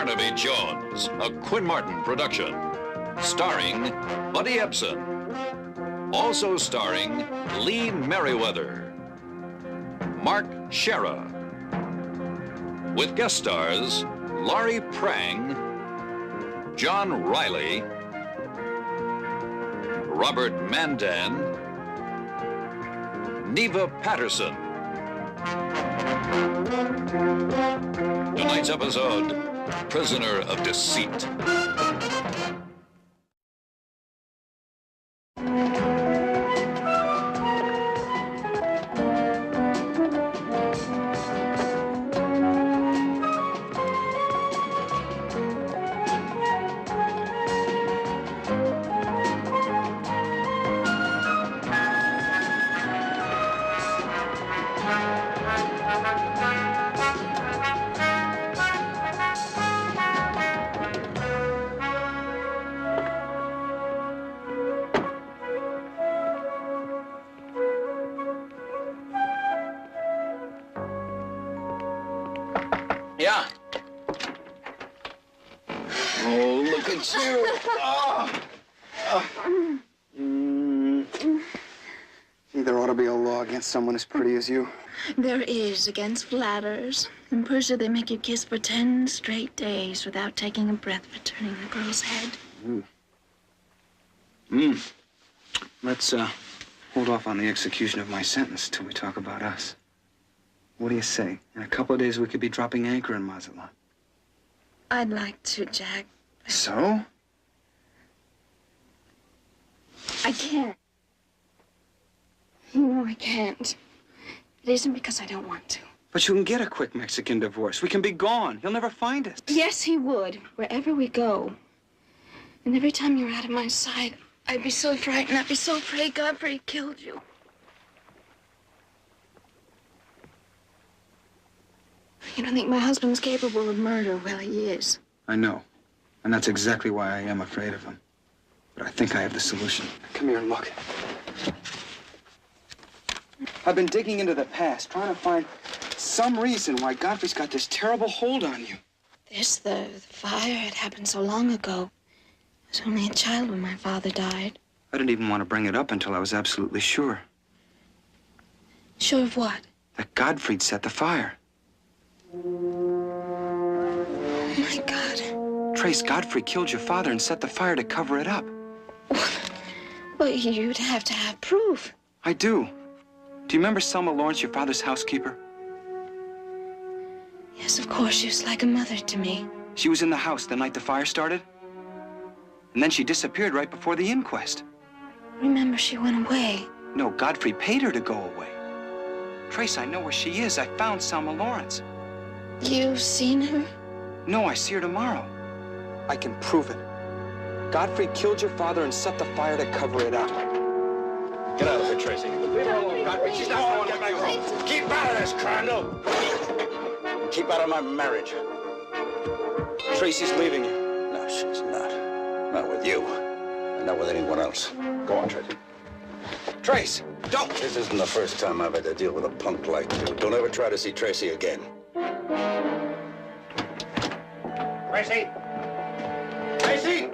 Barnaby Jones, a Quinn Martin production. Starring Buddy Ebsen. Also starring Lee Merriweather, Mark Shera. With guest stars Laurie Prang, John Riley, Robert Mandan, Neva Patterson. Tonight's episode, Prisoner of Deceit. Yeah. Oh, look at you. There ought to be a law against someone as pretty as you. There is against flatterers. In Persia, they make you kiss for 10 straight days without taking a breath for turning the girl's head. Let's, hold off on the execution of my sentence till we talk about us. What do you say? In a couple of days, we could be dropping anchor in Mazatlan. I'd like to, Jack. So? I can't. No, I can't. It isn't because I don't want to. But you can get a quick Mexican divorce. We can be gone. He'll never find us. Yes, he would, wherever we go. And every time you're out of my sight, I'd be so frightened. I'd be so afraid Godfrey killed you. You don't think my husband's capable of murder? Well, he is. I know. And that's exactly why I am afraid of him. But I think I have the solution. Come here and look. I've been digging into the past, trying to find some reason why Godfrey's got this terrible hold on you. The fire, it happened so long ago. I was only a child when my father died. I didn't even want to bring it up until I was absolutely sure. Sure of what? That Godfrey'd set the fire. Oh, my God. Trace, Godfrey killed your father and set the fire to cover it up. Well, you'd have to have proof. I do. Do you remember Selma Lawrence, your father's housekeeper? Yes, of course. She was like a mother to me. She was in the house the night the fire started. And then she disappeared right before the inquest. Remember, she went away. No, Godfrey paid her to go away. Trace, I know where she is. I found Selma Lawrence. You've seen her? No, I see her tomorrow. I can prove it. Godfrey killed your father and set the fire to cover it up. Get out of here, Tracy. Leave her alone, Godfrey. She's not going to get back home. Keep out of this, Crandall. Keep out of my marriage. Tracy's leaving you. No, she's not. Not with you. And not with anyone else. Go on, Tracy. Trace, don't! This isn't the first time I've had to deal with a punk like you. Don't ever try to see Tracy again. Tracy! Tracy!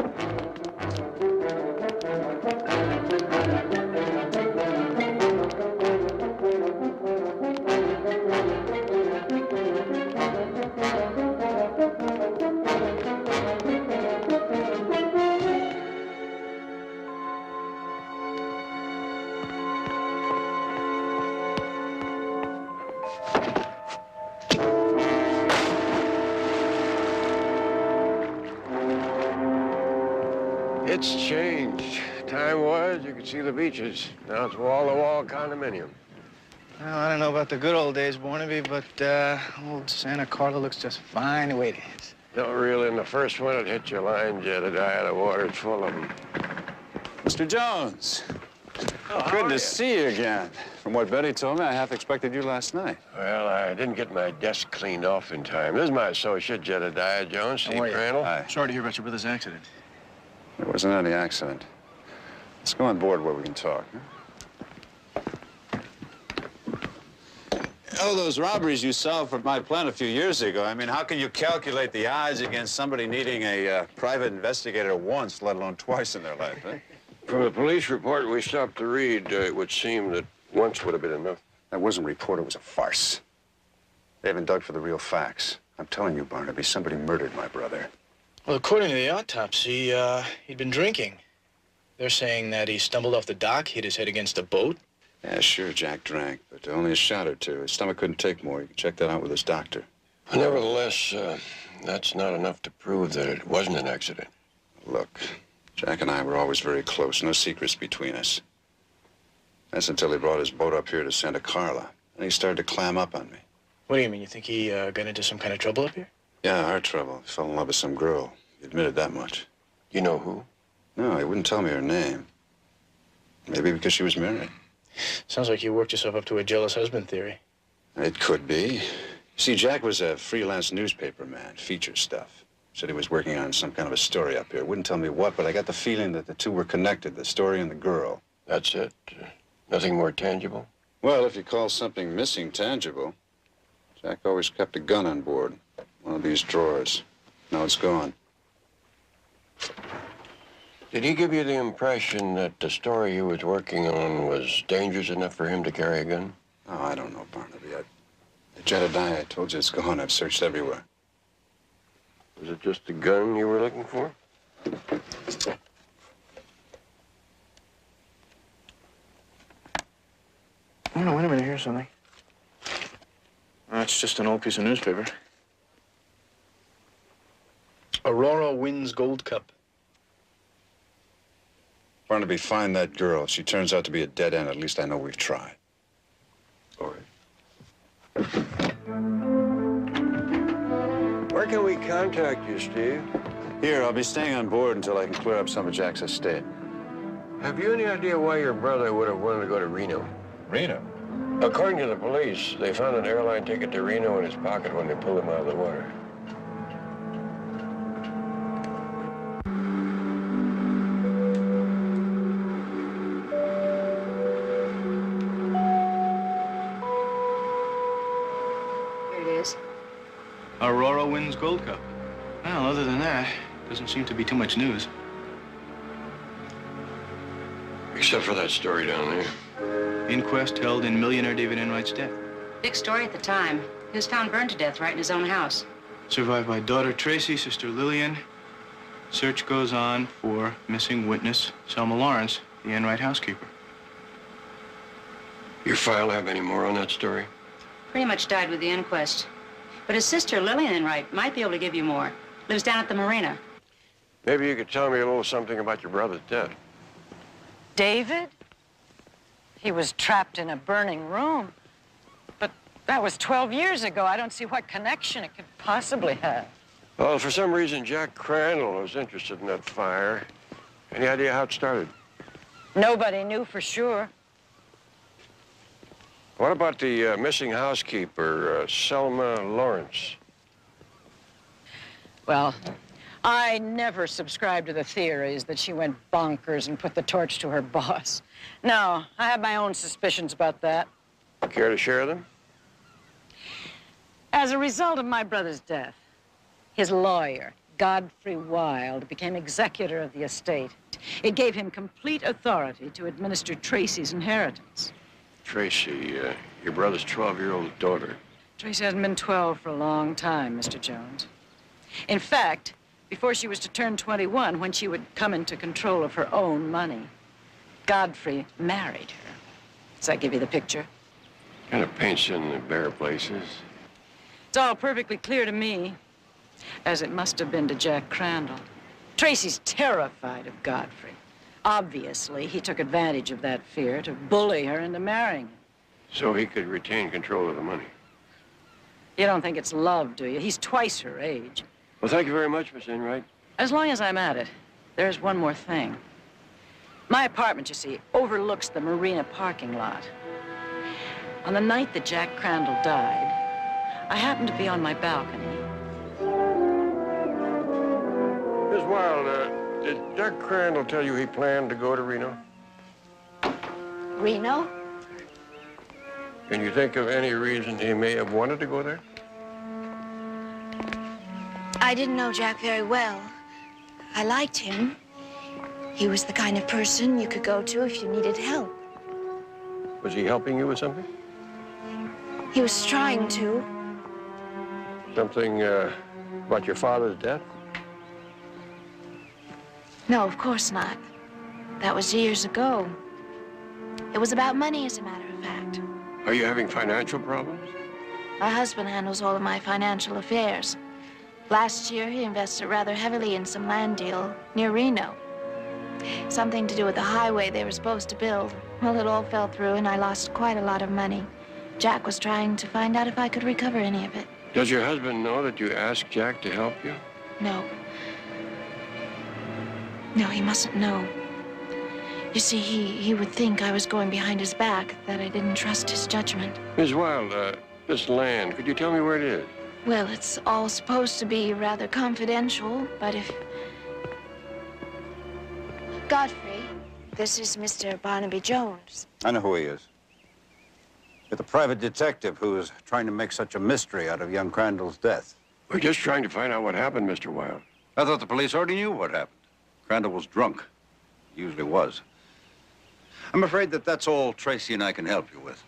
It's changed. Time was, you could see the beaches. Now it's wall-to-wall condominium. Well, I don't know about the good old days, Barnaby, but old Santa Carla looks just fine the way it is. Don't reel in the first one that hit your line, Jedediah. The water's full of them. Mr. Jones. Good to see you again. From what Betty told me, I half expected you last night. Well, I didn't get my desk cleaned off in time. This is my associate, Jedediah Jones, Steve Crandall. Hi. Sorry to hear about your brother's accident. It wasn't any accident. Let's go on board where we can talk. Huh? Oh, those robberies you solved for my plant a few years ago. I mean, how can you calculate the odds against somebody needing a private investigator once, let alone twice in their life, huh? From the police report we stopped to read, it would seem that once would have been enough. That wasn't a report, it was a farce. They haven't dug for the real facts. I'm telling you, Barnaby, somebody murdered my brother. Well, according to the autopsy, he'd been drinking. They're saying that he stumbled off the dock, hit his head against a boat. Yeah, sure, Jack drank, but only a shot or two. His stomach couldn't take more. You can check that out with his doctor. Nevertheless, that's not enough to prove that it wasn't an accident. Look, Jack and I were always very close. No secrets between us. That's until he brought his boat up here to Santa Carla. And he started to clam up on me. What do you mean? You think he got into some kind of trouble up here? Yeah, our trouble. He fell in love with some girl. He admitted that much. You know who? No, he wouldn't tell me her name. Maybe because she was married. Sounds like you worked yourself up to a jealous husband theory. It could be. See, Jack was a freelance newspaper man, feature stuff. Said he was working on some kind of a story up here. Wouldn't tell me what, but I got the feeling that the two were connected, the story and the girl. That's it? Nothing more tangible? Well, if you call something missing tangible, Jack always kept a gun on board. One of these drawers. Now it's gone. Did he give you the impression that the story he was working on was dangerous enough for him to carry a gun? Oh, I don't know, Barnaby. Jedediah, I told you it's gone. I've searched everywhere. Was it just the gun you were looking for? Oh, no, wait a minute. Here's something. It's just an old piece of newspaper. Aurora wins Gold Cup. Barnaby, find that girl. If she turns out to be a dead end, at least I know we've tried. All right. Where can we contact you, Steve? Here, I'll be staying on board until I can clear up some of Jack's estate. Have you any idea why your brother would have wanted to go to Reno? Reno? According to the police, they found an airline ticket to Reno in his pocket when they pulled him out of the water. Here it is. Aurora wins Gold Cup. Well, other than that, doesn't seem to be too much news. Except for that story down there. Inquest held in millionaire David Enright's death. Big story at the time. He was found burned to death right in his own house. Survived by daughter Tracy, sister Lillian. Search goes on for missing witness Selma Lawrence, the Enright housekeeper. Your file have any more on that story? Pretty much died with the inquest. But his sister, Lillian Enright, might be able to give you more. Lives down at the marina. Maybe you could tell me a little something about your brother's death. David? He was trapped in a burning room. But that was 12 years ago. I don't see what connection it could possibly have. Well, for some reason, Jack Crandall was interested in that fire. Any idea how it started? Nobody knew for sure. What about the missing housekeeper, Selma Lawrence? Well, I never subscribed to the theories that she went bonkers and put the torch to her boss. No, I have my own suspicions about that. Care to share them? As a result of my brother's death, his lawyer, Godfrey Wilde, became executor of the estate. It gave him complete authority to administer Tracy's inheritance. Tracy, your brother's 12-year-old daughter. Tracy hasn't been 12 for a long time, Mr. Jones. In fact, before she was to turn 21, when she would come into control of her own money, Godfrey married her. Does that give you the picture? Kind of paints in the bare places. It's all perfectly clear to me, as it must have been to Jack Crandall. Tracy's terrified of Godfrey. Obviously, he took advantage of that fear to bully her into marrying him. So he could retain control of the money. You don't think it's love, do you? He's twice her age. Well, thank you very much, Miss Enright. As long as I'm at it, there's one more thing. My apartment, you see, overlooks the marina parking lot. On the night that Jack Crandall died, I happened to be on my balcony. Miss Wilde, did Jack Crandall tell you he planned to go to Reno? Reno? Can you think of any reason he may have wanted to go there? I didn't know Jack very well. I liked him. He was the kind of person you could go to if you needed help. Was he helping you with something? He was trying to. Something about your father's death? No, of course not. That was years ago. It was about money, as a matter of fact. Are you having financial problems? My husband handles all of my financial affairs. Last year, he invested rather heavily in some land deal near Reno. Something to do with the highway they were supposed to build. Well, it all fell through, and I lost quite a lot of money. Jack was trying to find out if I could recover any of it. Does your husband know that you asked Jack to help you? No. No, he mustn't know. You see, he would think I was going behind his back, that I didn't trust his judgment. Miss Wilde, this land, could you tell me where it is? Well, it's all supposed to be rather confidential, but if... Godfrey, this is Mr. Barnaby Jones. I know who he is. You're the private detective who is trying to make such a mystery out of young Crandall's death. We're just trying to find out what happened, Mr. Wilde. I thought the police already knew what happened. Crandall was drunk. He usually was. I'm afraid that that's all Tracy and I can help you with.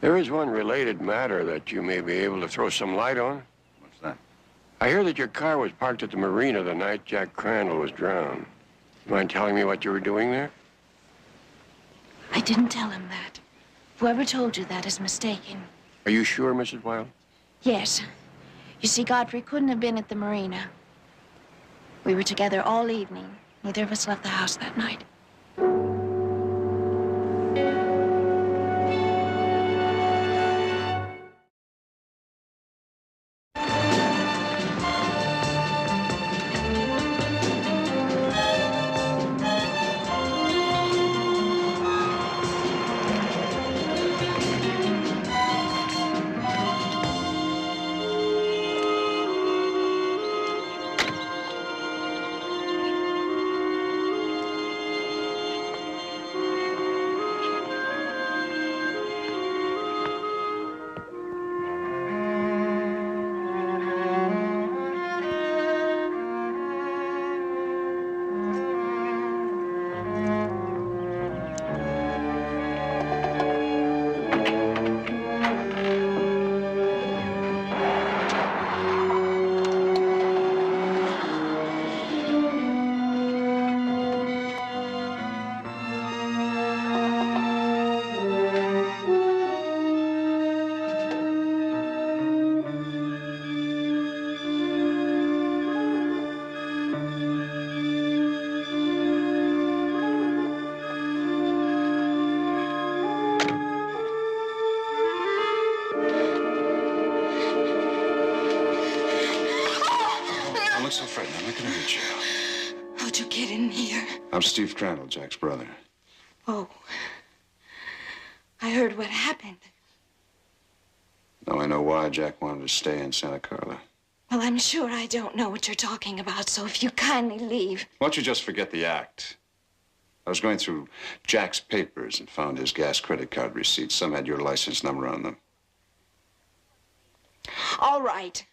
There is one related matter that you may be able to throw some light on. What's that? I hear that your car was parked at the marina the night Jack Crandall was drowned. Mind telling me what you were doing there? I didn't tell him that. Whoever told you that is mistaken. Are you sure, Mrs. Wilde? Yes. You see, Godfrey couldn't have been at the marina. We were together all evening. Neither of us left the house that night. So, Fred, I'm not gonna hurt you. How'd you get in here? I'm Steve Crandall, Jack's brother. Oh. I heard what happened. Now I know why Jack wanted to stay in Santa Carla. Well, I'm sure I don't know what you're talking about, so if you kindly leave. Why don't you just forget the act? I was going through Jack's papers and found his gas credit card receipts. Some had your license number on them. All right.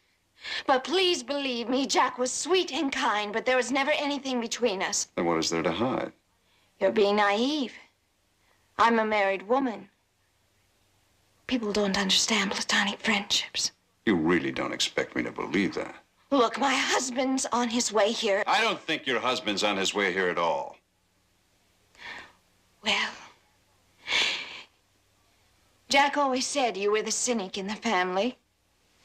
But please believe me, Jack was sweet and kind, but there was never anything between us. Then what is there to hide? You're being naive. I'm a married woman. People don't understand platonic friendships. You really don't expect me to believe that? Look, my husband's on his way here. I don't think your husband's on his way here at all. Well, Jack always said you were the cynic in the family.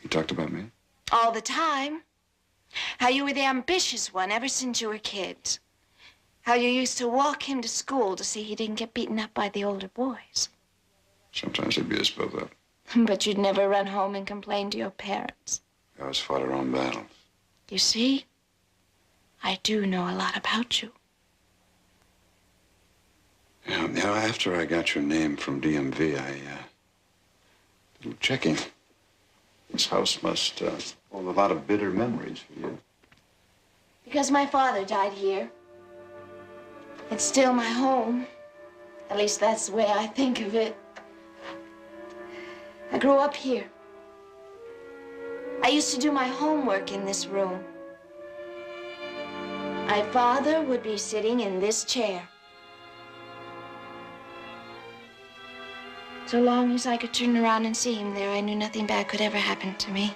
He talked about me? All the time. How you were the ambitious one ever since you were kids. How you used to walk him to school to see he didn't get beaten up by the older boys. Sometimes they'd beat us both up. But you'd never run home and complain to your parents. We always fought our own battles. You see, I do know a lot about you. Now, after I got your name from DMV, I did checking. This house must hold a lot of bitter memories for you. Because my father died here. It's still my home. At least that's the way I think of it. I grew up here. I used to do my homework in this room. My father would be sitting in this chair. So long as I could turn around and see him there, I knew nothing bad could ever happen to me.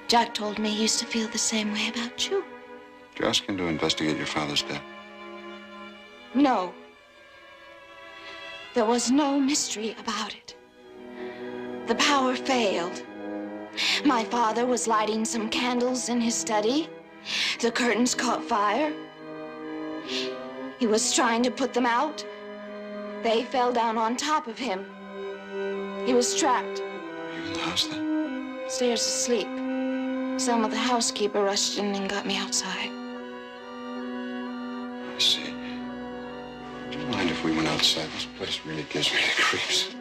Jack told me he used to feel the same way about you. Did you ask him to investigate your father's death? No. There was no mystery about it. The power failed. My father was lighting some candles in his study. The curtains caught fire. He was trying to put them out. They fell down on top of him. He was trapped. Are you in the house then? Stairs asleep. Selma, the housekeeper, rushed in and got me outside. I see. Do you mind if we went outside? This place really gives me the creeps.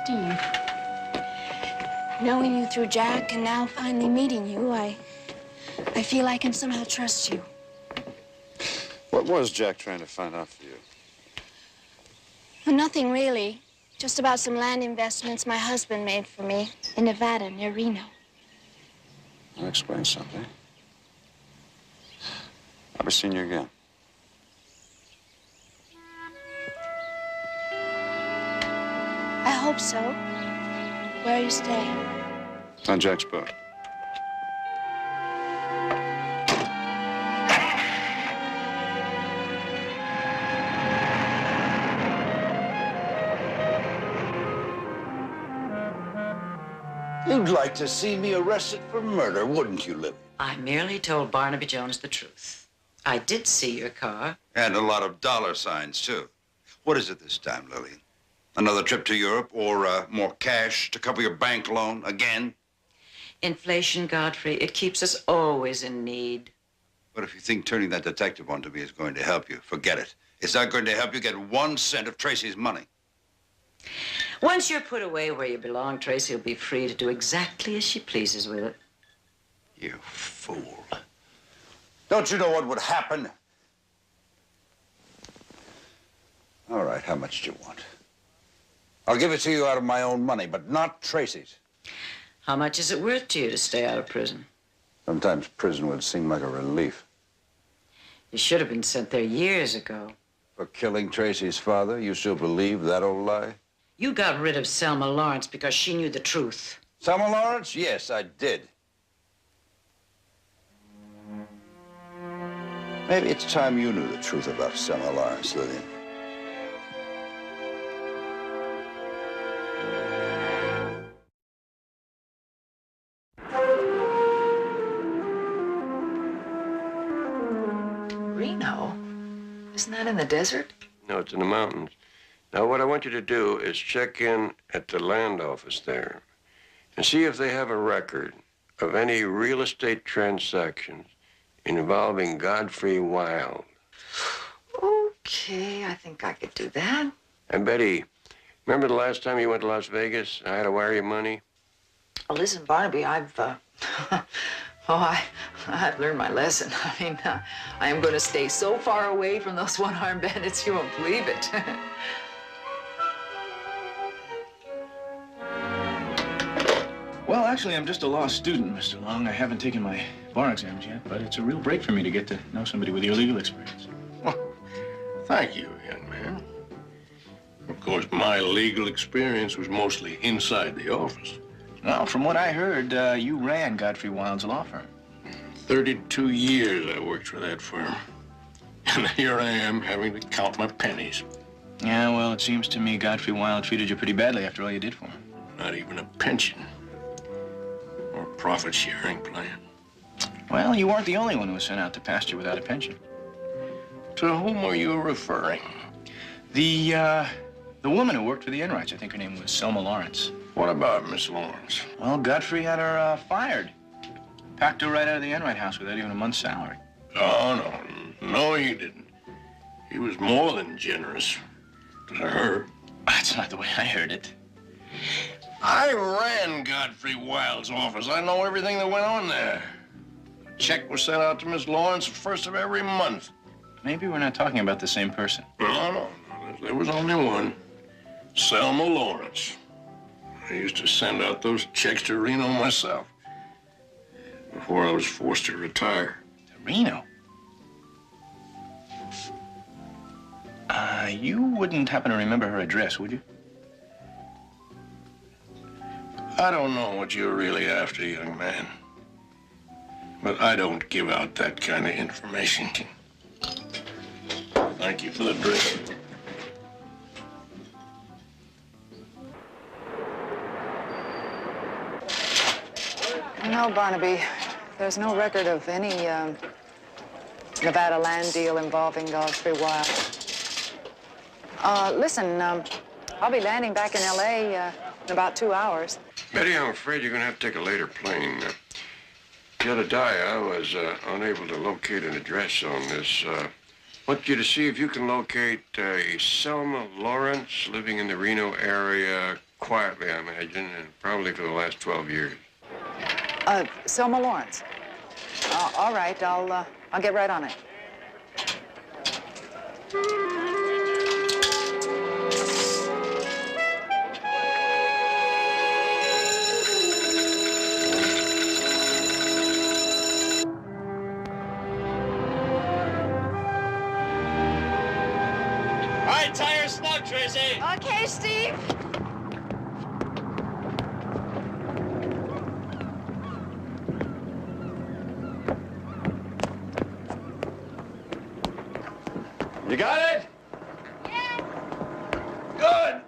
Steve, knowing you through Jack and now finally meeting you, I feel I can somehow trust you. What was Jack trying to find out for you? Well, nothing really. Just about some land investments my husband made for me in Nevada near Reno. That explains something. I'll be seeing you again. I hope so. Where are you staying? On Jack's boat. You'd like to see me arrested for murder, wouldn't you, Lily? I merely told Barnaby Jones the truth. I did see your car. And a lot of dollar signs, too. What is it this time, Lillian? Another trip to Europe or more cash to cover your bank loan again? Inflation, Godfrey, it keeps us always in need. But if you think turning that detective onto me is going to help you, forget it. It's not going to help you get 1 cent of Tracy's money. Once you're put away where you belong, Tracy will be free to do exactly as she pleases with it. You fool. Don't you know what would happen? All right, how much do you want? I'll give it to you out of my own money, but not Tracy's. How much is it worth to you to stay out of prison? Sometimes prison would seem like a relief. You should have been sent there years ago. For killing Tracy's father, you still believe that old lie? You got rid of Selma Lawrence because she knew the truth. Selma Lawrence? Yes, I did. Maybe it's time you knew the truth about Selma Lawrence, Lillian. Reno? Isn't that in the desert? No, it's in the mountains. Now, what I want you to do is check in at the land office there and see if they have a record of any real estate transactions involving Godfrey Wilde. Okay, I think I could do that. And Betty, remember the last time you went to Las Vegas? I had to wire you money. Well, listen, Barnaby, I've learned my lesson. I mean, I am going to stay so far away from those one-armed bandits, you won't believe it. Well, actually, I'm just a law student, Mr. Long. I haven't taken my bar exams yet, but it's a real break for me to get to know somebody with your legal experience. Well, thank you, young man. Of course, my legal experience was mostly inside the office. Well, from what I heard, you ran Godfrey Wilde's law firm. 32 years I worked for that firm. And here I am having to count my pennies. Yeah, well, it seems to me Godfrey Wilde treated you pretty badly after all you did for him. Not even a pension or profit-sharing plan. Well, you weren't the only one who was sent out to pasture without a pension. To whom are you referring? The woman who worked for the Enrights, I think her name was Selma Lawrence. What about Miss Lawrence? Well, Godfrey had her fired. Packed her right out of the Enright house without even a month's salary. Oh, no, he didn't. He was more than generous to her. That's not the way I heard it. I ran Godfrey Wilde's office. I know everything that went on there. A check was sent out to Miss Lawrence the first of every month. Maybe we're not talking about the same person. No. There was only one. Selma Lawrence. I used to send out those checks to Reno myself before I was forced to retire. To Reno? You wouldn't happen to remember her address, would you? I don't know what you're really after, young man. But I don't give out that kind of information. Thank you for the drink. No, Barnaby, there's no record of any Nevada land deal involving Godfrey Wilde. Listen, I'll be landing back in L.A. In about 2 hours. Betty, I'm afraid you're going to have to take a later plane. Jedediah was unable to locate an address on this. I want you to see if you can locate a Selma Lawrence living in the Reno area quietly, I imagine, and probably for the last 12 years. Selma Lawrence. All right, I'll get right on it. All right, tire snug, Tracy. Okay, Steve. You got it? Yeah. Good.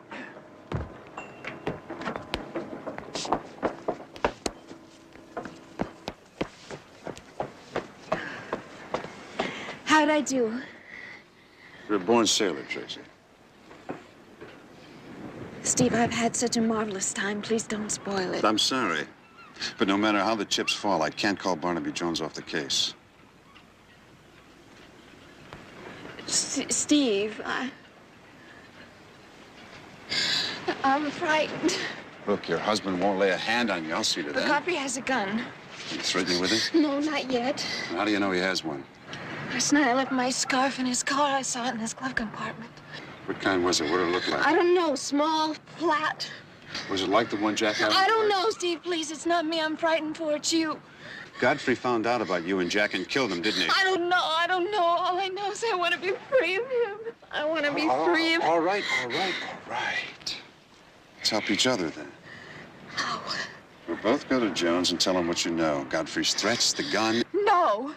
How'd I do? You're a born sailor, Tracy. Steve, I've had such a marvelous time. Please don't spoil it. I'm sorry. But no matter how the chips fall, I can't call Barnaby Jones off the case. Steve, I'm frightened. Look, your husband won't lay a hand on you. I'll see to that. Godfrey has a gun. You threatening with it? No, not yet. How do you know he has one? Last night I left my scarf in his car. I saw it in his glove compartment. What kind was it? What did it look like? I don't know. Small, flat. Was it like the one Jack had? I don't know, Steve. Please, it's not me. I'm frightened for. It's you. Godfrey found out about you and Jack and killed him, didn't he? I don't know. All I know is I want to be free of him. I want to be free of him. All right. Let's help each other then. How? We'll both go to Jones and tell him what you know. Godfrey's threats, the gun. No.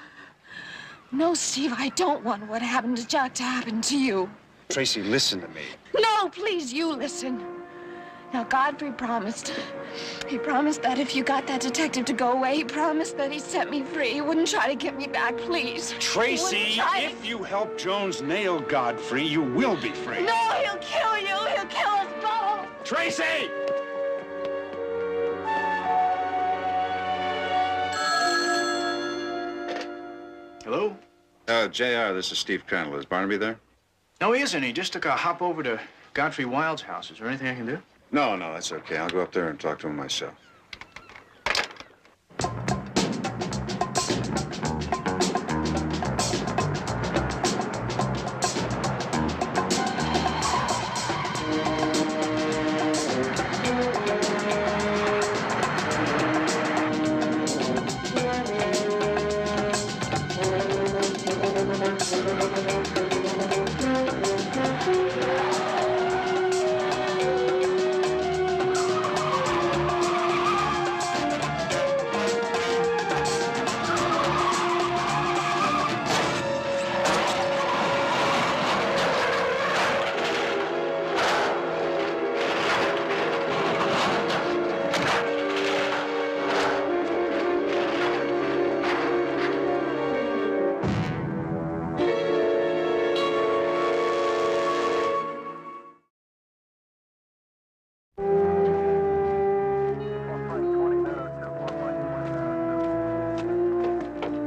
No, Steve, I don't want what happened to Jack to happen to you. Tracy, listen to me. No, please, you listen. Now, Godfrey promised. He promised that if you got that detective to go away, he promised that he'd set me free. He wouldn't try to get me back, please. Tracy, if you help Jones nail Godfrey, you will be free. No, he'll kill you. He'll kill us both. Tracy! Hello? JR, this is Steve Crandall. Is Barnaby there? No, he isn't. He just took a hop over to Godfrey Wilde's house. Is there anything I can do? No, that's okay. I'll go up there and talk to him myself.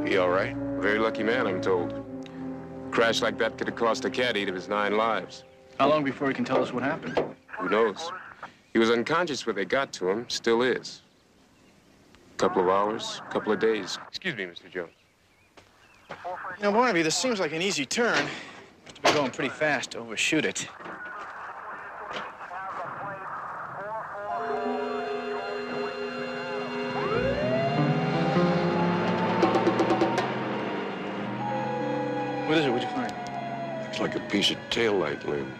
He all right? Very lucky man, I'm told. A crash like that could have cost a cat 8 of his 9 lives. How long before he can tell us what happened? Who knows? He was unconscious when they got to him, still is. Couple of hours, couple of days. Excuse me, Mr. Jones. You know, Barnaby, this seems like an easy turn. Must be going pretty fast to overshoot it. What is it? What'd you find? Looks like a piece of taillight limb.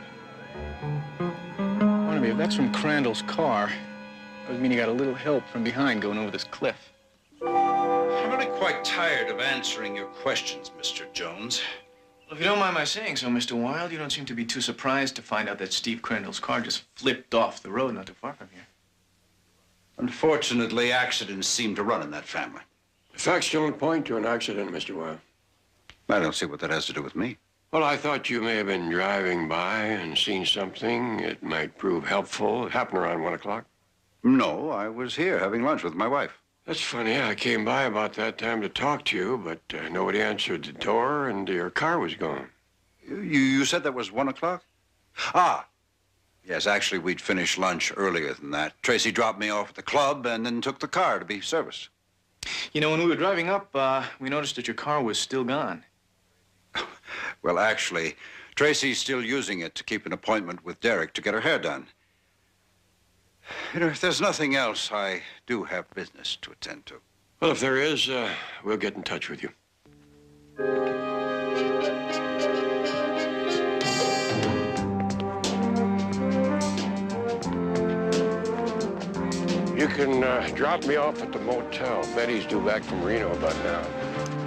Barnaby, if that's from Crandall's car, that would mean he got a little help from behind going over this cliff. I'm really quite tired of answering your questions, Mr. Jones. Well, if you don't mind my saying so, Mr. Wilde, you don't seem to be too surprised to find out that Steve Crandall's car just flipped off the road not too far from here. Unfortunately, accidents seem to run in that family. The facts don't point to an accident, Mr. Wilde. I don't see what that has to do with me. Well, I thought you may have been driving by and seen something. It might prove helpful. It happened around 1 o'clock. No, I was here having lunch with my wife. That's funny. I came by about that time to talk to you, but nobody answered the door and your car was gone. You said that was 1 o'clock? Ah, yes, actually, we'd finished lunch earlier than that. Tracy dropped me off at the club and then took the car to be serviced. You know, when we were driving up, we noticed that your car was still gone. Well, actually, Tracy's still using it to keep an appointment with Derek to get her hair done. You know, if there's nothing else, I do have business to attend to. Well, if there is, we'll get in touch with you. You can drop me off at the motel. Betty's due back from Reno about now.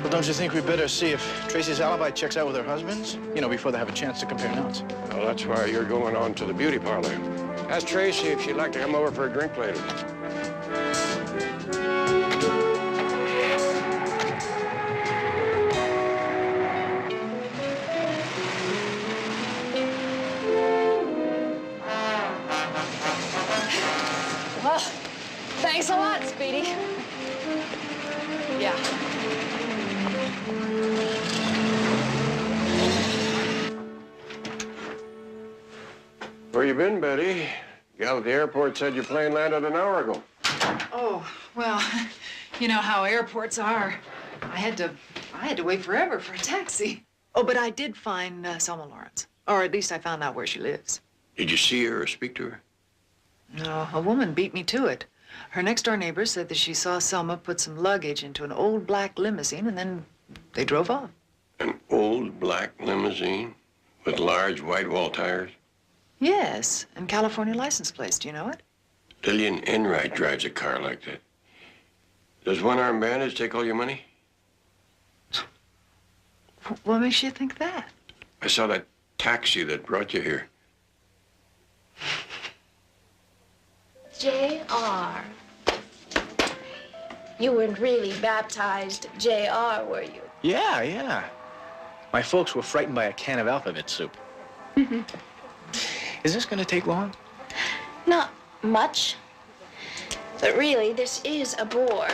Well, don't you think we better see if Tracy's alibi checks out with her husband's? You know, before they have a chance to compare notes. Well, that's why you're going on to the beauty parlor. Ask Tracy if she'd like to come over for a drink later. Well, thanks a lot, Speedy. Yeah. Where you been, Betty? Gal at the airport said your plane landed an hour ago. Oh, well, you know how airports are. I had to wait forever for a taxi. Oh, but I did find Selma Lawrence. Or at least I found out where she lives. Did you see her or speak to her? No, a woman beat me to it. Her next-door neighbor said that she saw Selma put some luggage into an old black limousine, and then they drove off. An old black limousine with large white wall tires? Yes, and California license plates. Do you know it? Lillian Enright drives a car like that. Does one-armed bandage take all your money? What makes you think that? I saw that taxi that brought you here. J.R. You weren't really baptized J.R., were you? Yeah, yeah. My folks were frightened by a can of alphabet soup. Is this going to take long? Not much. But really, this is a bore.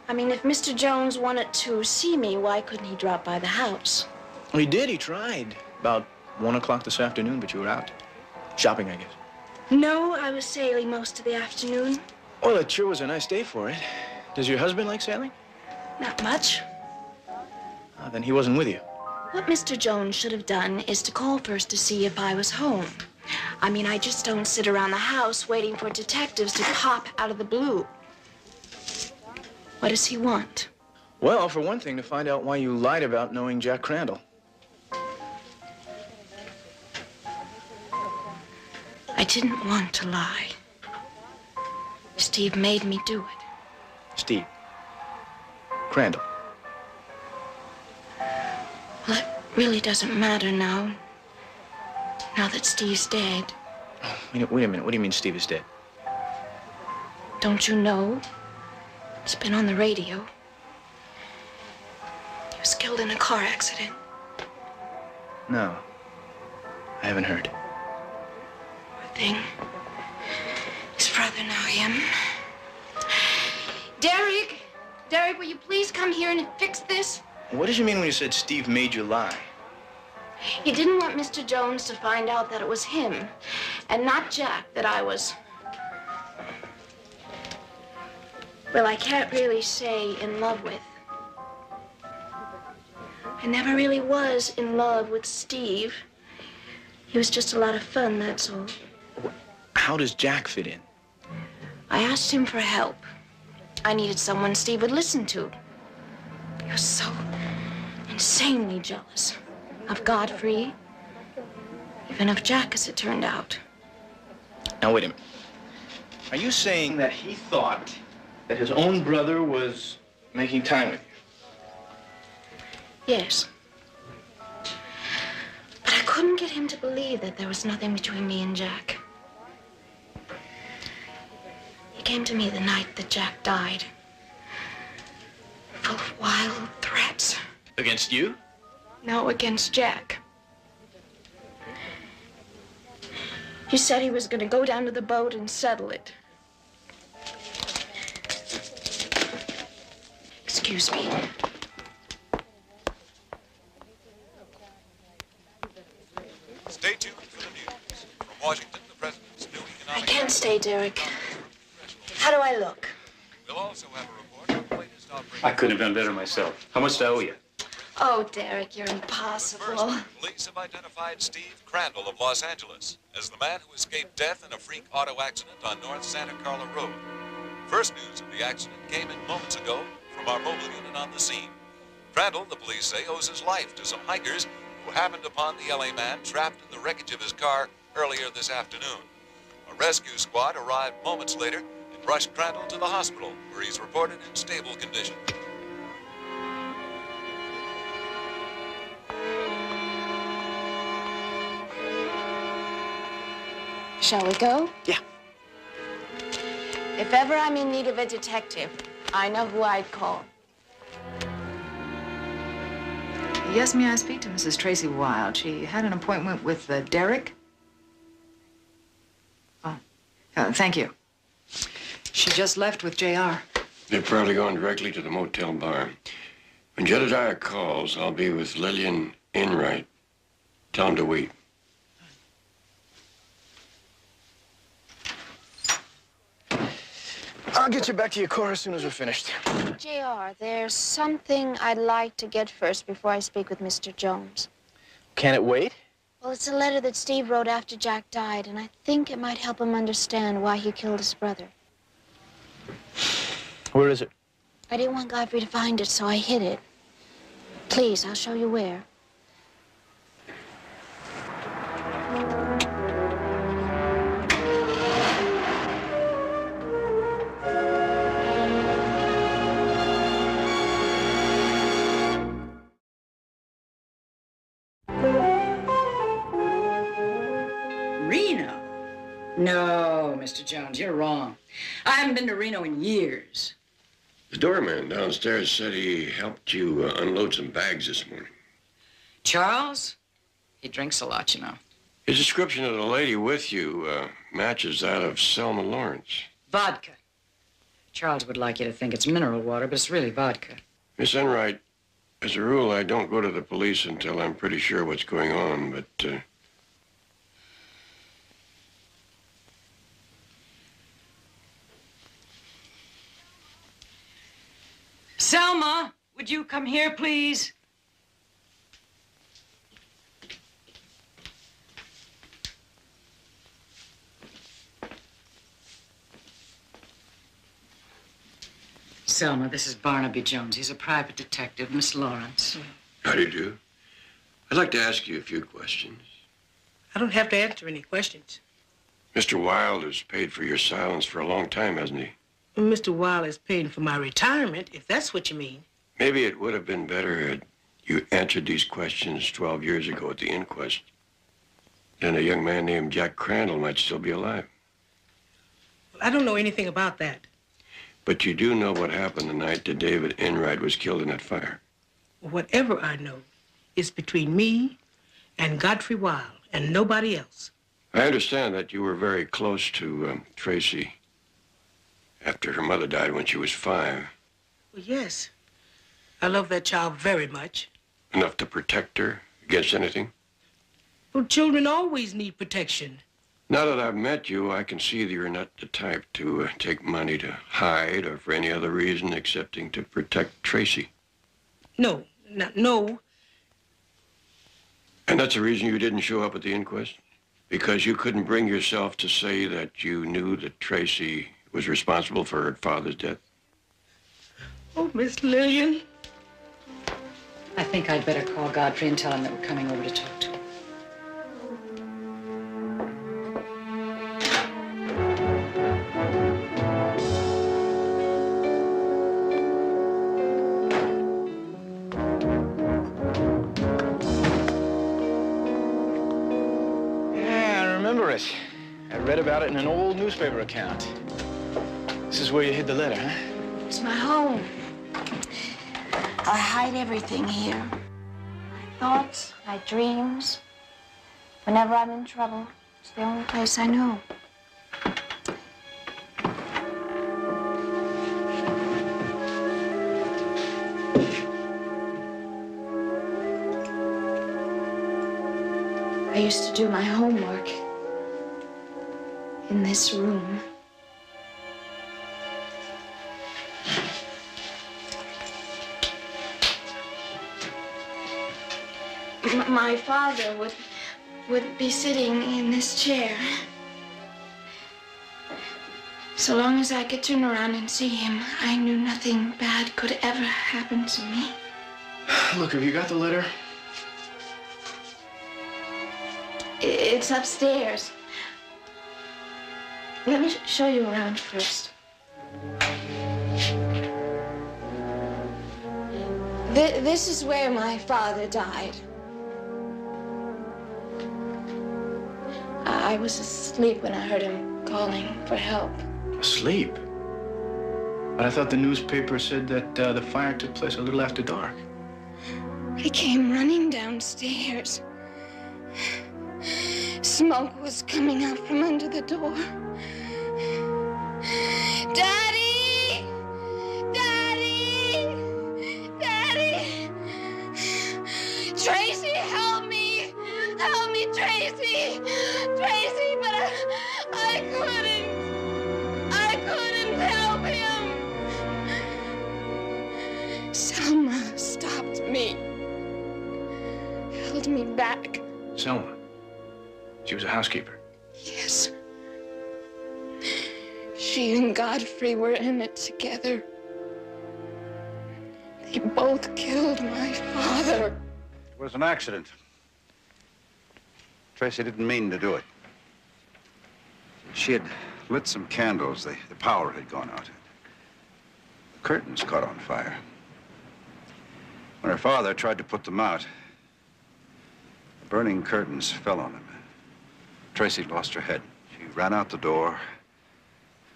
I mean, if Mr. Jones wanted to see me, why couldn't he drop by the house? He did. He tried. About 1 o'clock this afternoon, but you were out. Shopping, I guess. No, I was sailing most of the afternoon. Well, it sure was a nice day for it. Does your husband like sailing? Not much. Then he wasn't with you. What Mr. Jones should have done is to call first to see if I was home. I mean, I just don't sit around the house waiting for detectives to pop out of the blue. What does he want? Well, for one thing, to find out why you lied about knowing Jack Crandall. I didn't want to lie. Steve made me do it. Steve. Crandall. Well, it really doesn't matter now. Now that Steve's dead. Wait a minute. What do you mean Steve is dead? Don't you know? It's been on the radio. He was killed in a car accident. No. I haven't heard. Poor thing. His brother know him. Derek, will you please come here and fix this? What did you mean when you said Steve made you lie? He didn't want Mr. Jones to find out that it was him, and not Jack, that I was Well, I can't really say in love with. I never really was in love with Steve. He was just a lot of fun, that's all. How does Jack fit in? I asked him for help. I needed someone Steve would listen to. He was so insanely jealous of Godfrey, even of Jack, as it turned out. Now, wait a minute. Are you saying that he thought that his own brother was making time with you? Yes. But I couldn't get him to believe that there was nothing between me and Jack. He came to me the night that Jack died, full of wild threats. Against you? No, against Jack. He said he was going to go down to the boat and settle it. Excuse me. Stay tuned for the news. From Washington, the president's new economic... I can't stay, Derek. How do I look? We'll also have a report on the latest outbreak... I couldn't have done better myself. How much do I owe you? Oh, Derek, you're impossible. First, police have identified Steve Crandall of Los Angeles as the man who escaped death in a freak auto accident on North Santa Carla Road. First news of the accident came in moments ago from our mobile unit on the scene. Crandall, the police say, owes his life to some hikers who happened upon the LA man trapped in the wreckage of his car earlier this afternoon. A rescue squad arrived moments later and rushed Crandall to the hospital, where he's reported in stable condition. Shall we go? Yeah. If ever I'm in need of a detective, I know who I'd call. Yes, may I speak to Mrs. Tracy Wilde? She had an appointment with Derek. Oh, thank you. She just left with J.R. They're probably going directly to the motel bar. When Jedediah calls, I'll be with Lillian Enright. Tell him to wait. I'll get you back to your car as soon as we're finished. JR, there's something I'd like to get first before I speak with Mr. Jones. Can it wait? Well, it's a letter that Steve wrote after Jack died, and I think it might help him understand why he killed his brother. Where is it? I didn't want Godfrey to find it, so I hid it. Please, I'll show you where. Reno? No, Mr. Jones, you're wrong. I haven't been to Reno in years. The doorman downstairs said he helped you unload some bags this morning. Charles? He drinks a lot, you know. His description of the lady with you matches that of Selma Lawrence. Vodka. Charles would like you to think it's mineral water, but it's really vodka. Miss Enright, as a rule, I don't go to the police until I'm pretty sure what's going on, but... Selma, would you come here, please? Selma, this is Barnaby Jones. He's a private detective, Miss Lawrence. How do you do? I'd like to ask you a few questions. I don't have to answer any questions. Mr. Wilde has paid for your silence for a long time, hasn't he? Mr. Wilde is paying for my retirement, if that's what you mean. Maybe it would have been better had you answered these questions 12 years ago at the inquest. Then a young man named Jack Crandall might still be alive. Well, I don't know anything about that. But you do know what happened the night that David Enright was killed in that fire. Whatever I know is between me and Godfrey Wilde and nobody else. I understand that you were very close to Tracy after her mother died when she was 5. Well, yes. I love that child very much. Enough to protect her against anything? Well, children always need protection. Now that I've met you, I can see that you're not the type to take money to hide or for any other reason excepting to protect Tracy. No. And that's the reason you didn't show up at the inquest? Because you couldn't bring yourself to say that you knew that Tracy was responsible for her father's death? Oh, Miss Lillian. I think I'd better call Godfrey and tell him that we're coming over to talk to him. Yeah, I remember it. I read about it in an old newspaper account. This is where you hid the letter, huh? It's my home. I hide everything here. My thoughts, my dreams. Whenever I'm in trouble, it's the only place I know. I used to do my homework in this room. My father would be sitting in this chair. So long as I could turn around and see him, I knew nothing bad could ever happen to me. Look, have you got the letter? It's upstairs. Let me show you around first. This is where my father died. I was asleep when I heard him calling for help. Asleep? But I thought the newspaper said that the fire took place a little after dark. I came running downstairs. Smoke was coming out from under the door. Daddy! Daddy! Daddy! Tracy, help me! Help me, Tracy! Tracy, but I couldn't help him. Selma stopped me. Held me back. Selma? She was a housekeeper. Yes. She and Godfrey were in it together. They both killed my father. It was an accident. Tracy didn't mean to do it. She had lit some candles. The power had gone out. The curtains caught on fire. When her father tried to put them out, the burning curtains fell on him. Tracy lost her head. She ran out the door,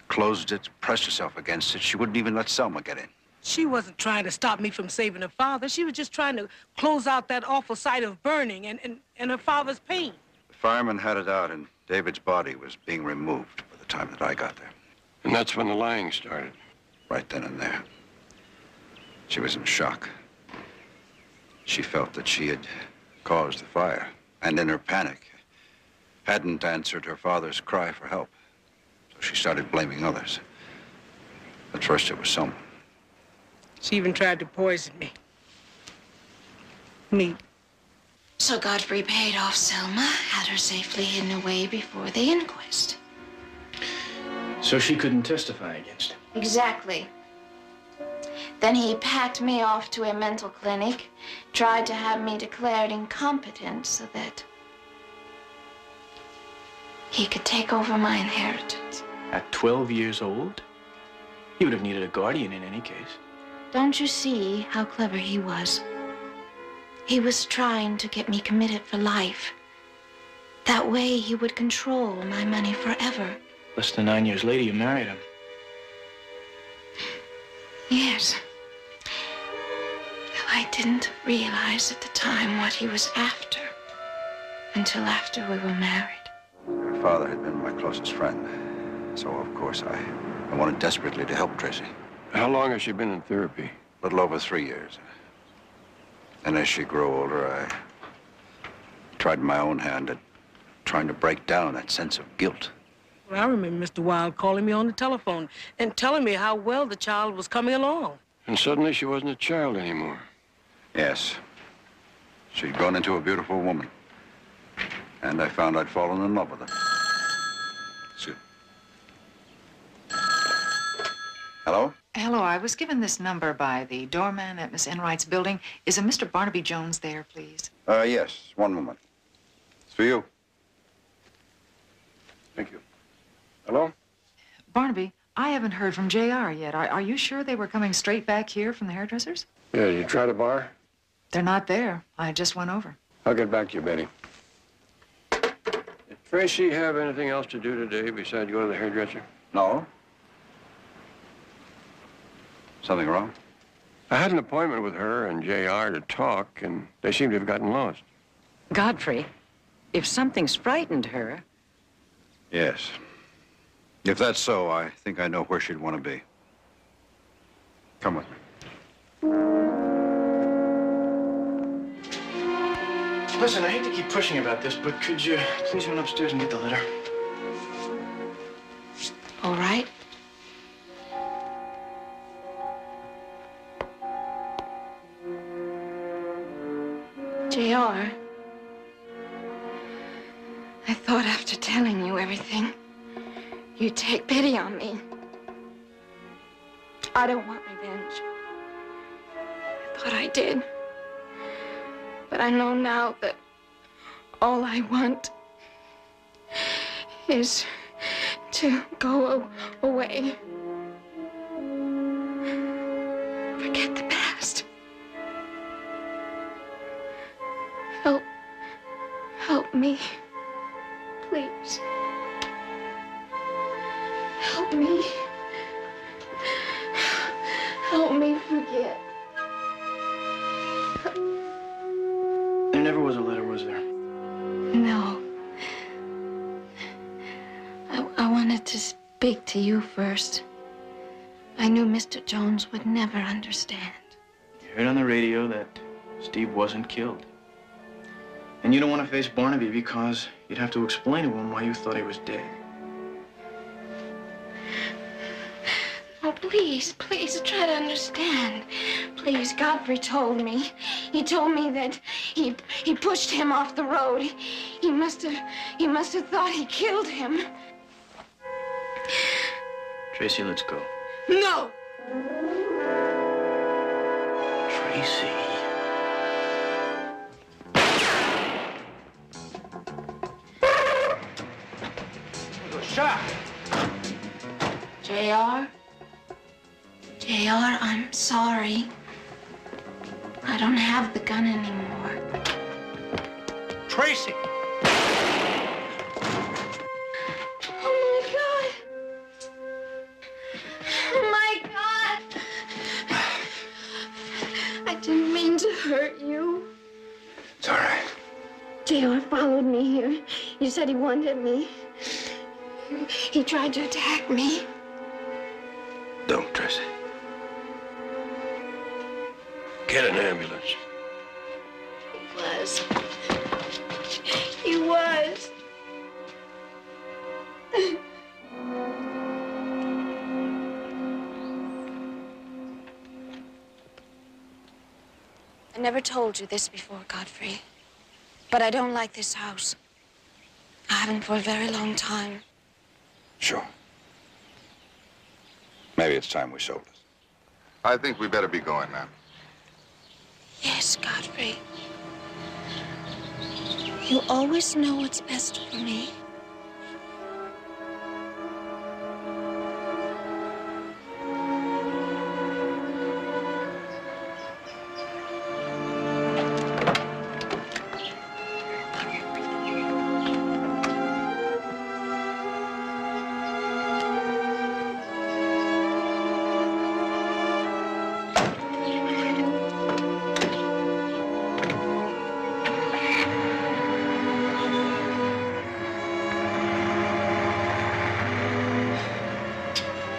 closed it, pressed herself against it. She wouldn't even let Selma get in. She wasn't trying to stop me from saving her father. She was just trying to close out that awful sight of burning and her father's pain. The firemen had it out, and David's body was being removed by the time that I got there. And that's when the lying started? Right then and there. She was in shock. She felt that she had caused the fire, and in her panic, hadn't answered her father's cry for help. So she started blaming others. At first, it was Selma. She even tried to poison me. Me. So Godfrey paid off Selma, had her safely hidden away before the inquest. So she couldn't testify against him. Exactly. Then he packed me off to a mental clinic, tried to have me declared incompetent so that he could take over my inheritance. At 12 years old? He would have needed a guardian in any case. Don't you see how clever he was? He was trying to get me committed for life. That way he would control my money forever. Less than 9 years later, you married him. Yes. I didn't realize at the time what he was after until after we were married. Her father had been my closest friend. So, of course, I wanted desperately to help Tracy. How long has she been in therapy? A little over 3 years. And as she grew older, I tried my own hand at trying to break down that sense of guilt. Well, I remember Mr. Wilde calling me on the telephone and telling me how well the child was coming along. And suddenly she wasn't a child anymore. Yes. She'd grown into a beautiful woman. And I found I'd fallen in love with her. Excuse me. Hello? Hello, I was given this number by the doorman at Miss Enright's building. Is a Mr. Barnaby Jones there, please? Yes. One moment. It's for you. Thank you. Hello? Barnaby, I haven't heard from JR yet. Are you sure they were coming straight back here from the hairdressers? Yeah, you tried a bar? They're not there. I just went over. I'll get back to you, Betty. Did Tracy have anything else to do today besides go to the hairdresser? No. Something wrong? I had an appointment with her and JR to talk, and they seem to have gotten lost. Godfrey, if something's frightened her... Yes. If that's so, I think I know where she'd want to be. Come with me. Listen, I hate to keep pushing about this, but could you please run upstairs and get the letter? All right. JR, I thought after telling you everything, you'd take pity on me. I don't want revenge. I thought I did. But I know now that all I want is to go away. Forget the past. Help me, please. Help me. Help me forget. There never was a letter, was there? No. I wanted to speak to you first. I knew Mr. Jones would never understand. You heard on the radio that Steve wasn't killed. And you don't want to face Barnaby because you'd have to explain to him why you thought he was dead. Oh, please, please try to understand. Please, Godfrey told me. He told me that he pushed him off the road. He must have thought he killed him. Tracy, let's go. No! Tracy. Shot! JR? JR, I'm sorry. I don't have the gun anymore. Tracy! Oh, my God. Oh, my God. I didn't mean to hurt you. It's all right. JR followed me here. He said he wanted me. He tried to attack me. Don't, Tracy. Get an ambulance. He was. He was. I never told you this before, Godfrey, but I don't like this house. I haven't for a very long time. Sure. Maybe it's time we sold it. I think we better be going now. Yes, Godfrey. You always know what's best for me.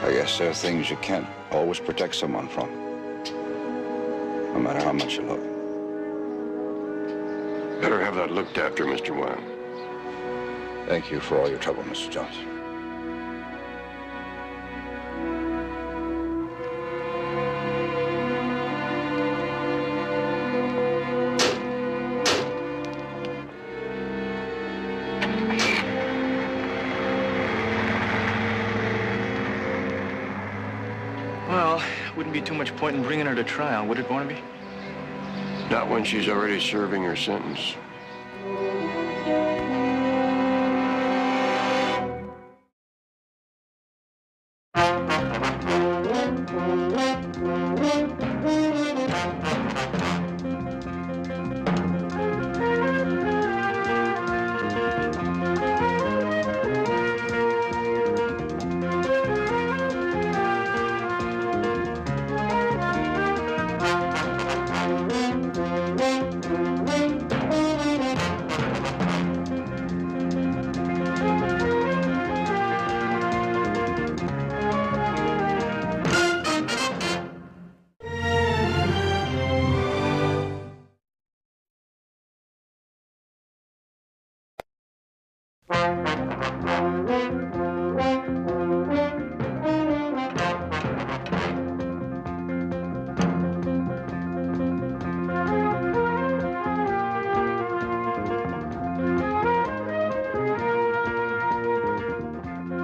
I guess there are things you can't always protect someone from, no matter how much you love them. Better have that looked after, Mr. Wilde. Thank you for all your trouble, Mr. Jones. Well, wouldn't be too much point in bringing her to trial, would it, Barnaby? Not when she's already serving her sentence.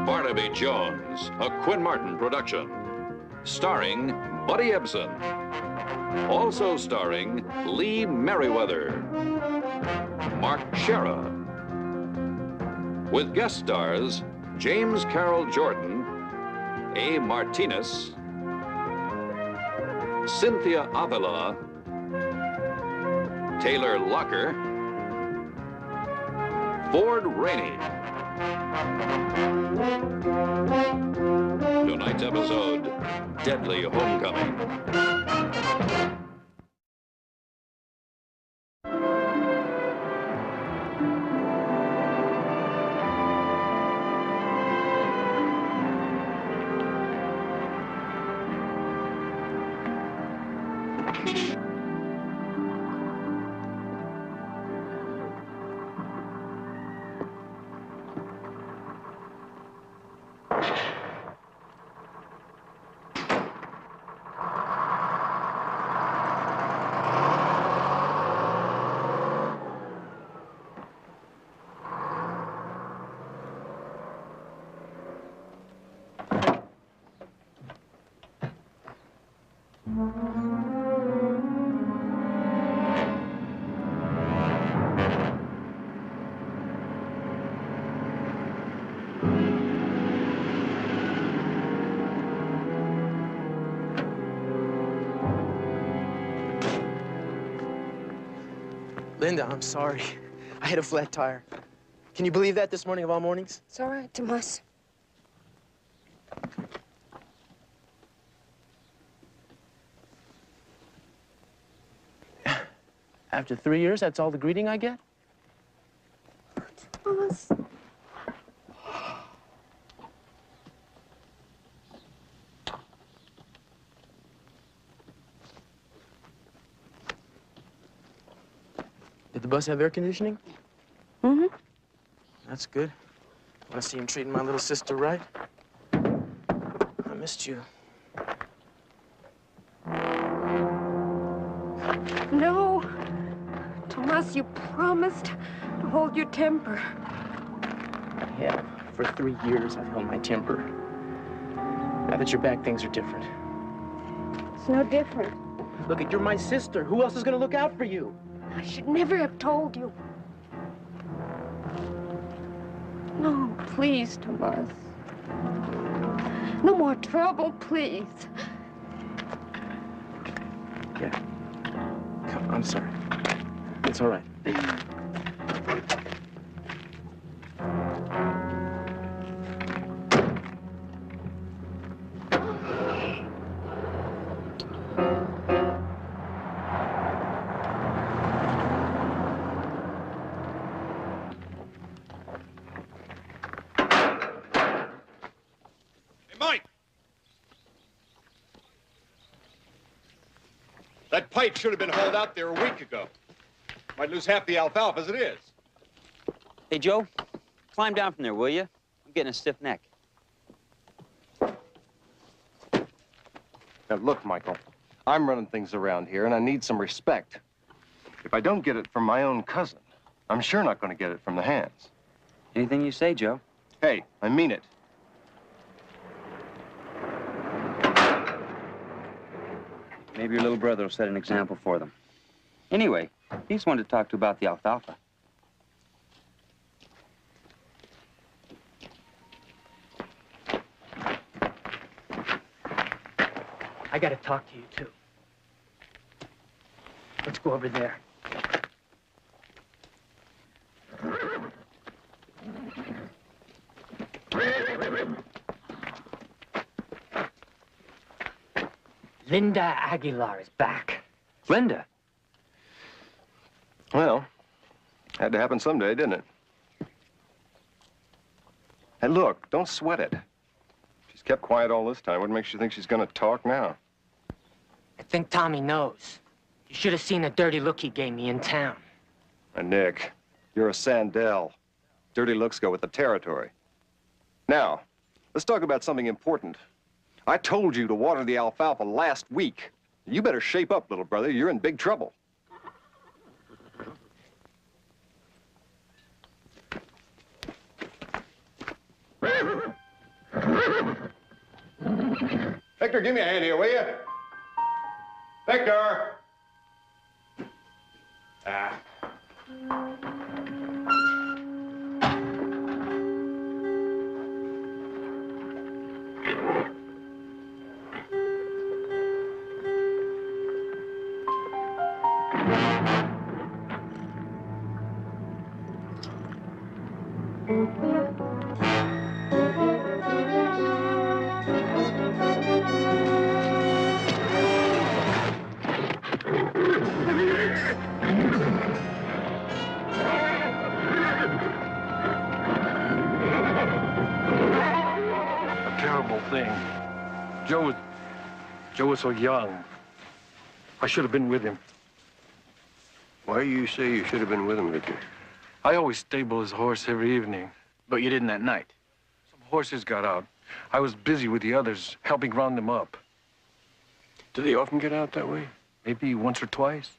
Barnaby Jones, a Quinn Martin production. Starring Buddy Ebsen. Also starring Lee Merriweather. Mark Shera. With guest stars James Carroll Jordan, A. Martinez, Cynthia Avila, Taylor Locker, Ford Rainey. Tonight's episode, Deadly Homecoming. Linda, I'm sorry. I hit a flat tire. Can you believe that this morning of all mornings? It's all right, Tomas. After 3 years, that's all the greeting I get? Tomas. Did the bus have air conditioning? Mm-hmm. That's good. Want to see him treating my little sister right? I missed you. No. Tomas, you promised to hold your temper. I have. For 3 years, I've held my temper. Now that you're back, things are different. It's no different. Look, you're my sister. Who else is going to look out for you? I should never have told you. No, please, Tomas. No more trouble, please. Yeah. Come, I'm sorry. It's all right. That pipe should have been hauled out there a week ago. Might lose half the alfalfa as it is. Hey, Joe, Climb down from there, will you? I'm getting a stiff neck. Now, look, Michael, I'm running things around here, and I need some respect. If I don't get it from my own cousin, I'm sure not going to get it from the hands. Anything you say, Joe. Hey, I mean it. Maybe your little brother will set an example for them. Anyway, he's one to talk to about the alfalfa. I gotta talk to you, too. Let's go over there. Linda Aguilar is back. Linda? Well, had to happen someday, didn't it? Hey, look, don't sweat it. She's kept quiet all this time. What makes you think she's gonna talk now? I think Tommy knows. You should have seen the dirty look he gave me in town. Nick, you're a Sandell. Dirty looks go with the territory. Now, let's talk about something important. I told you to water the alfalfa last week. You better shape up, little brother. You're in big trouble. Victor, give me a hand here, will you? Victor! Ah. Joe was so young. I should have been with him. Why do you say you should have been with him, Victor? I always stable his horse every evening. But you didn't that night. Some horses got out. I was busy with the others, helping round them up. Do they often get out that way? Maybe once or twice.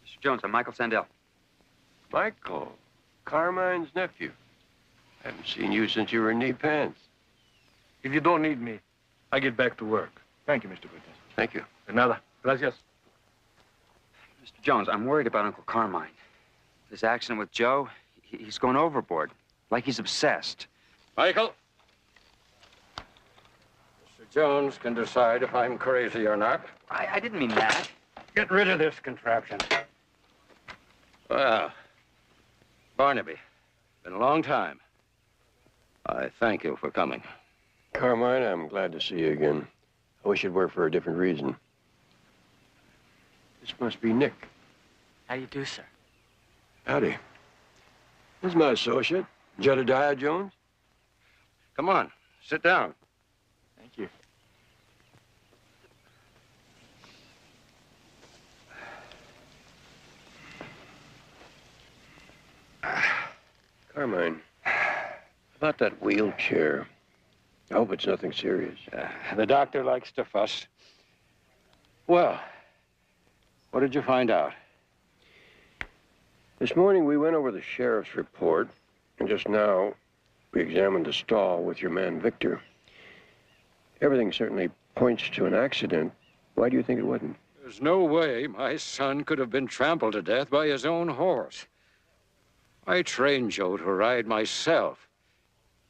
Mr. Jones, I'm Michael Sandell. Michael, Carmine's nephew. I haven't seen you since you were in knee pants. If you don't need me, I get back to work. Thank you, Mr. Witness. Thank you. De nada. Gracias. Mr. Jones, I'm worried about Uncle Carmine. This accident with Joe, he's going overboard. Like he's obsessed. Michael? Mr. Jones can decide if I'm crazy or not. I didn't mean that. Get rid of this contraption. Well, Barnaby, been a long time. I thank you for coming. Carmine, I'm glad to see you again. I wish you'd work for a different reason. This must be Nick. How do you do, sir? Howdy. This is my associate, Jedediah Jones. Come on, sit down. Thank you. Carmine, about that wheelchair. I hope it's nothing serious. The doctor likes to fuss. Well, what did you find out? This morning we went over the sheriff's report, and just now we examined the stall with your man Victor. Everything certainly points to an accident. Why do you think it wasn't? There's no way my son could have been trampled to death by his own horse. I trained Joe to ride myself.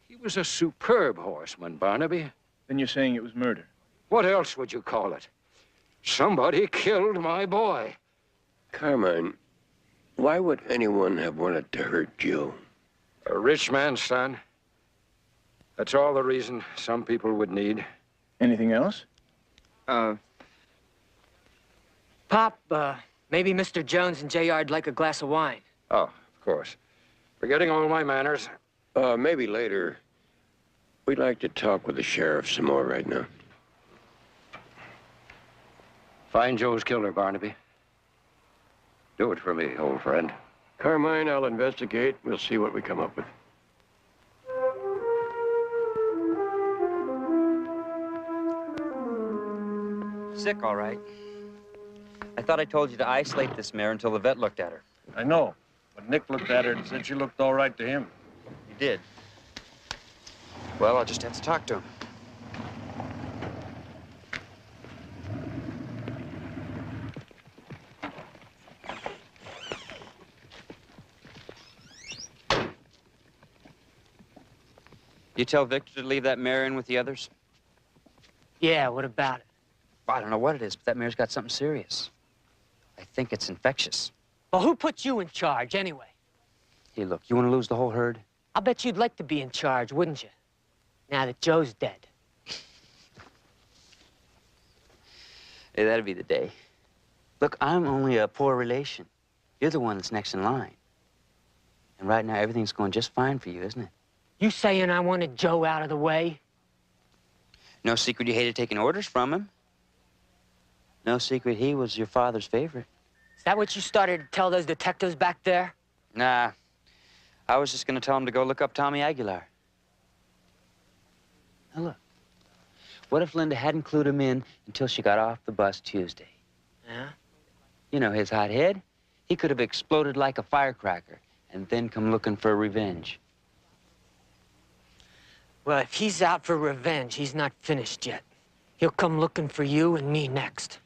He was a superb horseman, Barnaby. Then you're saying it was murder? What else would you call it? Somebody killed my boy. Carmine, why would anyone have wanted to hurt Joe? A rich man's son. That's all the reason some people would need. Anything else? Pop, maybe Mr. Jones and J.R.'d like a glass of wine. Oh, of course. Forgetting all my manners. Maybe later. We'd like to talk with the sheriff some more right now. Find Joe's killer, Barnaby. Do it for me, old friend. Carmine, I'll investigate. We'll see what we come up with. Sick, all right. I thought I told you to isolate this mare until the vet looked at her. I know, but Nick looked at her and said she looked all right to him. He did. Well, I'll just have to talk to him. You tell Victor to leave that mare in with the others? Yeah, what about it? I don't know what it is, but that mare's got something serious. I think it's infectious. Well, who put you in charge, anyway? Hey, look, you want to lose the whole herd? I'll bet you'd like to be in charge, wouldn't you? Now that Joe's dead. Hey, that'd be the day. Look, I'm only a poor relation. You're the one that's next in line. And right now, everything's going just fine for you, isn't it? You saying I wanted Joe out of the way? No secret you hated taking orders from him. No secret he was your father's favorite. Is that what you started to tell those detectives back there? Nah. I was just going to tell him to go look up Tommy Aguilar. Now, look. What if Linda hadn't clued him in until she got off the bus Tuesday? Yeah? You know, his hot head, he could have exploded like a firecracker and then come looking for revenge. Well, if he's out for revenge, he's not finished yet. He'll come looking for you and me next.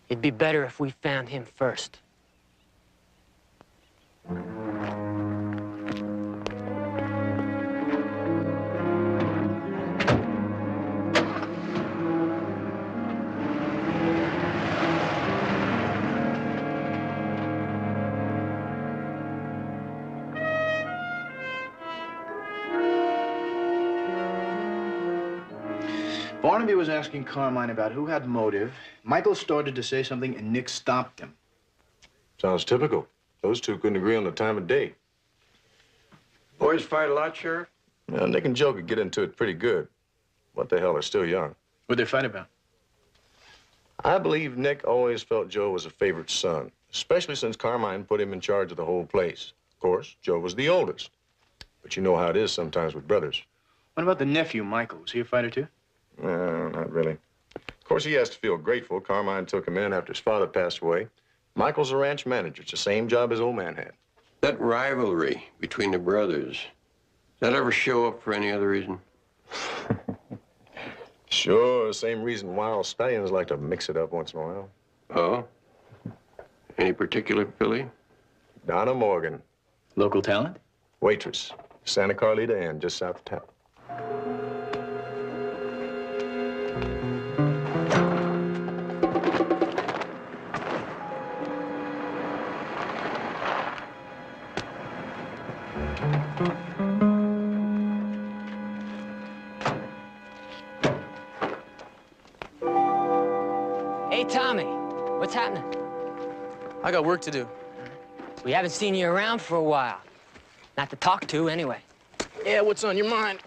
It'd be better if we found him first. Barnaby was asking Carmine about who had motive. Michael started to say something, and Nick stopped him. Sounds typical. Those two couldn't agree on the time of day. Boys fight a lot, Sheriff? Well, Nick and Joe could get into it pretty good. What the hell, they're still young. What'd they fight about? I believe Nick always felt Joe was a favorite son, especially since Carmine put him in charge of the whole place. Of course, Joe was the oldest. But you know how it is sometimes with brothers. What about the nephew, Michael? Was he a fighter, too? No, not really. Of course, he has to feel grateful Carmine took him in after his father passed away. Michael's a ranch manager. It's the same job his old man had. That rivalry between the brothers, that ever show up for any other reason? Sure, same reason wild stallions like to mix it up once in a while. Oh? Any particular filly? Donna Morgan. Local talent? Waitress. Santa Carlita Inn, just south of town. Hey, Tommy, what's happening? I got work to do. We haven't seen you around for a while. Not to talk to, anyway. Yeah, what's on your mind?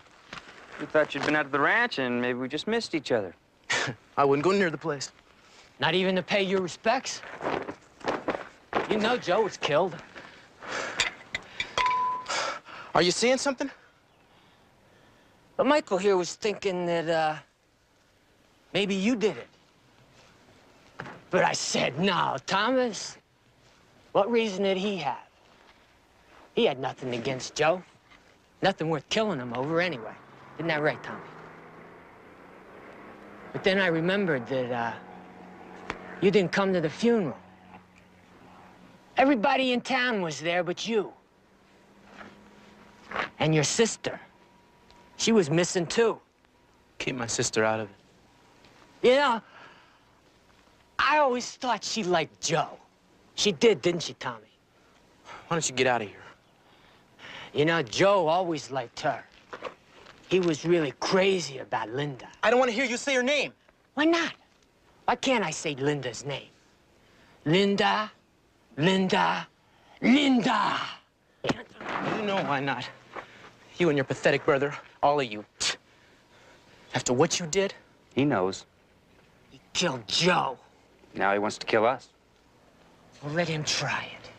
We thought you'd been out to the ranch and maybe we just missed each other. I wouldn't go near the place. Not even to pay your respects? You know Joe was killed. Are you seeing something? But Michael here was thinking that, maybe you did it. But I said, no, Thomas. What reason did he have? He had nothing against Joe. Nothing worth killing him over anyway. Isn't that right, Tommy? But then I remembered that, you didn't come to the funeral. Everybody in town was there but you. And your sister. She was missing, too. Keep my sister out of it. You know, I always thought she liked Joe. She did, didn't she, Tommy? Why don't you get out of here? You know, Joe always liked her. He was really crazy about Linda. I don't want to hear you say her name. Why not? Why can't I say Linda's name? Linda, Linda, Linda! You know why not. You and your pathetic brother, all of you. After what you did? He knows. He killed Joe. Now he wants to kill us. Well, let him try it.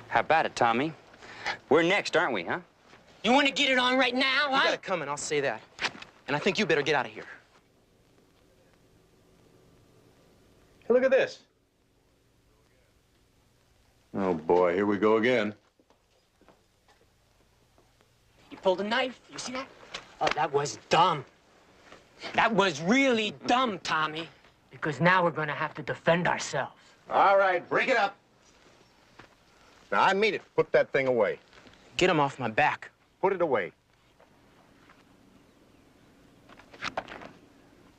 How about it, Tommy? We're next, aren't we, huh? You want to get it on right now, You huh? got it coming, I'll say that. And I think you better get out of here. Hey, look at this. Oh, boy, here we go again. You pulled a knife. You see that? Oh, that was dumb. That was really dumb, Tommy. Because now we're going to have to defend ourselves. All right, break it up. Now, I mean it. Put that thing away. Get him off my back. Put it away.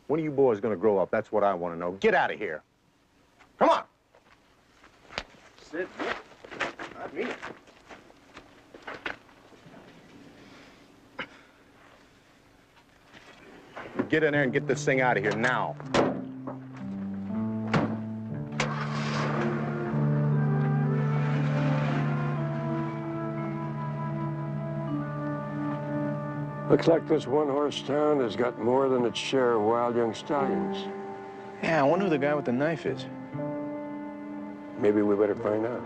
When are you boys gonna grow up? That's what I want to know. Get out of here. Come on. Sit. I mean it. Get in there and get this thing out of here now. Looks like this one-horse town has got more than its share of wild young stallions. Yeah, I wonder who the guy with the knife is. Maybe we better find out.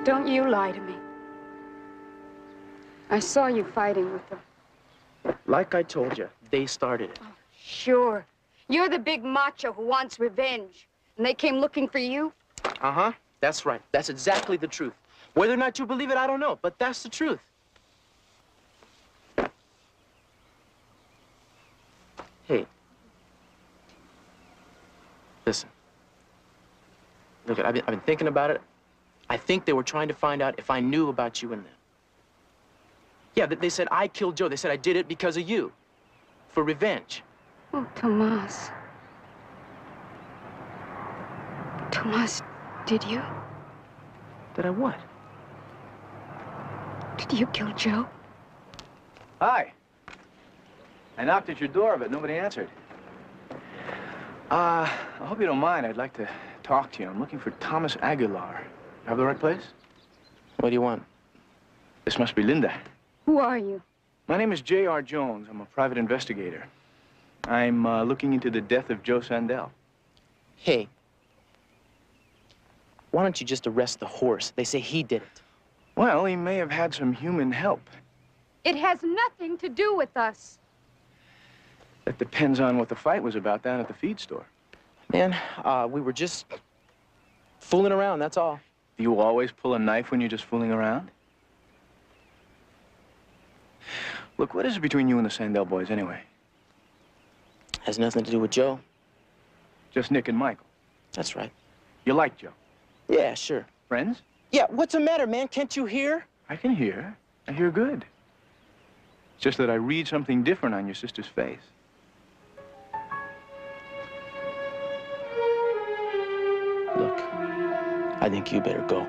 Don't you lie to me. I saw you fighting with them. Like I told you, they started it. Sure. You're the big macho who wants revenge. And they came looking for you? Uh-huh. That's right. That's exactly the truth. Whether or not you believe it, I don't know, but that's the truth. Hey. Listen. Look, I've been thinking about it. I think they were trying to find out if I knew about you and them. Yeah, they said I killed Joe. They said I did it because of you. For revenge. Oh, Tomas. Tomas, did you? Did I what? Did you kill Joe? Hi. I knocked at your door, but nobody answered. I hope you don't mind. I'd like to talk to you. I'm looking for Thomas Aguilar. Have the right place? What do you want? This must be Linda. Who are you? My name is J.R. Jones. I'm a private investigator. I'm looking into the death of Joe Sandell. Hey. Why don't you just arrest the horse? They say he did it. Well, he may have had some human help. It has nothing to do with us. That depends on what the fight was about down at the feed store. Man, we were just fooling around, that's all. Do you always pull a knife when you're just fooling around? Look, what is it between you and the Sandell boys, anyway? Has nothing to do with Joe. Just Nick and Michael? That's right. You like Joe? Yeah, sure. Friends? Yeah, what's the matter, man? Can't you hear? I can hear. I hear good. It's just that I read something different on your sister's face. Look, I think you better go.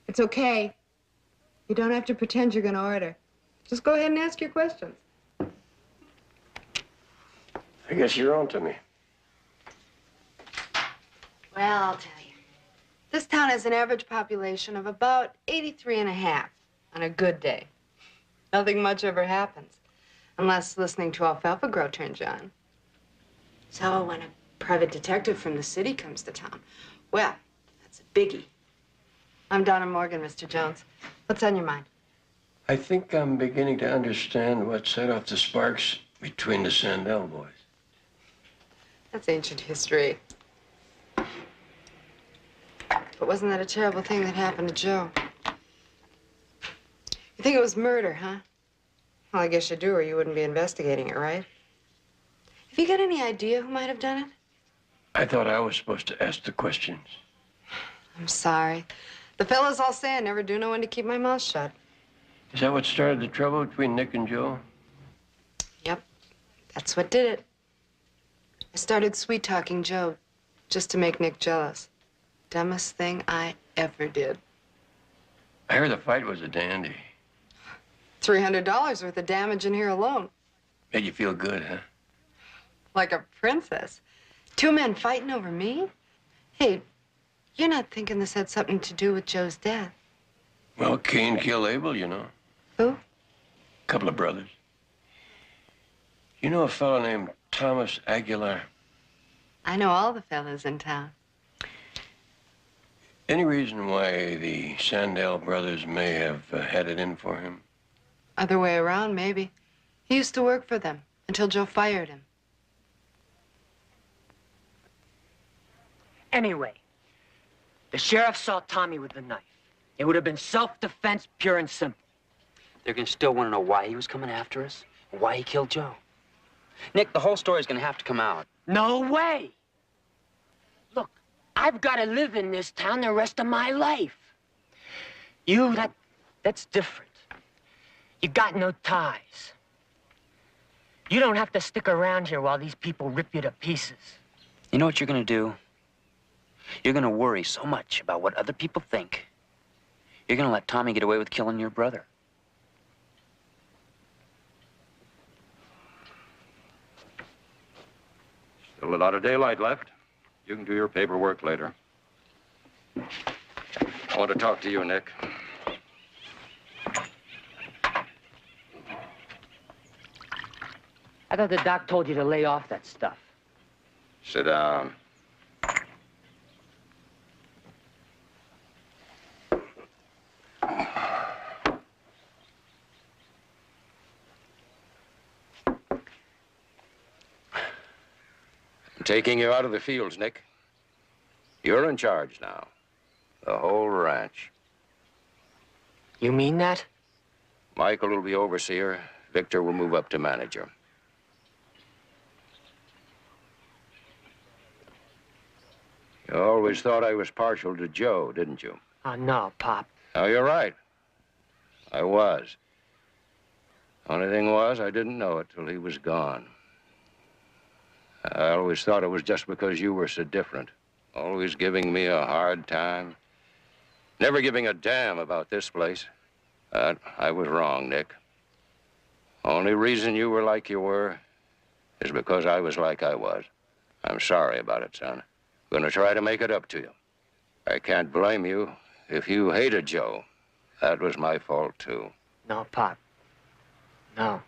It's okay. You don't have to pretend you're going to order. Just go ahead and ask your questions. I guess you're on to me. Well, I'll tell you. This town has an average population of about 83 and a half on a good day. Nothing much ever happens, unless listening to Alfalfa Grow turns you on. So when a private detective from the city comes to town, well, that's a biggie. I'm Donna Morgan, Mr. Jones. What's on your mind? I think I'm beginning to understand what set off the sparks between the Sandell boys. That's ancient history. But wasn't that a terrible thing that happened to Joe? You think it was murder, huh? Well, I guess you do, or you wouldn't be investigating it, right? Have you got any idea who might have done it? I thought I was supposed to ask the questions. I'm sorry. The fellas all say I never do know when to keep my mouth shut. Is that what started the trouble between Nick and Joe? Yep, that's what did it. I started sweet-talking Joe just to make Nick jealous. Dumbest thing I ever did. I heard the fight was a dandy. $300 worth of damage in here alone. Made you feel good, huh? Like a princess. Two men fighting over me? Hey, you're not thinking this had something to do with Joe's death? Well, Cain killed Abel, you know. Who? A couple of brothers. You know a fellow named Thomas Aguilar? I know all the fellas in town. Any reason why the Sandell brothers may have had it in for him? Other way around, maybe. He used to work for them until Joe fired him. Anyway, the sheriff saw Tommy with the knife. It would have been self-defense, pure and simple. They're gonna still want to know why he was coming after us, why he killed Joe. Nick, the whole story's gonna have to come out. No way! Look, I've got to live in this town the rest of my life. That's different. You got no ties. You don't have to stick around here while these people rip you to pieces. You know what you're gonna do? You're gonna worry so much about what other people think. You're gonna let Tommy get away with killing your brother. Still a lot of daylight left. You can do your paperwork later. I want to talk to you, Nick. I thought the doc told you to lay off that stuff. Sit down. I'm taking you out of the fields, Nick. You're in charge now. The whole ranch. You mean that? Michael will be overseer. Victor will move up to manager. You always thought I was partial to Joe, didn't you? Oh, no, Pop. Oh, you're right. I was. Only thing was, I didn't know it till he was gone. I always thought it was just because you were so different. Always giving me a hard time. Never giving a damn about this place. But I was wrong, Nick. Only reason you were like you were is because I was like I was. I'm sorry about it, son. Gonna try to make it up to you. I can't blame you if you hated Joe. That was my fault, too. No, Pop. No.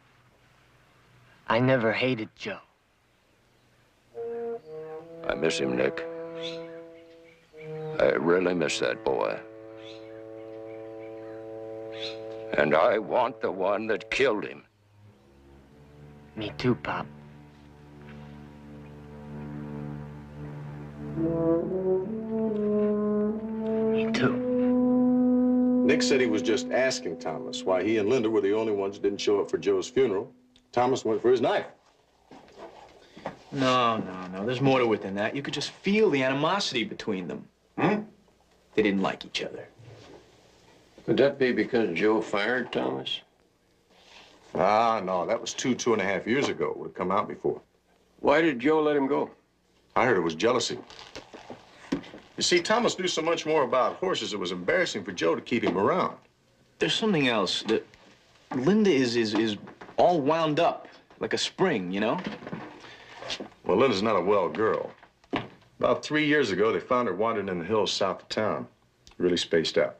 I never hated Joe. I miss him, Nick. I really miss that boy. And I want the one that killed him. Me too, Pop. Me too. Nick said he was just asking Thomas why he and Linda were the only ones that didn't show up for Joe's funeral. Thomas went for his knife. No. There's more to it than that. You could just feel the animosity between them. They didn't like each other. Could that be because Joe fired Thomas? Ah, no, that was 2.5 years ago. It would have come out before. Why did Joe let him go? I heard it was jealousy. You see, Thomas knew so much more about horses, it was embarrassing for Joe to keep him around. There's something else. That Linda is all wound up, like a spring, you know? Well, Linda's not a well girl. About 3 years ago, they found her wandering in the hills south of town. Really spaced out.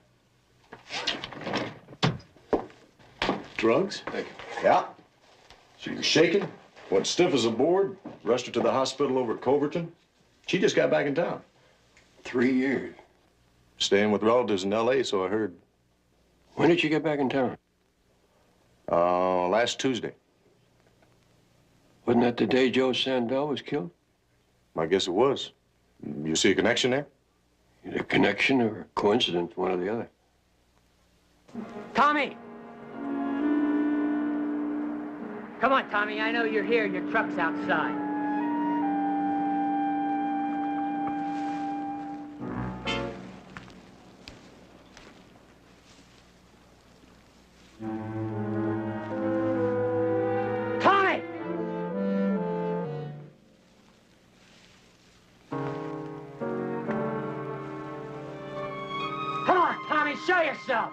Drugs? Thank you. Yeah. She was shaking, went stiff as a board, rushed her to the hospital over at Culverton. She just got back in town. 3 years. Staying with relatives in L.A., so I heard. When did she get back in town? Last Tuesday. Wasn't that the day Joe Sandell was killed? I guess it was. You see a connection there? Either a connection or a coincidence, one or the other. Tommy! Come on, Tommy. I know you're here and your truck's outside. Tommy! Come on, Tommy, show yourself!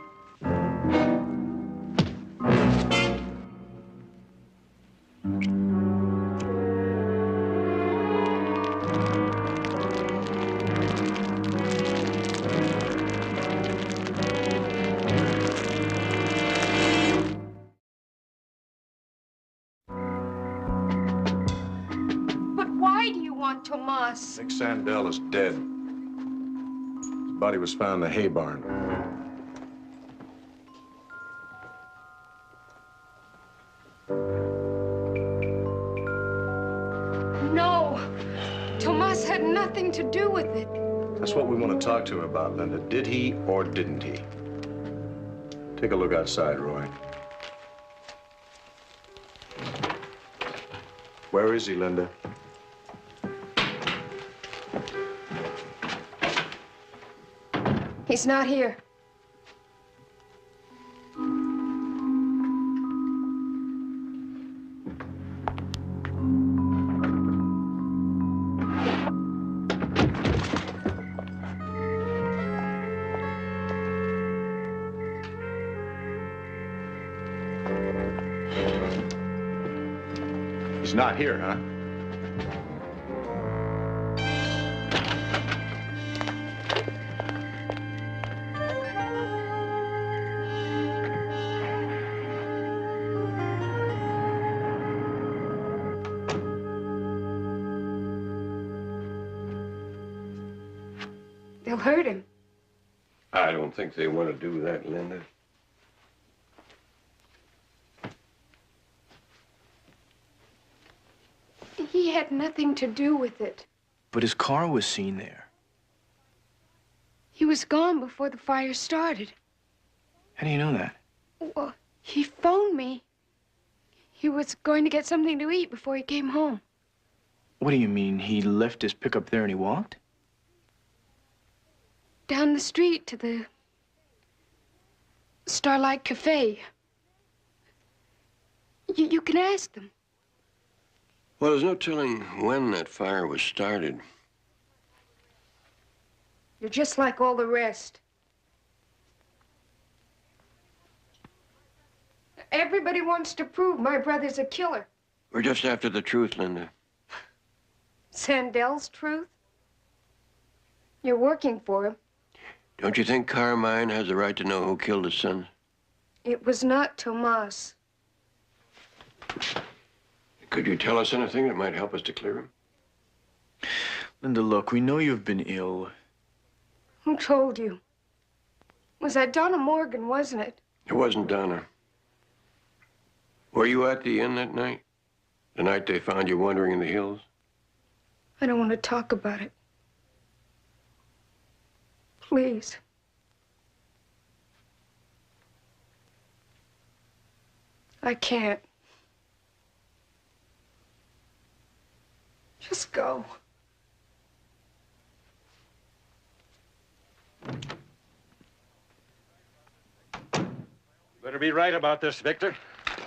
But why do you want Tomas? Nick Sandell is dead. His body was found in the hay barn. No. Tomas had nothing to do with it. That's what we want to talk to him about, Linda. Did he or didn't he? Take a look outside, Roy. Where is he, Linda? He's not here. He's not here, huh? They'll hurt him. I don't think they want to do that, Linda. He had nothing to do with it. But his car was seen there. He was gone before the fire started. How do you know that? Well, he phoned me. He was going to get something to eat before he came home. What do you mean? He left his pickup there and he walked? Down the street to the Starlight Cafe. You can ask them. Well, there's no telling when that fire was started. You're just like all the rest. Everybody wants to prove my brother's a killer. We're just after the truth, Linda. Sandell's truth? You're working for him. Don't you think Carmine has the right to know who killed his son? It was not Tomas. Could you tell us anything that might help us to clear him? Linda, look, we know you've been ill. Who told you? Was that Donna Morgan, wasn't it? It wasn't Donna. Were you at the inn that night? The night they found you wandering in the hills? I don't want to talk about it. Please. I can't. Just go. Better be right about this, Victor.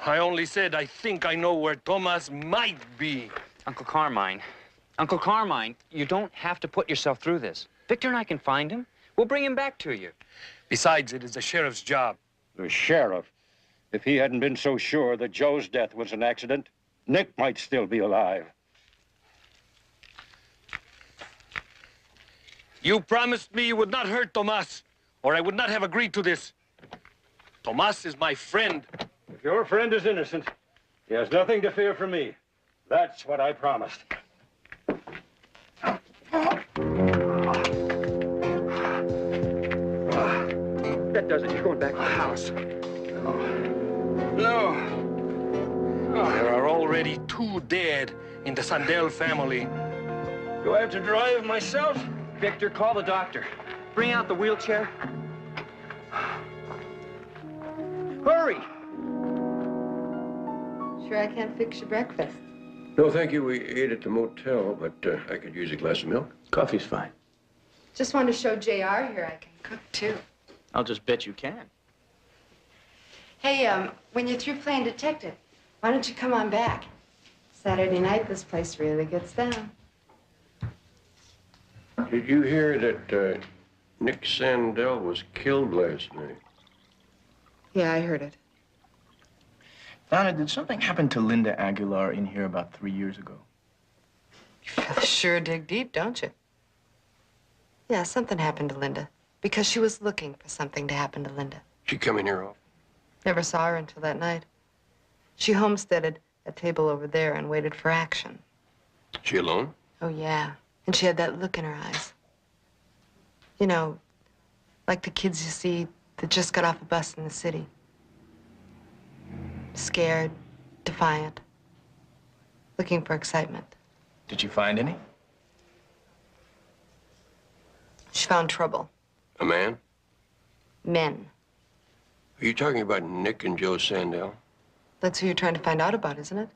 I only said I think I know where Tomas might be. Uncle Carmine, you don't have to put yourself through this. Victor and I can find him. We'll bring him back to you. Besides, it is the sheriff's job. The sheriff? If he hadn't been so sure that Joe's death was an accident, Nick might still be alive. You promised me you would not hurt Tomas, or I would not have agreed to this. Tomas is my friend. If your friend is innocent, he has nothing to fear from me. That's what I promised. That does it. You're going back to the house. No. There are already 2 dead in the Sandell family. Do I have to drive myself? Victor, call the doctor. Bring out the wheelchair. Hurry! Sure I can't fix your breakfast? No, thank you. We ate at the motel, but I could use a glass of milk. Coffee's fine. Just wanted to show JR here I can cook, too. I'll just bet you can. Hey, when you're through playing detective, why don't you come on back? Saturday night, this place really gets down. Did you hear that Nick Sandell was killed last night? Yeah, I heard it. Donna, did something happen to Linda Aguilar in here about 3 years ago? You sure dig deep, don't you? Yeah, something happened to Linda. Because she was looking for something to happen to Linda. She come in here often? Never saw her until that night. She homesteaded a table over there and waited for action. She alone? Oh, yeah. And she had that look in her eyes. You know, like the kids you see that just got off a bus in the city. Scared, defiant, looking for excitement. Did you find any? She found trouble. A man? Men. Are you talking about Nick and Joe Sandell? That's who you're trying to find out about, isn't it?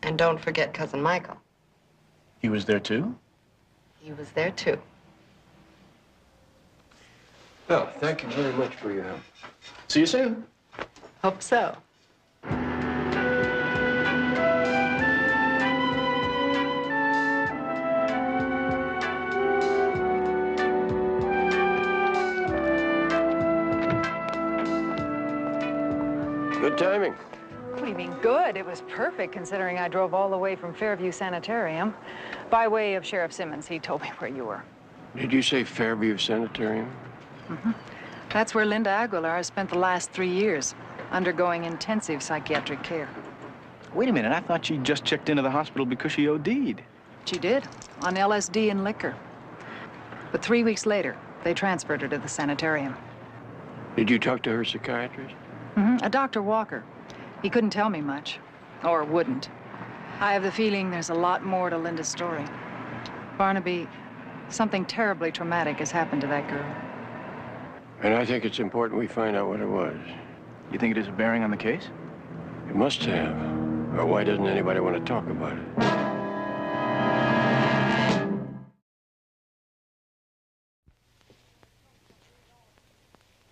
And don't forget Cousin Michael. He was there too? He was there too. Well, thank you very much for your help. See you soon. Hope so. Good timing. What do you mean good? It was perfect considering I drove all the way from Fairview Sanitarium. By way of Sheriff Simmons, he told me where you were. Did you say Fairview Sanitarium? Mm-hmm. That's where Linda Aguilar has spent the last 3 years, undergoing intensive psychiatric care. Wait a minute, I thought she just checked into the hospital because she OD'd. She did, on LSD and liquor. But 3 weeks later, they transferred her to the sanitarium. Did you talk to her psychiatrist? Mm-hmm. A Dr. Walker. He couldn't tell me much, or wouldn't. I have the feeling there's a lot more to Linda's story. Barnaby, something terribly traumatic has happened to that girl. And I think it's important we find out what it was. You think it has a bearing on the case? It must have. Or why doesn't anybody want to talk about it?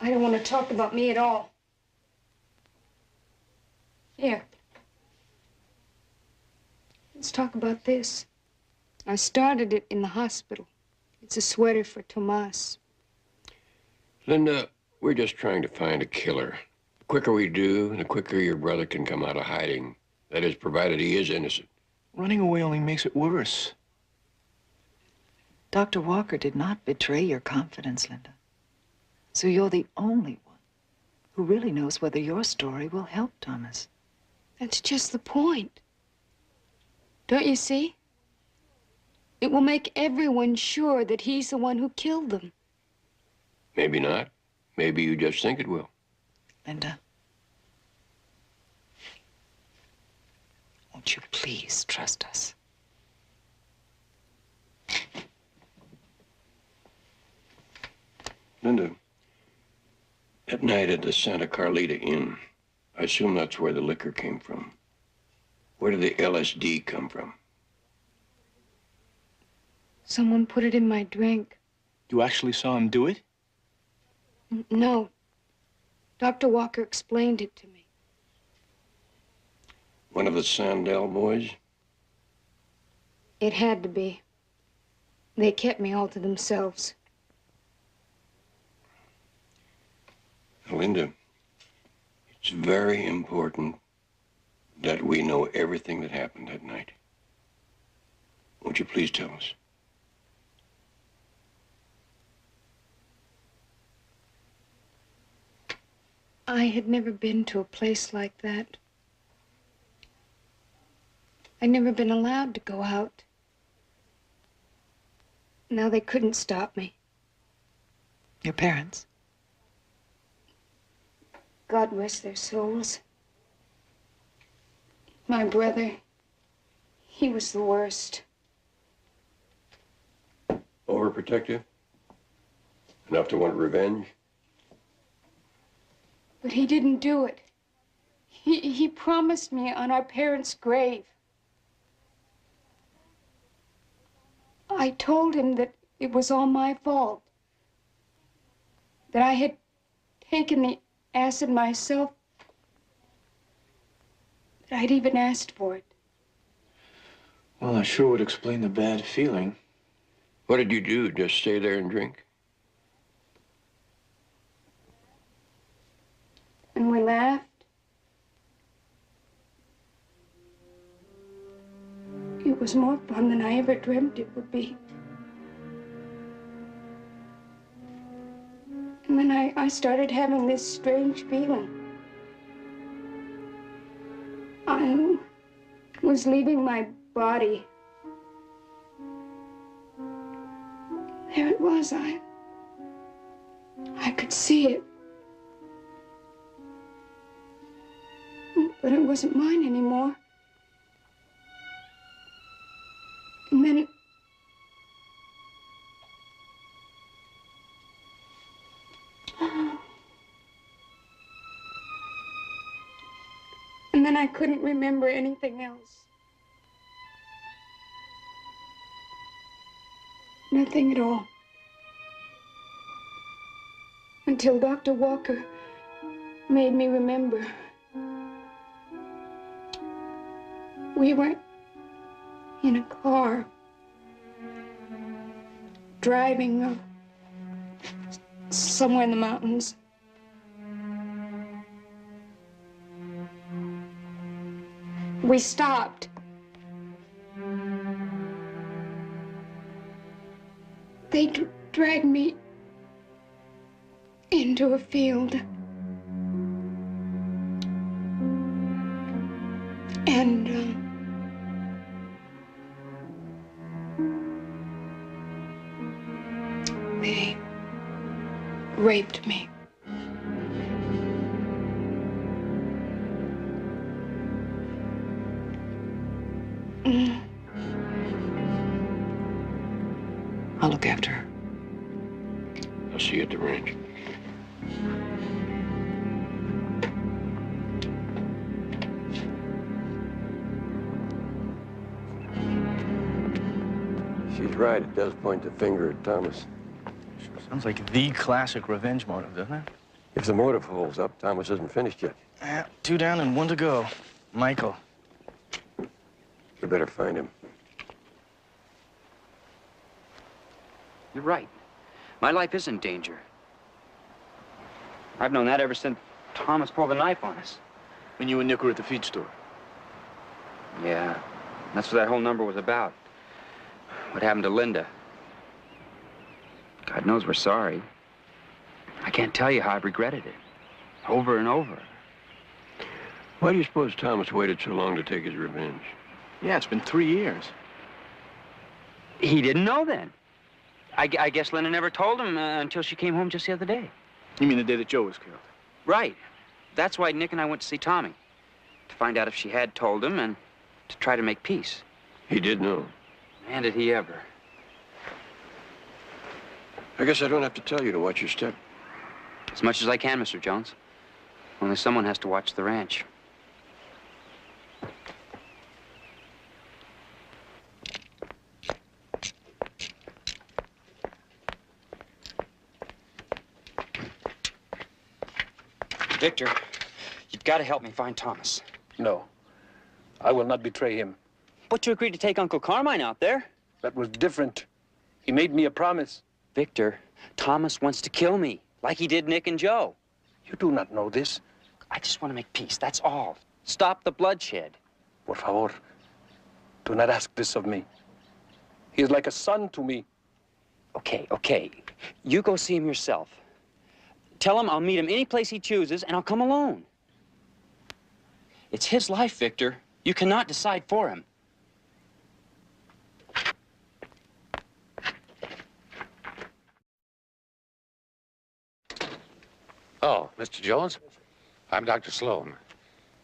I don't want to talk about me at all. Here. Let's talk about this. I started it in the hospital. It's a sweater for Tomas. Linda, we're just trying to find a killer. The quicker we do, the quicker your brother can come out of hiding. That is, provided he is innocent. Running away only makes it worse. Dr. Walker did not betray your confidence, Linda. So you're the only one who really knows whether your story will help Thomas. That's just the point. Don't you see? It will make everyone sure that he's the one who killed them. Maybe not. Maybe you just think it will. Linda, won't you please trust us? Linda, that night at the Santa Carlita Inn, I assume that's where the liquor came from. Where did the LSD come from? Someone put it in my drink. You actually saw him do it? No. Dr. Walker explained it to me. One of the Sandell boys? It had to be. They kept me all to themselves. Linda, it's very important that we know everything that happened that night. Won't you please tell us? I had never been to a place like that. I'd never been allowed to go out. Now they couldn't stop me. Your parents? God rest their souls. My brother, he was the worst. overprotective? Enough to want revenge? But he didn't do it. He promised me on our parents' grave. I told him that it was all my fault. That I had taken the acid myself. That I'd even asked for it. Well, that sure would explain the bad feeling. What did you do? Just stay there and drink? And we laughed. It was more fun than I ever dreamt it would be. And then I started having this strange feeling. I was leaving my body. There it was. I could see it. But it wasn't mine anymore. And then... And then I couldn't remember anything else. Nothing at all. Until Dr. Walker made me remember. We were in a car, driving somewhere in the mountains. We stopped. They dragged me into a field. And, they raped me. I'll look after her. I'll see you at the ranch. She's right. It does point the finger at Thomas. Sure sounds like the classic revenge motive, doesn't it? If the motive holds up, Thomas isn't finished yet. 2 down and 1 to go. Michael. We better find him. You're right. My life is in danger. I've known that ever since Thomas pulled the knife on us. When you and Nick were at the feed store. Yeah, that's what that whole number was about. What happened to Linda? God knows we're sorry. I can't tell you how I've regretted it. Over and over. Why do you suppose Thomas waited so long to take his revenge? Yeah, it's been 3 years. He didn't know then. I guess Linda never told him until she came home just the other day. You mean the day that Joe was killed? Right. That's why Nick and I went to see Tommy. To find out if she had told him and to try to make peace. He did know. Man, did he ever. I guess I don't have to tell you to watch your step. As much as I can, Mr. Jones. Only someone has to watch the ranch. Victor, you've got to help me find Thomas. No. I will not betray him. But you agreed to take Uncle Carmine out there. That was different. He made me a promise. Victor, Thomas wants to kill me, like he did Nick and Joe. You do not know this. I just want to make peace, that's all. Stop the bloodshed. Por favor, do not ask this of me. He is like a son to me. Okay. You go see him yourself. Tell him I'll meet him any place he chooses, and I'll come alone. It's his life, Victor. You cannot decide for him. Oh, Mr. Jones? I'm Dr. Sloan.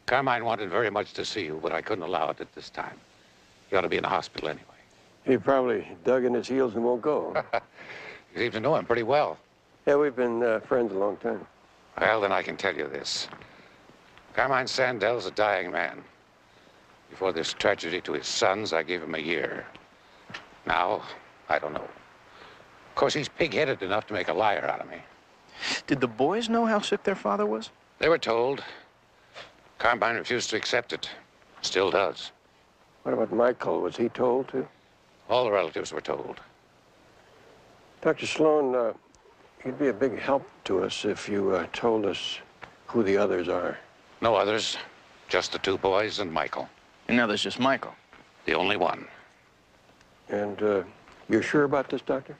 Carmine wanted very much to see you, but I couldn't allow it at this time. You ought to be in the hospital anyway. He probably dug in his heels and won't go. You seem to know him pretty well. Yeah, we've been friends a long time. Well, then I can tell you this. Carmine Sandel's a dying man. Before this tragedy to his sons, I gave him a year. Now, I don't know. Of course, he's pig-headed enough to make a liar out of me. Did the boys know how sick their father was? They were told. Carmine refused to accept it. Still does. What about Michael? Was he told too? All the relatives were told. Dr. Sloan, you'd be a big help to us if you told us who the others are. No others. Just the two boys and Michael. And now there's just Michael. The only one. And you're sure about this, Doctor?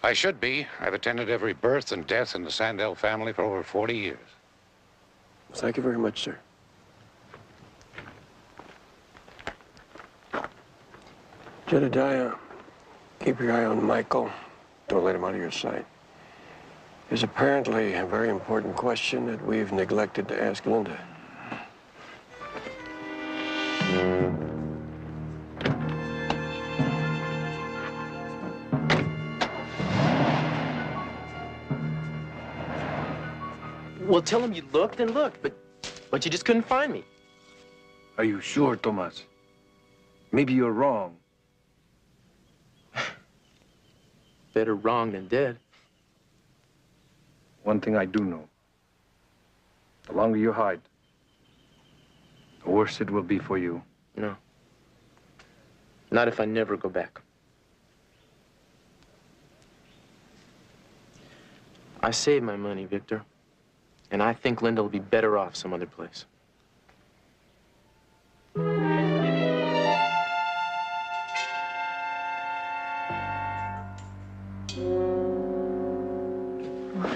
I should be. I've attended every birth and death in the Sandell family for over 40 years. Thank you very much, sir. Jedediah, keep your eye on Michael. Don't let him out of your sight. There's apparently a very important question that we've neglected to ask Linda. Well, tell him you looked and looked, but you just couldn't find me. Are you sure, Tomas? Maybe you're wrong. Better wrong than dead. One thing I do know. The longer you hide, the worse it will be for you. No. Not if I never go back. I saved my money, Victor. And I think Linda will be better off some other place.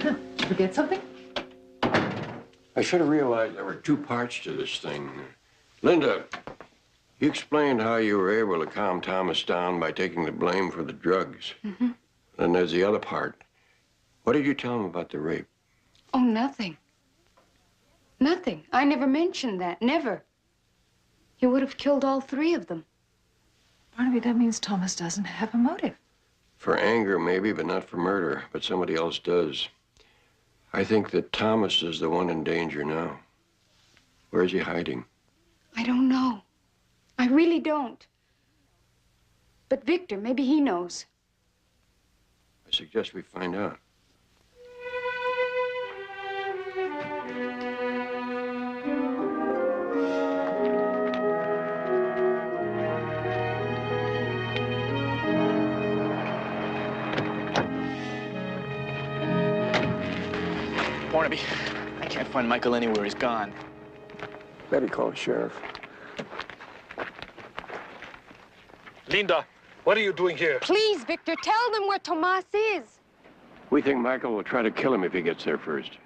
Did you forget something? I should have realized there were two parts to this thing. Linda, you explained how you were able to calm Thomas down by taking the blame for the drugs. Mm-hmm. Then there's the other part. What did you tell him about the rape? Oh, nothing. Nothing. I never mentioned that. Never. He would have killed all three of them. Barnaby, that means Thomas doesn't have a motive. For anger, maybe, but not for murder. But somebody else does. I think that Thomas is the one in danger now. Where is he hiding? I don't know. I really don't. But Victor, maybe he knows. I suggest we find out. Barnaby, I can't find Michael anywhere. He's gone. Better call the sheriff. Linda, what are you doing here? Please, Victor, tell them where Tomas is. We think Michael will try to kill him if he gets there first.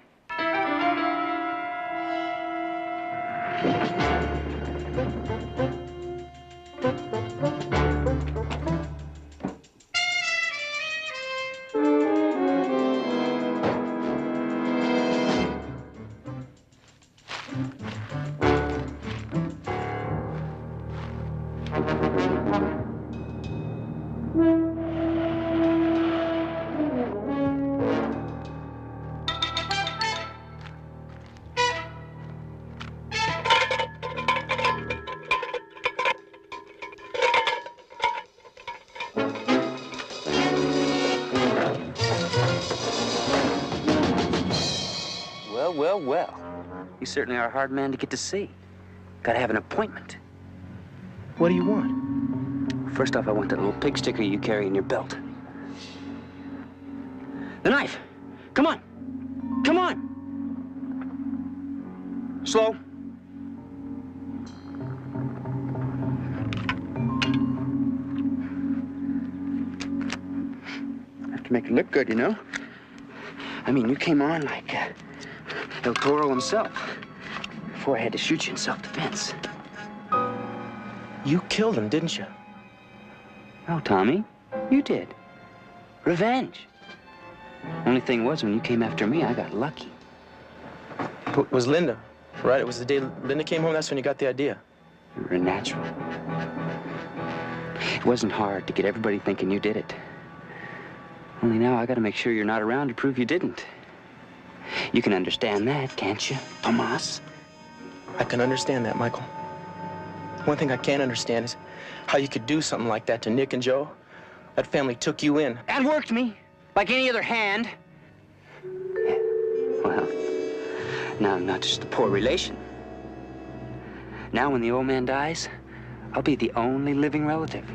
Well. You certainly are a hard man to get to see. Gotta have an appointment. What do you want? First off, I want that little pig sticker you carry in your belt. The knife! Come on! Come on! Slow. I have to make it look good, you know? I mean, you came on like El Toro himself. Before I had to shoot you in self-defense. You killed him, didn't you? No, Tommy. You did. Revenge. Only thing was, when you came after me, I got lucky. It was Linda, right? It was the day Linda came home. That's when you got the idea. You were a natural. It wasn't hard to get everybody thinking you did it. Only now I gotta make sure you're not around to prove you didn't. You can understand that, can't you, Tomas? I can understand that, Michael. One thing I can't understand is how you could do something like that to Nick and Joe. That family took you in. And worked me like any other hand. Well, now I'm not just a poor relation. Now when the old man dies, I'll be the only living relative,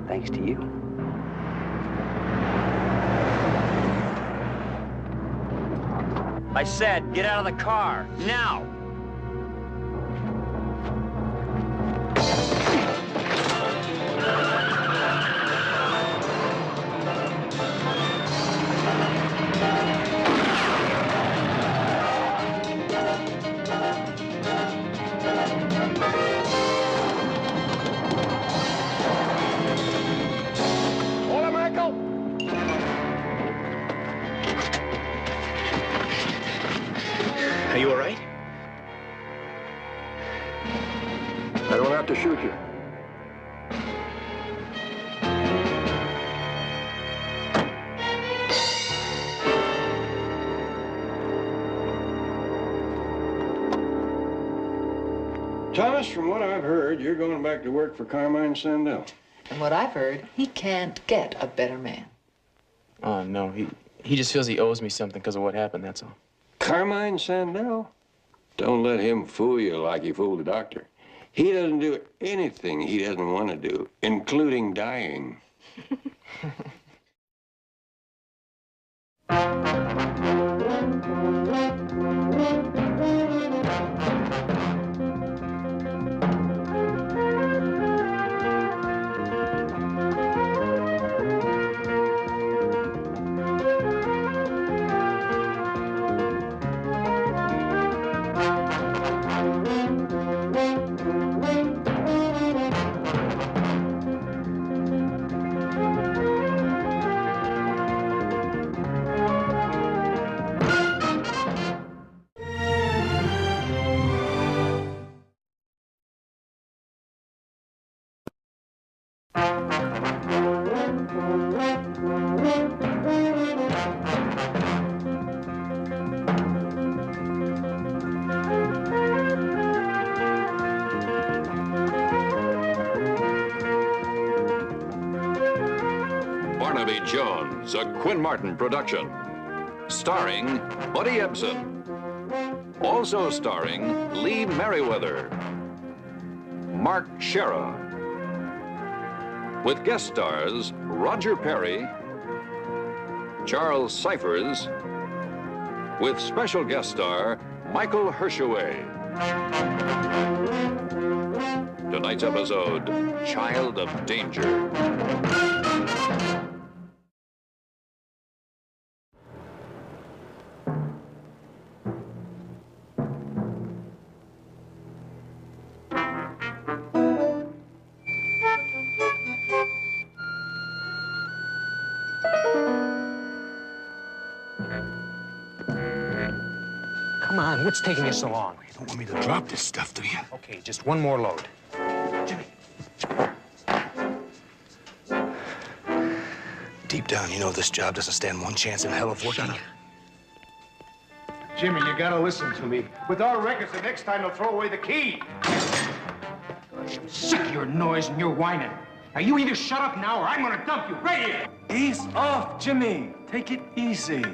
thanks to you. I said, get out of the car, now! Hola, Michael! Are you all right? I don't have to shoot you. Thomas, from what I've heard, you're going back to work for Carmine Sandell. From what I've heard, he can't get a better man. Oh, no, he just feels he owes me something because of what happened, that's all. Carmine Sandell? Don't let him fool you like he fooled the doctor. He doesn't do anything he doesn't want to do, including dying. Barnaby Jones, a Quinn Martin production. Starring Buddy Ebsen. Also starring Lee Merriweather. Mark Shera. With guest stars Roger Perry, Charles Cyphers, with special guest star Michael Hershaway. Tonight's episode, Child of Danger. Come on, what's taking you so long? You don't want me to drop this stuff, do you? Okay, just one more load. Deep down, you know this job doesn't stand one chance in hell of working. Jimmy, you gotta listen to me. With our records, the next time they'll throw away the key. I'm sick of your noise and your whining. Now, you either shut up now or I'm gonna dump you right here. Ease off, Jimmy. Take it easy.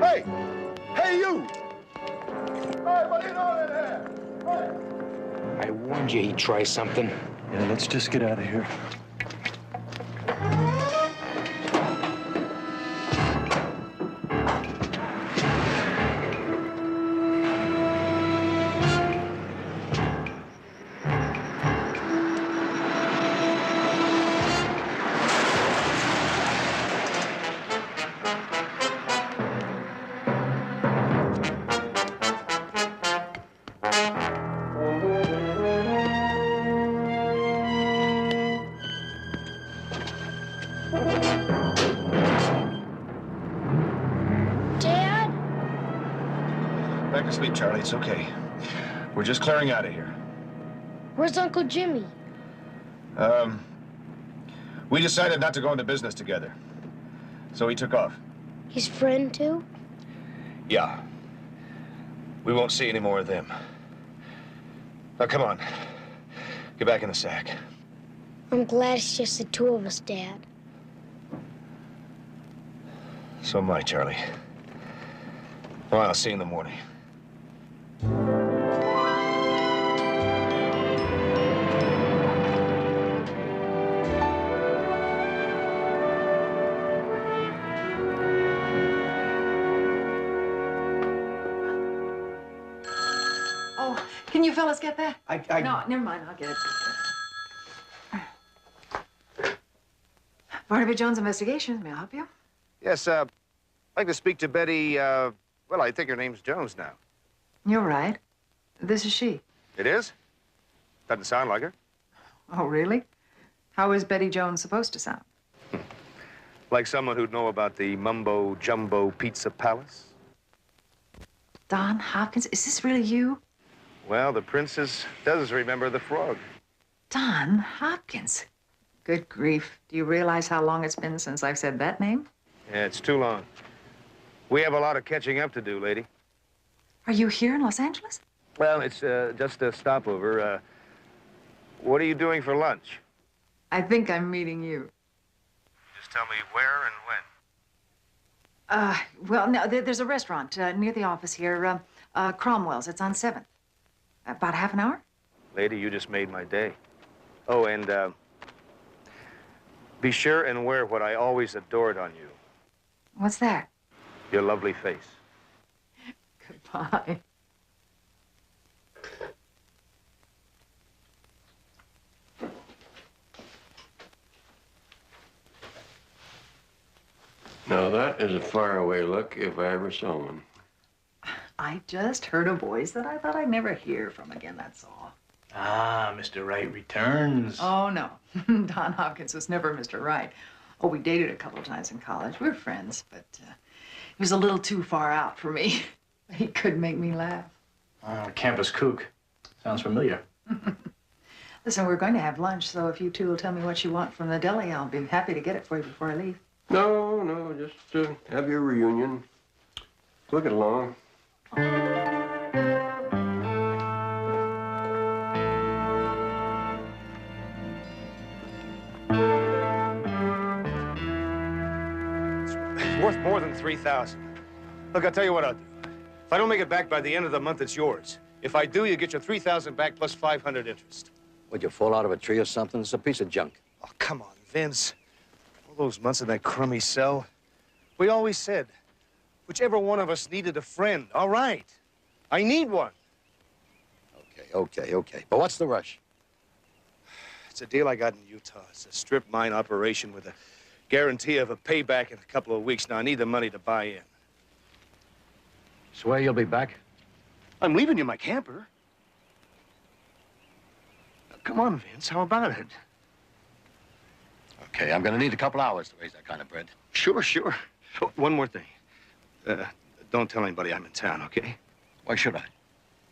Hey! Hey, you! Hey, what are you doing in here? Hey! I warned you he'd try something. Yeah, let's just get out of here. back to sleep, Charlie. It's okay. We're just clearing out of here. Where's Uncle Jimmy? We decided not to go into business together. So he took off. His friend, too? Yeah. We won't see any more of them. Now, come on. Get back in the sack. I'm glad it's just the two of us, Dad. So am I, Charlie. Well, I'll see you in the morning. Oh, can you fellas get that? I... No, never mind. I'll get it. Barnaby Jones Investigations. May I help you? Yes, I'd like to speak to Betty, well, I think her name's Jones now. You're right. This is she. It is? Doesn't sound like her. Oh, really? How is Betty Jones supposed to sound? Like someone who'd know about the Mumbo Jumbo Pizza Palace. Don Hopkins, is this really you? Well, the princess does remember the frog. Don Hopkins? Good grief. Do you realize how long it's been since I've said that name? Yeah, it's too long. We have a lot of catching up to do, lady. Are you here in Los Angeles? Well, it's just a stopover. What are you doing for lunch? I think I'm meeting you. Just tell me where and when. Well, no, there's a restaurant near the office here, Cromwell's. It's on 7th. About half an hour? Lady, you just made my day. Oh, and be sure and wear what I always adored on you. What's that? Your lovely face. Goodbye. Now, that is a faraway look if I ever saw one. I just heard a voice that I thought I'd never hear from again, that's all. Ah, Mr. Wright returns. Oh, no. Don Hopkins was never Mr. Right. Oh, we dated a couple of times in college. We were friends, but he was a little too far out for me. He couldn't make me laugh. Campus kook. Sounds familiar. Listen, we're going to have lunch, so if you two will tell me what you want from the deli, I'll be happy to get it for you before I leave. No, just have your reunion. Look it along. It's worth more than $3,000. Look, I'll tell you what I'll do. If I don't make it back by the end of the month, it's yours. If I do, you get your $3,000 back plus 500 interest. Would you fall out of a tree or something? It's a piece of junk. Oh, come on, Vince. All those months in that crummy cell. We always said, whichever one of us needed a friend. All right. I need one. Okay. But what's the rush? It's a deal I got in Utah. It's a strip mine operation with a guarantee of a payback in a couple of weeks. Now, I need the money to buy in. Swear you'll be back? I'm leaving you my camper. Now, come on, Vince. How about it? Okay, I'm gonna need a couple hours to raise that kind of bread. Sure. Oh, one more thing. Don't tell anybody I'm in town, okay? Why should I?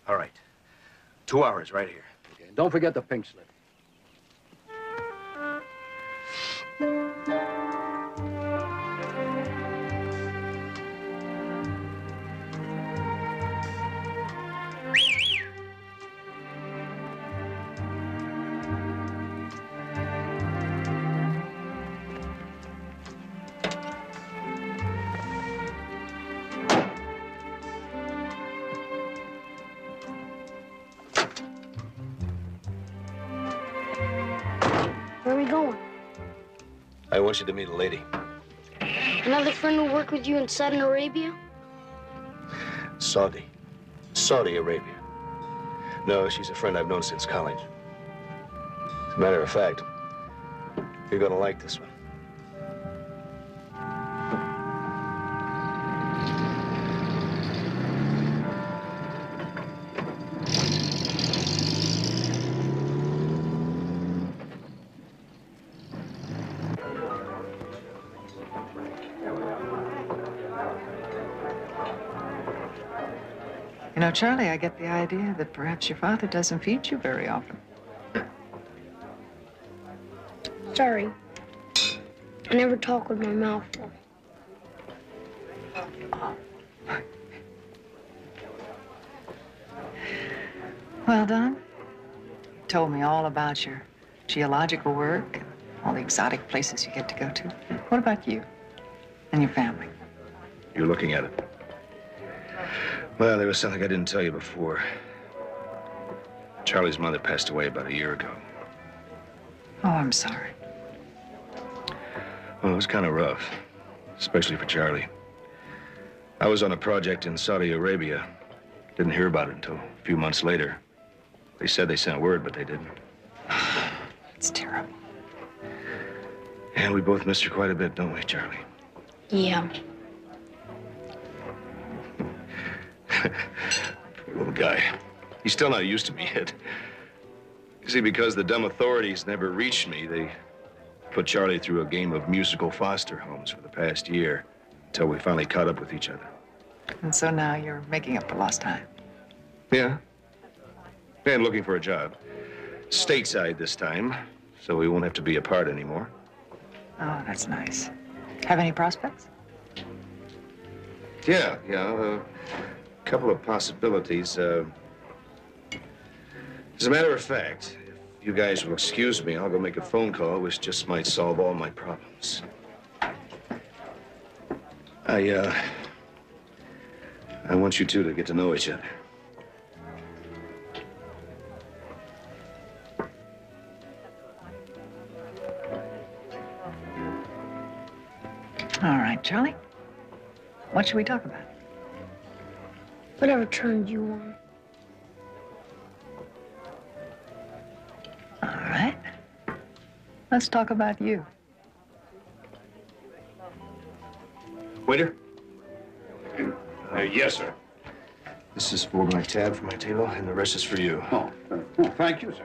All right. 2 hours right here. Okay, don't forget the pink slip. Where are we going? I want you to meet a lady. Another friend who worked with you in Saudi Arabia? Saudi Arabia. No, she's a friend I've known since college. As a matter of fact, you're gonna like this one. You know, Charlie, I get the idea that perhaps your father doesn't feed you very often. Sorry. I never talk with my mouth full. Well, Don, you told me all about your geological work and all the exotic places you get to go to. What about you and your family? You're looking at it. Well, there was something I didn't tell you before. Charlie's mother passed away about a year ago. Oh, I'm sorry. Well, it was kind of rough, especially for Charlie. I was on a project in Saudi Arabia. Didn't hear about it until a few months later. They said they sent word, but they didn't. It's terrible. And we both missed her quite a bit, don't we, Charlie? Yeah. Poor little guy. He's still not used to me yet. You see, because the dumb authorities never reached me, they put Charlie through a game of musical foster homes for the past year until we finally caught up with each other. And so now you're making up for lost time. Yeah. And looking for a job. Stateside this time, so we won't have to be apart anymore. Oh, that's nice. Have any prospects? Yeah, a couple of possibilities. As a matter of fact, if you guys will excuse me, I'll go make a phone call, which just might solve all my problems. I want you two to get to know each other. All right, Charlie. What should we talk about? Whatever turned you on. All right. Let's talk about you. Waiter? Yes, sir. This is for my tab for my table, and the rest is for you. Oh, thank you, sir.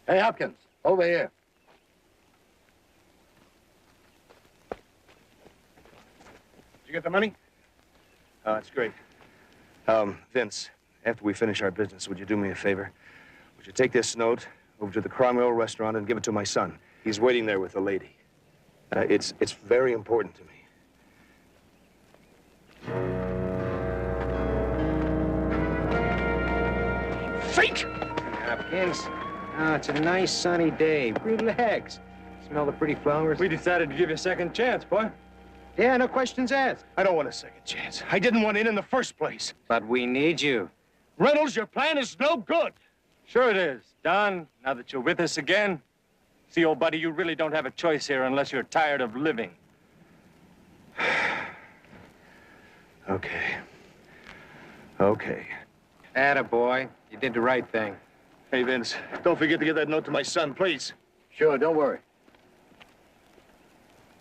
Hey, Hopkins, over here. Did you get the money? Oh, that's great. Vince, after we finish our business, would you do me a favor? Would you take this note over to the Cromwell restaurant and give it to my son? He's waiting there with a lady. It's very important to me. Fake! Hopkins. Oh, it's a nice sunny day. Relax. Smell the pretty flowers? We decided to give you a second chance, boy. Yeah, no questions asked. I don't want a second chance. I didn't want in the first place. But we need you. Reynolds, your plan is no good. Sure it is. Don, now that you're with us again, see, old buddy, you really don't have a choice here unless you're tired of living. Okay. Okay. Attaboy. You did the right thing. Hey, Vince, don't forget to get that note to my son, please. Sure, don't worry.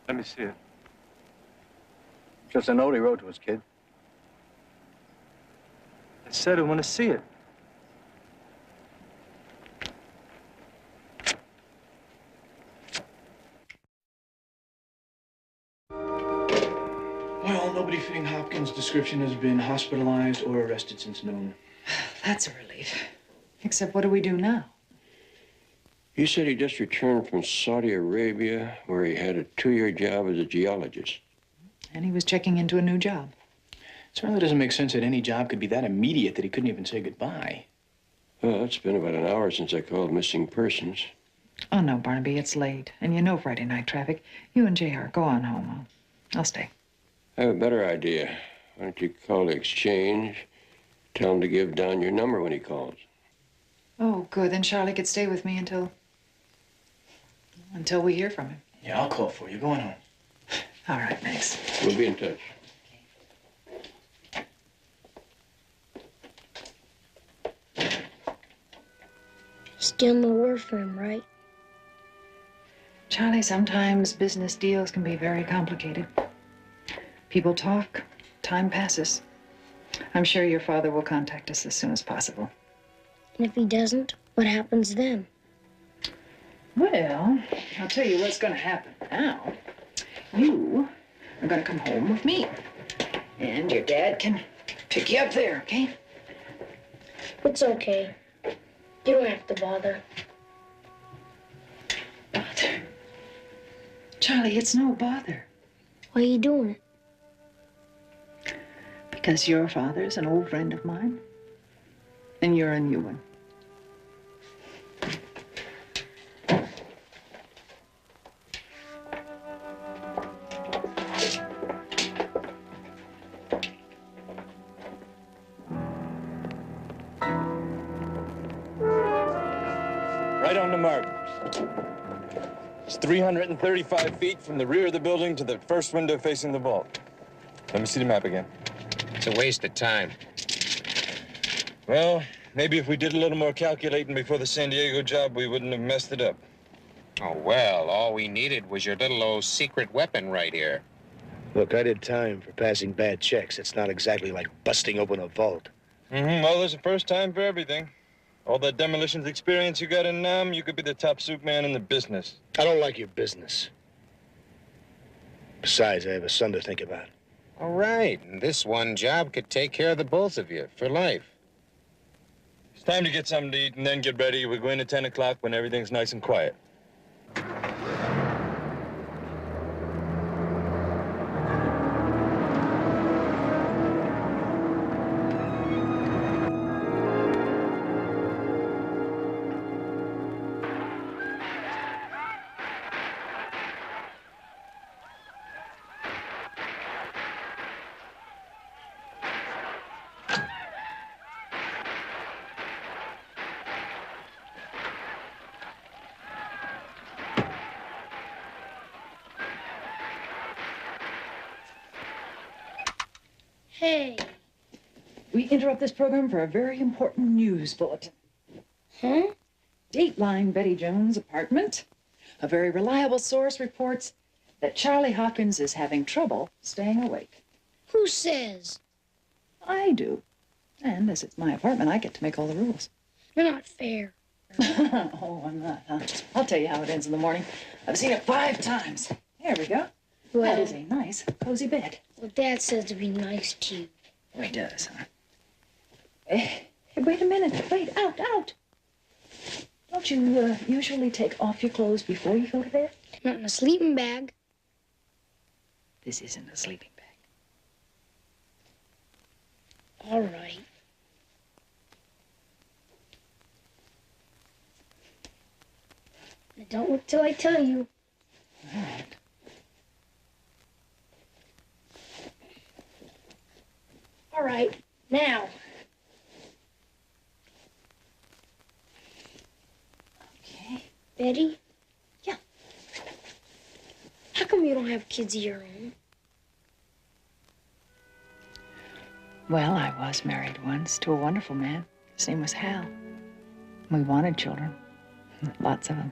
Let me see it. Just a note he wrote to his kid. I said I want to see it. Well, nobody fitting Hopkins' description has been hospitalized or arrested since noon. That's a relief. Except what do we do now? You said he just returned from Saudi Arabia, where he had a 2-year job as a geologist. And he was checking into a new job. It certainly doesn't make sense that any job could be that immediate that he couldn't even say goodbye. Well, it's been about an hour since I called missing persons. Oh, no, Barnaby, it's late. And you know Friday night traffic. You and JR, go on home. I'll stay. I have a better idea. Why don't you call the exchange, tell him to give Don your number when he calls. Oh, good. Then Charlie could stay with me until we hear from him. Yeah, I'll call for you. Go on home. All right, thanks. We'll be in touch. Still no word for him, right? Charlie, sometimes business deals can be very complicated. People talk, time passes. I'm sure your father will contact us as soon as possible. And if he doesn't, what happens then? Well, I'll tell you what's going to happen now. You are going to come home with me. And your dad can pick you up there, okay? It's okay. You don't have to bother. Bother? Charlie, it's no bother. Why are you doing it? Because your father's an old friend of mine. And you're a new one. Right on the mark. It's 335 feet from the rear of the building to the first window facing the vault. Let me see the map again. It's a waste of time. Well, maybe if we did a little more calculating before the San Diego job, we wouldn't have messed it up. Oh, well, all we needed was your little old secret weapon right here. Look, I did time for passing bad checks. It's not exactly like busting open a vault. Well, there's a first time for everything. All that demolitions experience you got in Nam, you could be the top soup man in the business. I don't like your business. Besides, I have a son to think about. All right, and this one job could take care of the both of you for life. It's time to get something to eat and then get ready. We're going at 10 o'clock when everything's nice and quiet. Hey. We interrupt this program for a very important news bulletin. Huh? Dateline Betty Jones' apartment. A very reliable source reports that Charlie Hawkins is having trouble staying awake. Who says? I do. And as it's my apartment, I get to make all the rules. You're not fair. Oh, I'm not, huh? I'll tell you how it ends in the morning. I've seen it 5 times. There we go. Well, that is a nice, cozy bed. Well, Dad says to be nice to you. Oh, he does, huh? Hey, wait a minute. Wait, out. Don't you usually take off your clothes before you go to bed? Not in a sleeping bag. This isn't a sleeping bag. All right. Now don't look till I tell you. All right. All right, now. Okay. Betty? Yeah. How come you don't have kids of your own? Well, I was married once to a wonderful man. His name was Hal. We wanted children. Lots of them.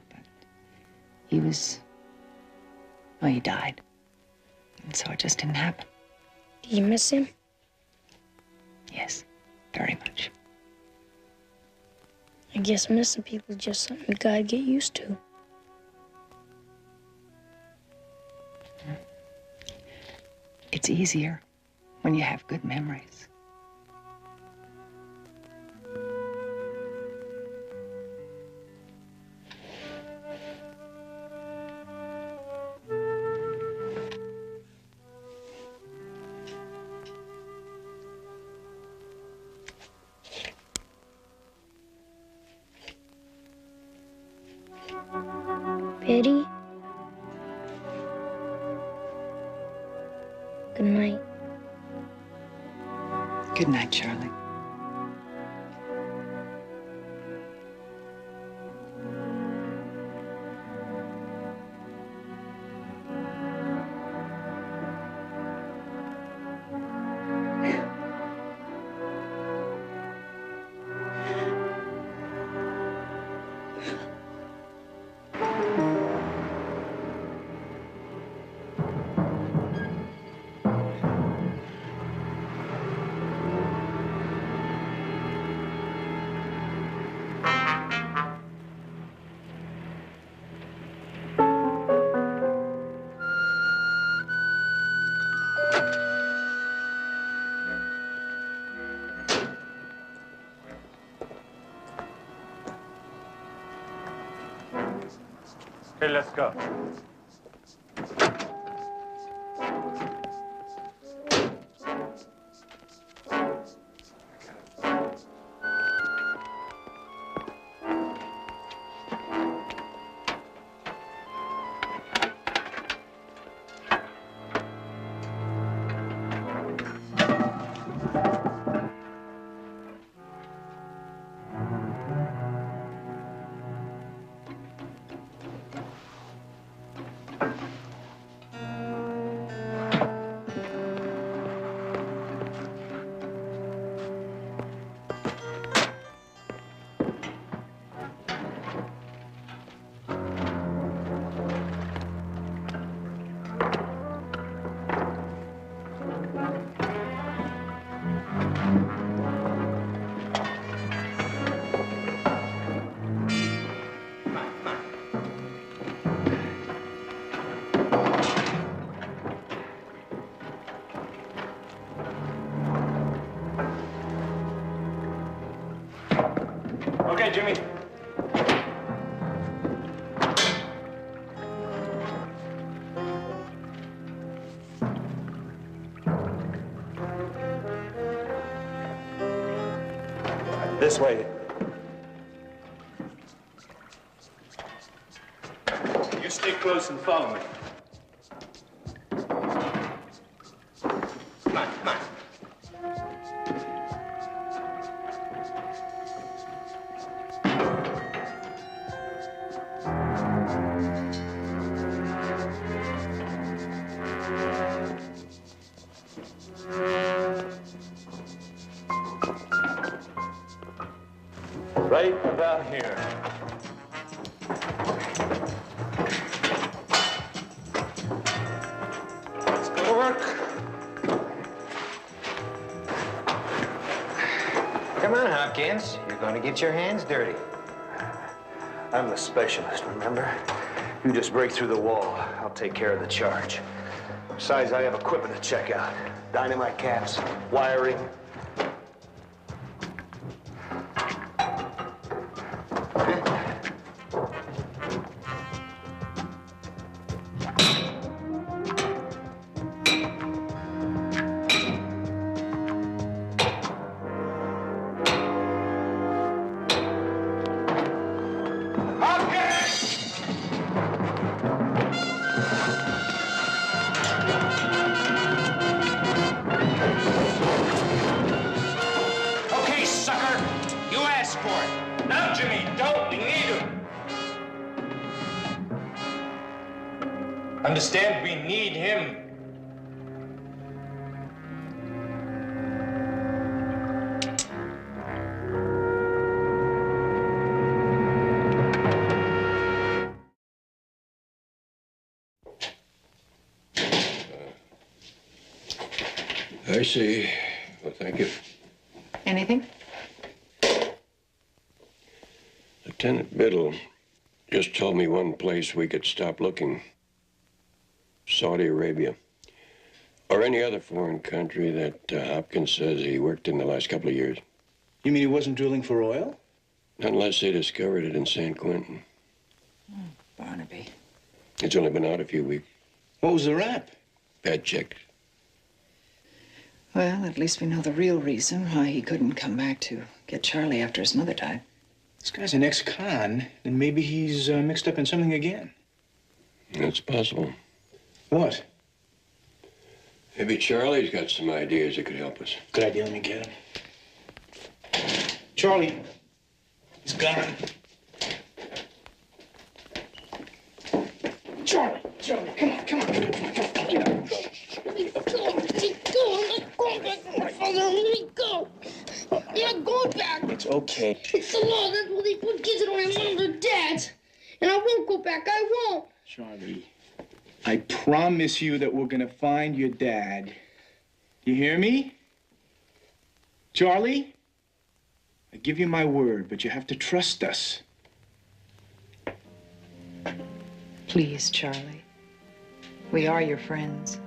But he died. And so it just didn't happen. Do you miss him? Yes, very much. I guess missing people is just something you gotta get used to. It's easier when you have good memories. Betty. Good night. Good night, Charlie. Okay, let's go. Okay, Jimmy. This way. You stay close and follow me. Come on, come on. Right about here. Let's go to work. Come on, Hopkins. You're going to get your hands dirty. I'm the specialist, remember? You just break through the wall. I'll take care of the charge. Besides, I have equipment to check out. Dynamite caps, wiring. Okay, sucker. You asked for it. Now, Jimmy, don't. We need him. Understand? We need him. I see. Well, thank you. Anything? Lieutenant Biddle just told me one place we could stop looking. Saudi Arabia. Or any other foreign country that Hopkins says he worked in the last couple of years. You mean he wasn't drilling for oil? Not unless they discovered it in San Quentin. Barnaby. It's only been out a few weeks. What was the rap? Bad checks. Well, at least we know the real reason why he couldn't come back to get Charlie after his mother died. This guy's an ex-con, and maybe he's mixed up in something again. That's possible. What? Maybe Charlie's got some ideas that could help us. Good idea. Let me get him. Charlie. He's gone. Charlie, come on, come on. Let me go. Let go. Let me go. I'm not going back. It's okay. It's the law. That's what they put kids that don't have moms or dads. And I won't go back. I won't. Charlie, I promise you that we're gonna find your dad. You hear me? Charlie? I give you my word, but you have to trust us. Please, Charlie. We are your friends.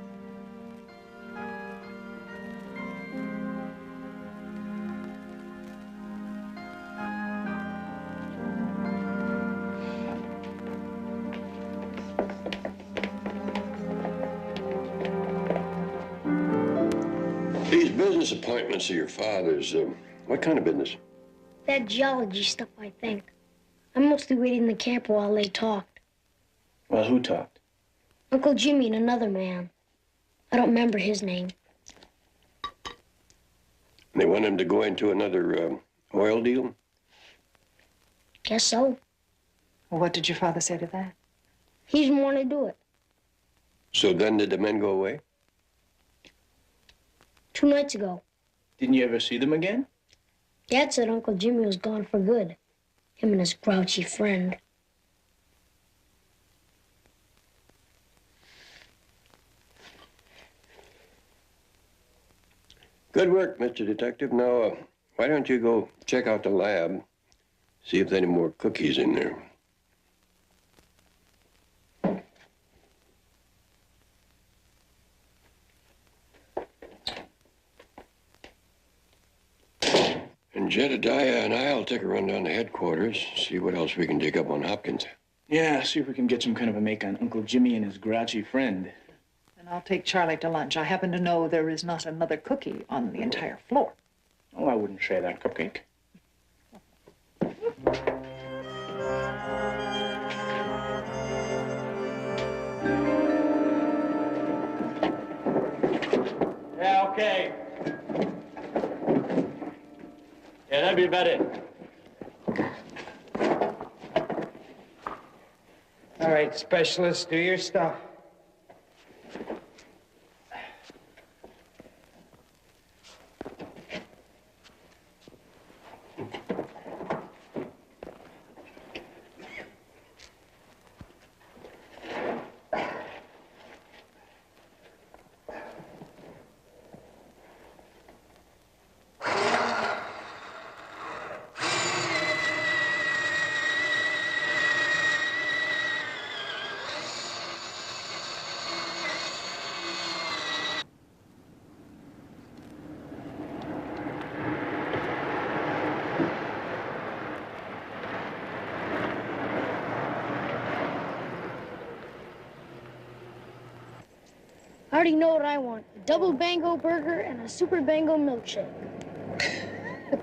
These business appointments of your father's, what kind of business? That geology stuff, I think. I mostly waited in the camper while they talked. Well, who talked? Uncle Jimmy and another man. I don't remember his name. They want him to go into another oil deal? Guess so. Well, what did your father say to that? He didn't want to do it. So then did the men go away? 2 nights ago. Didn't you ever see them again? Dad said Uncle Jimmy was gone for good. Him and his grouchy friend. Good work, Mr. Detective. Now, why don't you go check out the lab, see if there's any more cookies in there. And Jedediah and I'll take a run down to headquarters, see what else we can dig up on Hopkins. Yeah, see if we can get some kind of a make on Uncle Jimmy and his grouchy friend. And I'll take Charlie to lunch. I happen to know there is not another cookie on the entire floor. Oh, I wouldn't share that cupcake. Yeah, okay. Yeah, that'd be about it. All right, specialists, do your stuff. I already know what I want. A double bango burger and a super bango milkshake.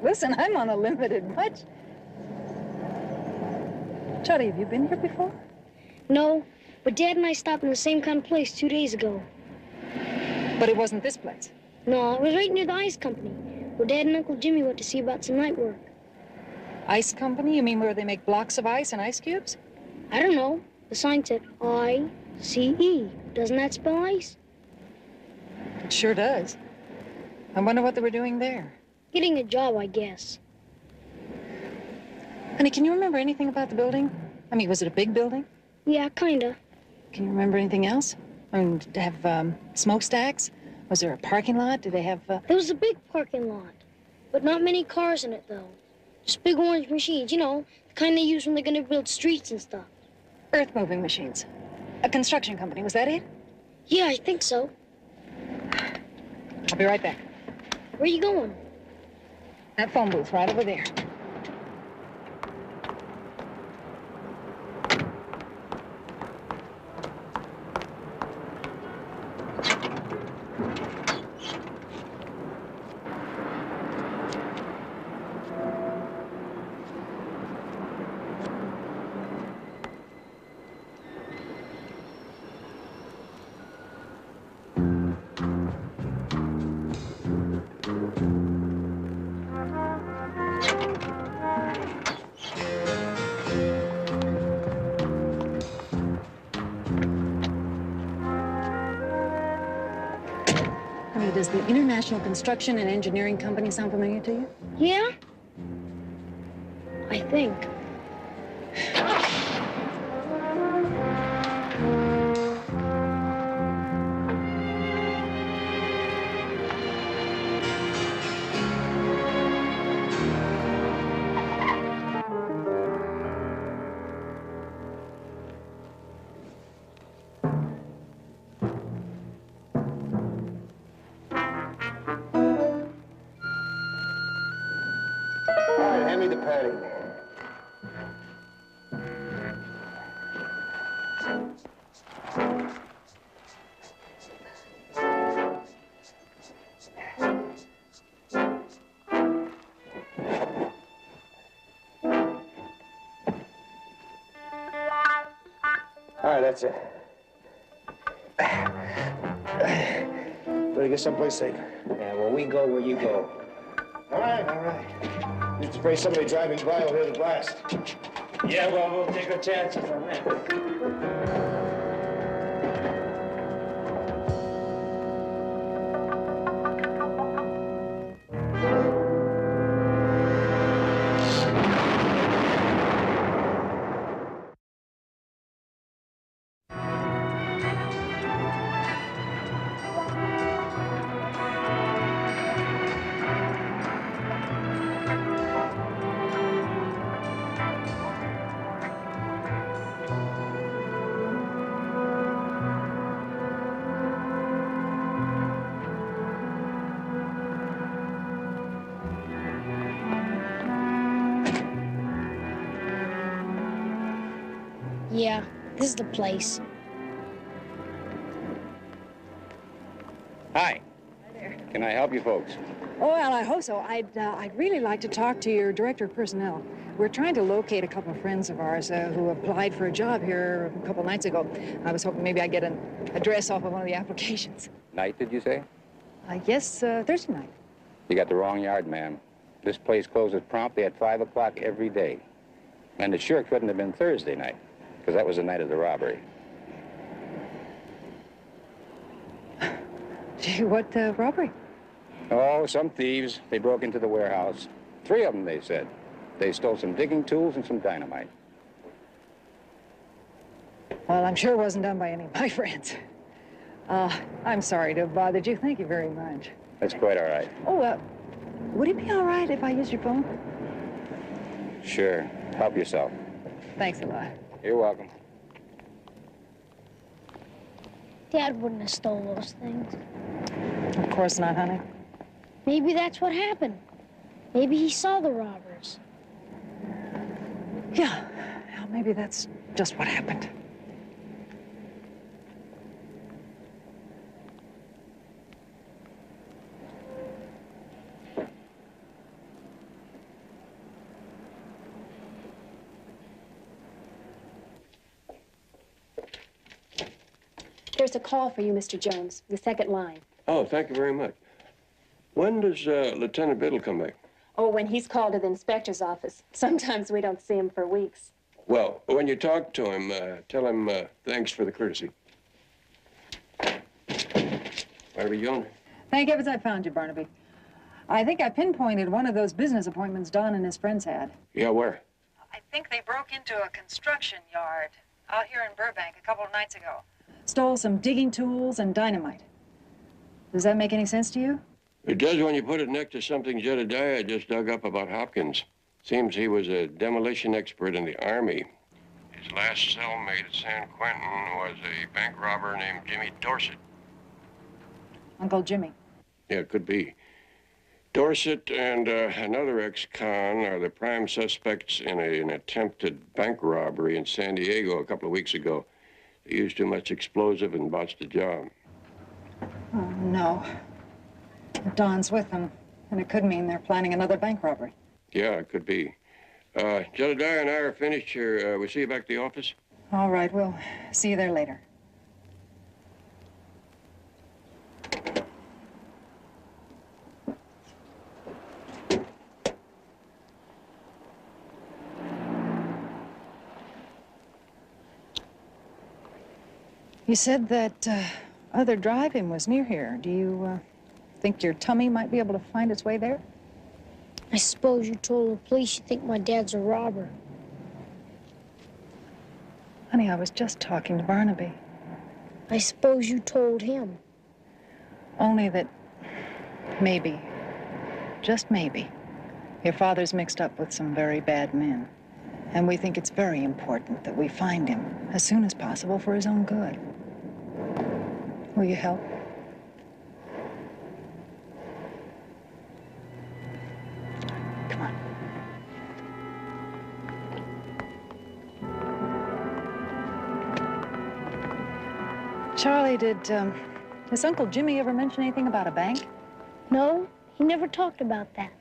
Listen, I'm on a limited budget. Charlie, have you been here before? No, but Dad and I stopped in the same kind of place 2 days ago. But it wasn't this place. No, it was right near the ice company, where Dad and Uncle Jimmy went to see about some night work. Ice company? You mean where they make blocks of ice and ice cubes? I don't know. The sign said I-C-E. Doesn't that spell ice? It sure does. I wonder what they were doing there. Getting a job, I guess. Honey, can you remember anything about the building? I mean, was it a big building? Yeah, kinda. Can you remember anything else? I mean, did they have smokestacks? Was there a parking lot? Did they have... There was a big parking lot, but not many cars in it, though. Just big orange machines, you know, the kind they use when they're gonna build streets and stuff. Earth-moving machines. A construction company, was that it? Yeah, I think so. I'll be right back. Where are you going? That phone booth right over there. Does the International Construction and Engineering Company sound familiar to you? Yeah? I think. All right, hand me the patty. All right, that's it. Better get someplace safe. Yeah, well, we go where you go. All right, all right. Just afraid somebody driving by will hear the blast. Yeah, well, we'll take our chances on that. Yeah, this is the place. Hi. Can I help you folks? Oh, well, I hope so. I'd really like to talk to your director of personnel. We're trying to locate a couple of friends of ours who applied for a job here a couple nights ago. I was hoping maybe I'd get an address off of one of the applications. Night, did you say? Yes, Thursday night. You got the wrong yard, ma'am. This place closes promptly at 5 o'clock every day. And it sure couldn't have been Thursday night, because that was the night of the robbery. Gee, what robbery? Oh, some thieves. They broke into the warehouse. 3 of them, they said. They stole some digging tools and some dynamite. Well, I'm sure it wasn't done by any of my friends. I'm sorry to have bothered you. Thank you very much. That's quite all right. Oh, would it be all right if I used your phone? Sure. Help yourself. Thanks a lot. You're welcome. Dad wouldn't have stole those things. Of course not, honey. Maybe that's what happened. Maybe he saw the robbers. Yeah, well, maybe that's just what happened. There's a call for you, Mr. Jones, the second line. Oh, thank you very much. When does Lieutenant Biddle come back? Oh, when he's called to the inspector's office. Sometimes we don't see him for weeks. Well, when you talk to him, tell him thanks for the courtesy. Barnaby Jones. Thank heavens I found you, Barnaby. I think I pinpointed one of those business appointments Don and his friends had. Yeah, where? I think they broke into a construction yard out here in Burbank a couple of nights ago. Stole some digging tools and dynamite. Does that make any sense to you? It does when you put it next to something Jedediah just dug up about Hopkins. Seems he was a demolition expert in the Army. His last cellmate at San Quentin was a bank robber named Jimmy Dorset. Uncle Jimmy. Yeah, it could be. Dorset and another ex-con are the prime suspects in an attempted bank robbery in San Diego a couple of weeks ago. They used too much explosive and botched the job. Oh, no. Don's with them, and it could mean they're planning another bank robbery. Yeah, it could be. Jedediah and I are finished here. We'll see you back at the office? All right, we'll see you there later. You said that other drive-in was near here. Do you think your tummy might be able to find its way there? I suppose you told the police you think my dad's a robber. Honey, I was just talking to Barnaby. I suppose you told him. Only that maybe, just maybe, your father's mixed up with some very bad men. And we think it's very important that we find him as soon as possible for his own good. Will you help? Come on. Charlie, did his Uncle Jimmy ever mention anything about a bank? No, he never talked about that.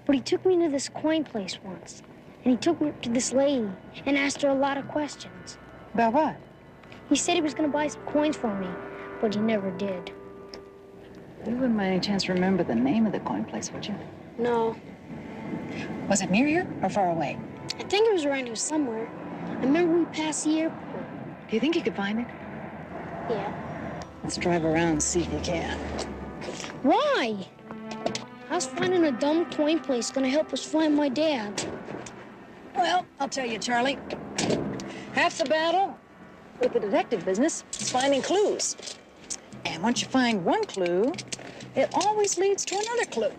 But he took me to this coin place once. And he took me up to this lady and asked her a lot of questions. About what? He said he was going to buy some coins for me, but he never did. You wouldn't by any chance remember the name of the coin place, would you? No. Was it near here or far away? I think it was around here somewhere. I remember we passed the airport. Do you think you could find it? Yeah. Let's drive around and see if you can. Why? How's finding a dumb coin place going to help us find my dad? Well, I'll tell you, Charlie. Half the battle with the detective business is finding clues. And once you find one clue, it always leads to another clue.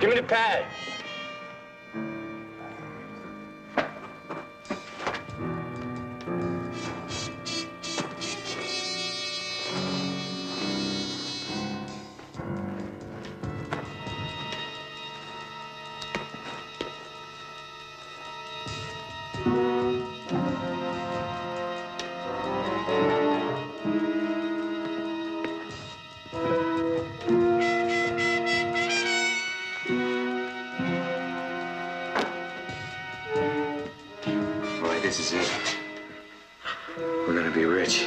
Give me the pad. This is it. We're gonna be rich.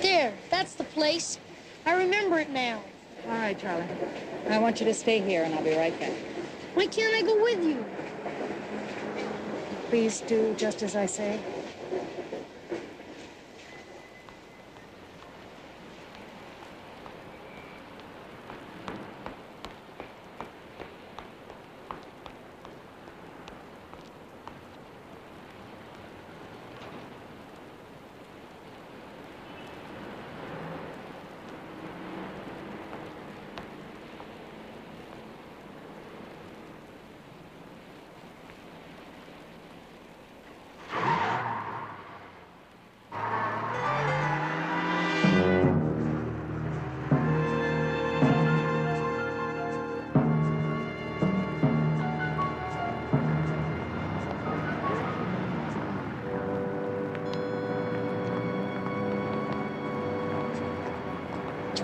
There, that's the place. I remember it now. All right, Charlie. I want you to stay here, and I'll be right back. Why can't I go with you? Please do just as I say.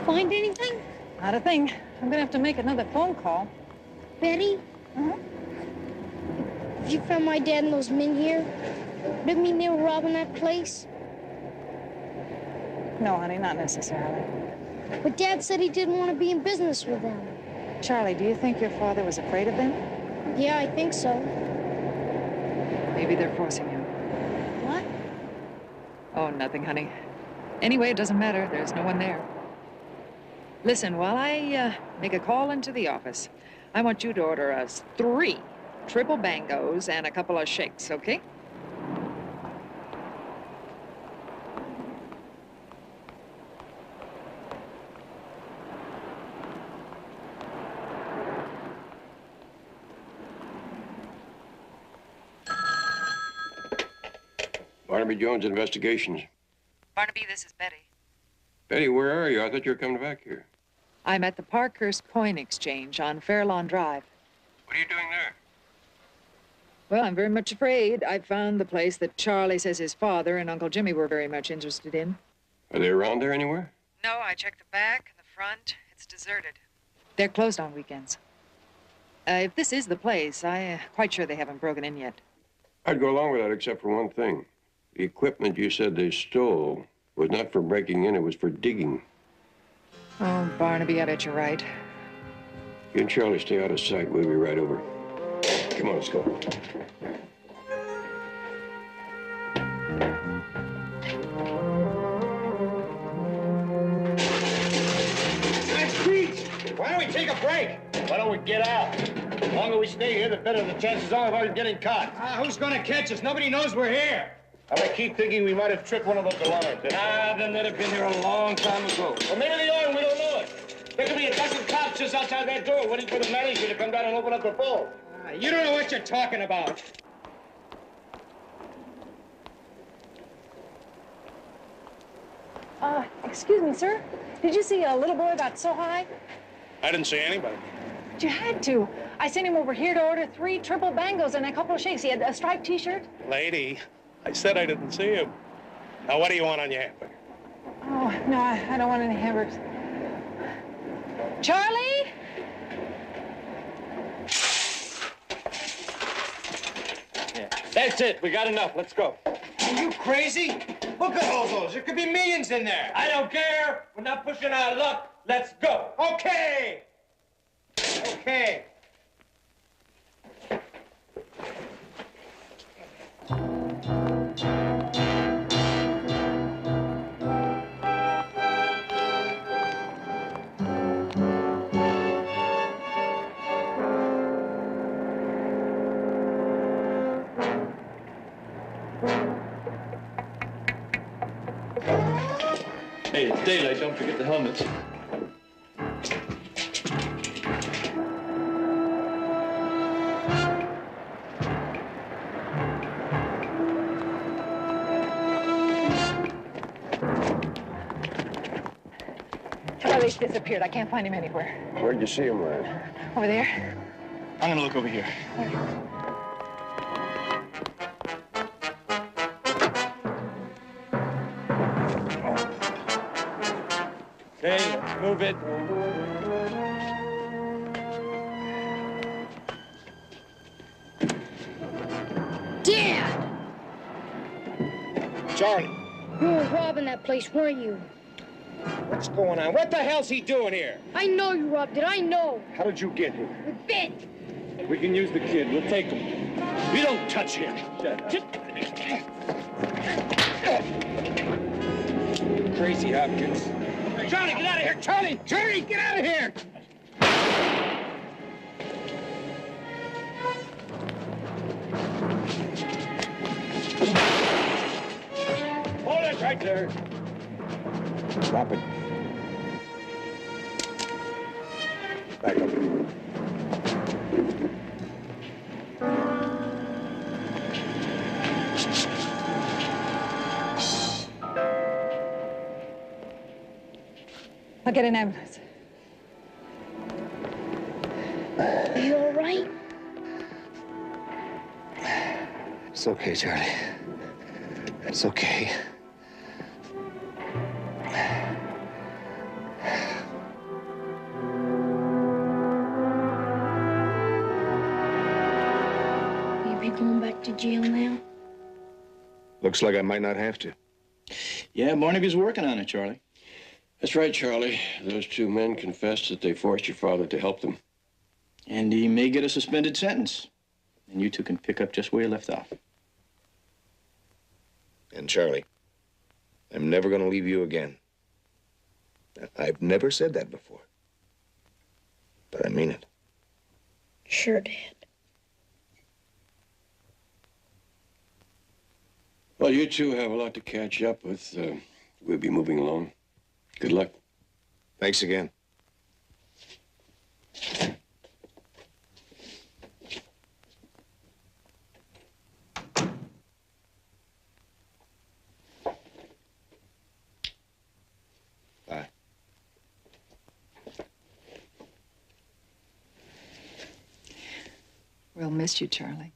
Find anything? Not a thing. I'm gonna have to make another phone call. Betty? If you found my dad and those men here, would it mean they were robbing that place? No, honey, not necessarily. But Dad said he didn't want to be in business with them. Charlie, do you think your father was afraid of them? Yeah, I think so. Maybe they're forcing him. What? Oh, nothing, honey. Anyway, it doesn't matter. There's no one there. Listen, while I make a call into the office, I want you to order us 3 triple bangos and a couple of shakes, okay? Barnaby Jones Investigations. Barnaby, this is Betty. Betty, where are you? I thought you were coming back here. I'm at the Parkhurst Coin Exchange on Fairlawn Drive. What are you doing there? Well, I'm very much afraid I've found the place that Charlie says his father and Uncle Jimmy were very much interested in. Are they around there anywhere? No, I checked the back and the front. It's deserted. They're closed on weekends. If this is the place, I'm quite sure they haven't broken in yet. I'd go along with that except for one thing. The equipment you said they stole was not for breaking in, it was for digging. Oh, Barnaby, I bet you're right. You and Charlie stay out of sight. We'll be right over. Come on, let's go. That's Pete! Why don't we take a break? Why don't we get out? The longer we stay here, the better the chances are of us getting caught. Who's gonna catch us? Nobody knows we're here. I keep thinking we might have tricked one of those alarms. Then they'd have been here a long time ago. Well, maybe they are and we don't know it. There could be a dozen cops just outside that door waiting for the manager to come down and open up the phone. You don't know what you're talking about. Excuse me, sir. Did you see a little boy about so high? I didn't see anybody. But you had to. I sent him over here to order 3 triple bangos and a couple of shakes. He had a striped T-shirt. Lady, I said I didn't see him. Now, what do you want on your hamburger? Oh, no, I don't want any hamburgers. Charlie? Yeah. That's it. We got enough. Let's go. Are you crazy? Look at all those. There could be millions in there. I don't care. We're not pushing our luck. Let's go. Okay. Okay. Hey, it's daylight. Don't forget the helmets. Charlie's disappeared. I can't find him anywhere. Where'd you see him last? Over there. I'm gonna look over here. Okay, let's move it. Dad! Charlie, You were robbing that place, weren't you? what's going on? What the hell's he doing here? I know you robbed it. I know. How did you get here? We bit. We can use the kid. We'll take him. You don't touch him. Crazy Hopkins. Charlie, get out of here! Charlie! Charlie, get out of here! Hold it right there. Drop it. Back up. I'll get an ambulance. Are you all right? It's okay, Charlie. It's okay. Will you be going back to jail now? Looks like I might not have to. Yeah, Barnaby's working on it, Charlie. That's right, Charlie. Those 2 men confessed that they forced your father to help them. And he may get a suspended sentence. And you two can pick up just where you left off. And Charlie, I'm never going to leave you again. I've never said that before. But I mean it. Sure, Dad. Well, you two have a lot to catch up with. We'll be moving along. Good luck. Thanks again. We'll miss you, Charlie.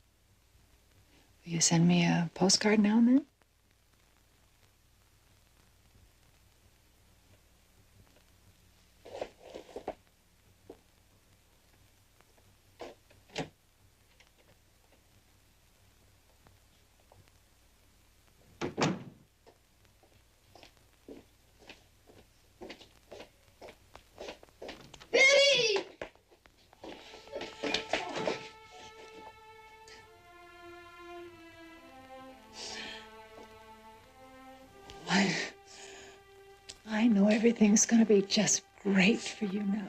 Will you send me a postcard now and then? I know everything's gonna be just great for you now.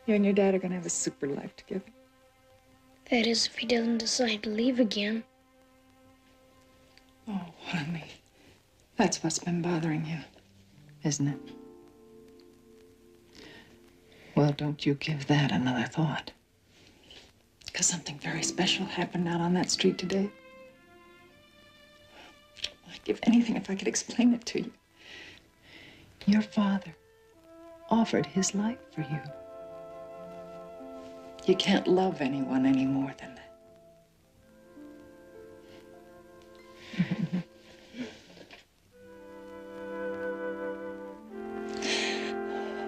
You and your dad are gonna have a super life together. That is, if he doesn't decide to leave again. Oh, honey. That's what's been bothering you, isn't it? Well, don't you give that another thought. Because something very special happened out on that street today. I'd give anything if I could explain it to you. Your father offered his life for you. You can't love anyone any more than that.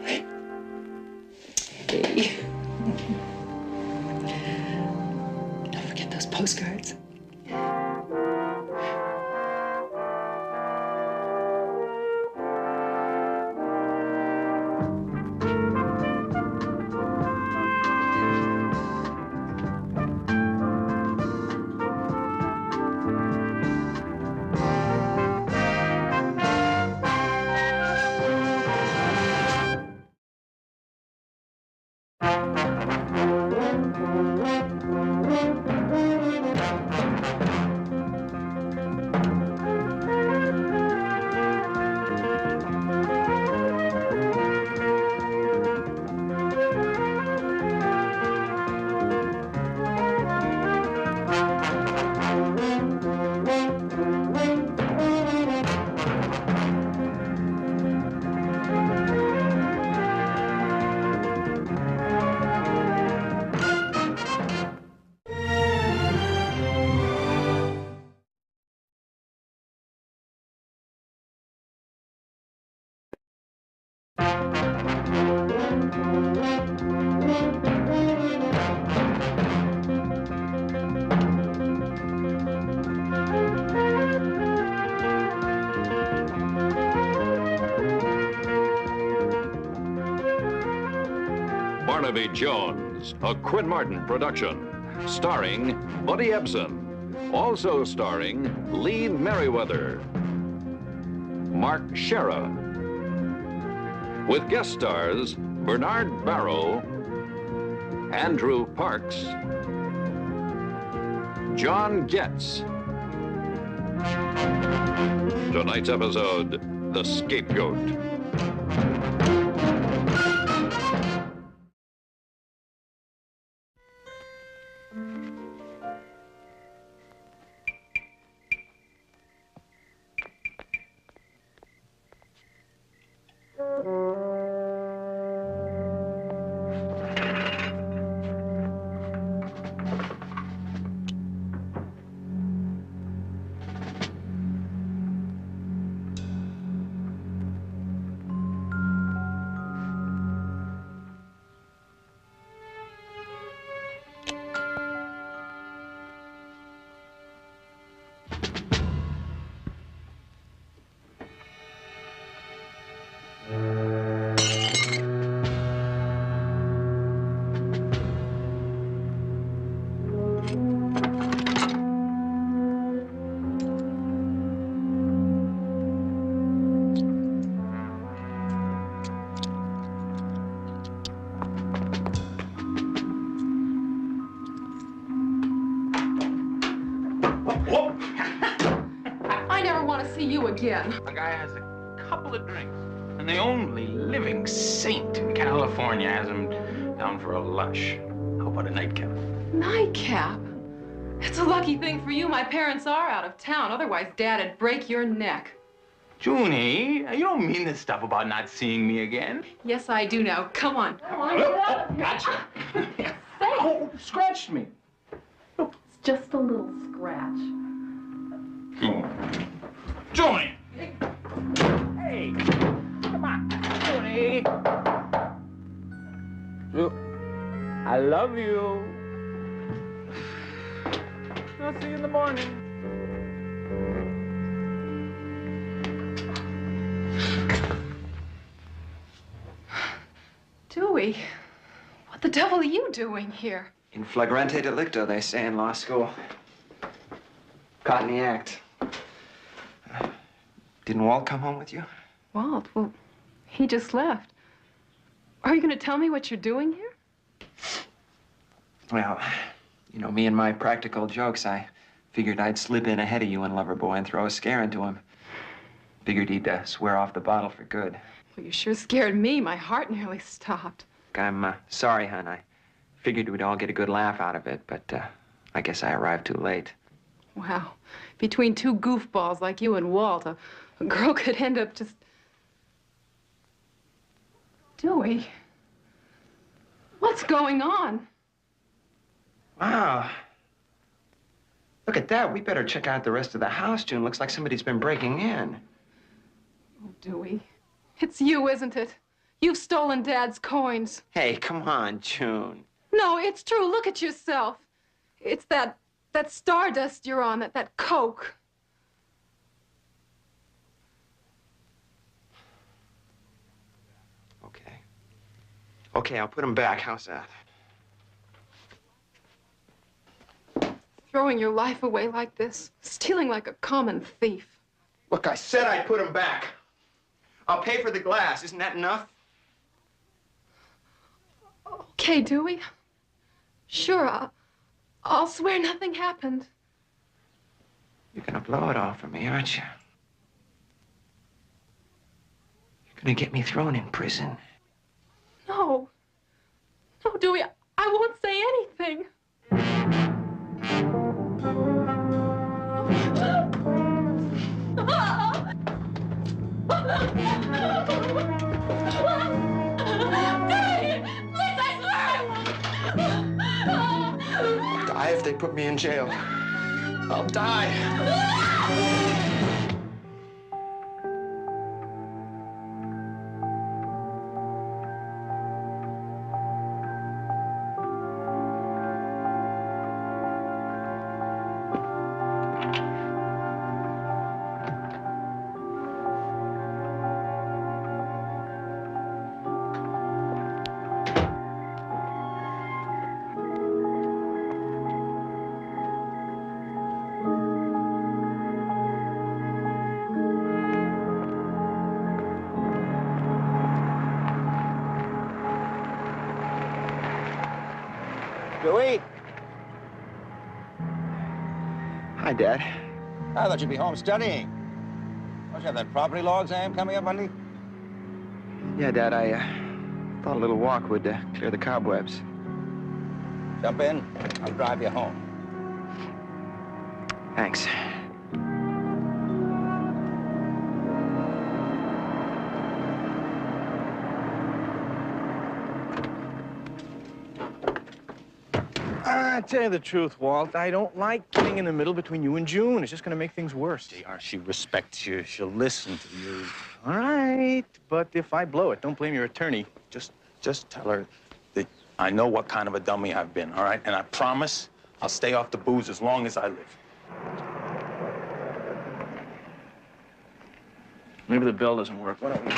Hey. Don't forget those postcards. Barnaby Jones, a Quinn Martin production, starring Buddy Ebsen, also starring Lee Merriweather, Mark Shera, with guest stars Bernard Barrow, Andrew Parks, John Getz. Tonight's episode, The Scapegoat. Again. A guy has a couple of drinks, and the only living saint in California has him down for a lush. How about a nightcap? Nightcap? It's a lucky thing for you my parents are out of town. Otherwise, Dad'd break your neck. Junie, you don't mean this stuff about not seeing me again. Yes, I do now. Come on. Come on, get out of here. Gotcha. Oh, scratch me. It's just a little scratch. Johnny! Hey! Come on, Johnny! I love you. I'll see you in the morning. Dewey, what the devil are you doing here? In flagrante delicto, they say in law school. Caught in the act. Didn't Walt come home with you? Walt, well, he just left. Are you going to tell me what you're doing here? Well, you know, me and my practical jokes, I figured I'd slip in ahead of you and Loverboy and throw a scare into him. Figured he'd swear off the bottle for good. Well, you sure scared me. My heart nearly stopped. I'm sorry, hon. I figured we'd all get a good laugh out of it, but I guess I arrived too late. Wow. Between two goofballs like you and Walt, a girl could end up just... Dewey, what's going on? Wow. Look at that. We better check out the rest of the house, June. Looks like somebody's been breaking in. Oh, Dewey, it's you, isn't it? You've stolen Dad's coins. Hey, come on, June. No, it's true. Look at yourself. It's that stardust you're on, that coke. Okay, I'll put them back. How's that? Throwing your life away like this, stealing like a common thief. Look, I said I'd put them back. I'll pay for the glass. Isn't that enough? Okay, Dewey. Sure, I'll swear nothing happened. You're gonna blow it all for me, aren't you? You're gonna get me thrown in prison. No. No, Dewey, I won't say anything. I'll die if they put me in jail. I'll die. Dewey? Hi, Dad. I thought you'd be home studying. Don't you have that property law exam coming up Monday? Yeah, Dad, I thought a little walk would clear the cobwebs. Jump in. I'll drive you home. Thanks. I tell you the truth, Walt, I don't like getting in the middle between you and June. It's just gonna make things worse. JR, she respects you. She'll listen to you. All right, but if I blow it, don't blame your attorney. Just tell her that I know what kind of a dummy I've been, all right? And I promise I'll stay off the booze as long as I live. Maybe the bell doesn't work. Why don't we...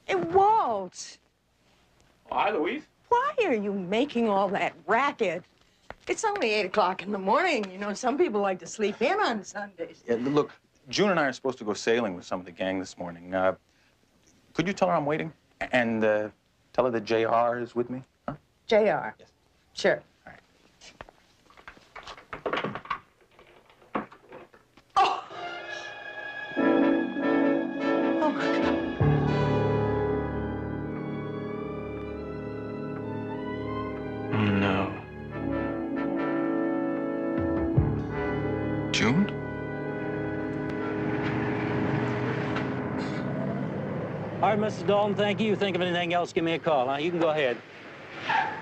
Hey, Walt, Oh, hi, Louise. why are you making all that racket? It's only 8 o'clock in the morning. You know, some people like to sleep in on Sundays. Yeah, look, June and I are supposed to go sailing with some of the gang this morning. Could you tell her I'm waiting? And tell her that JR is with me? Huh? JR? Yes. Sure. No. June? All right, Mrs. Dalton, thank you. Think of anything else, give me a call, huh? You can go ahead. Hi,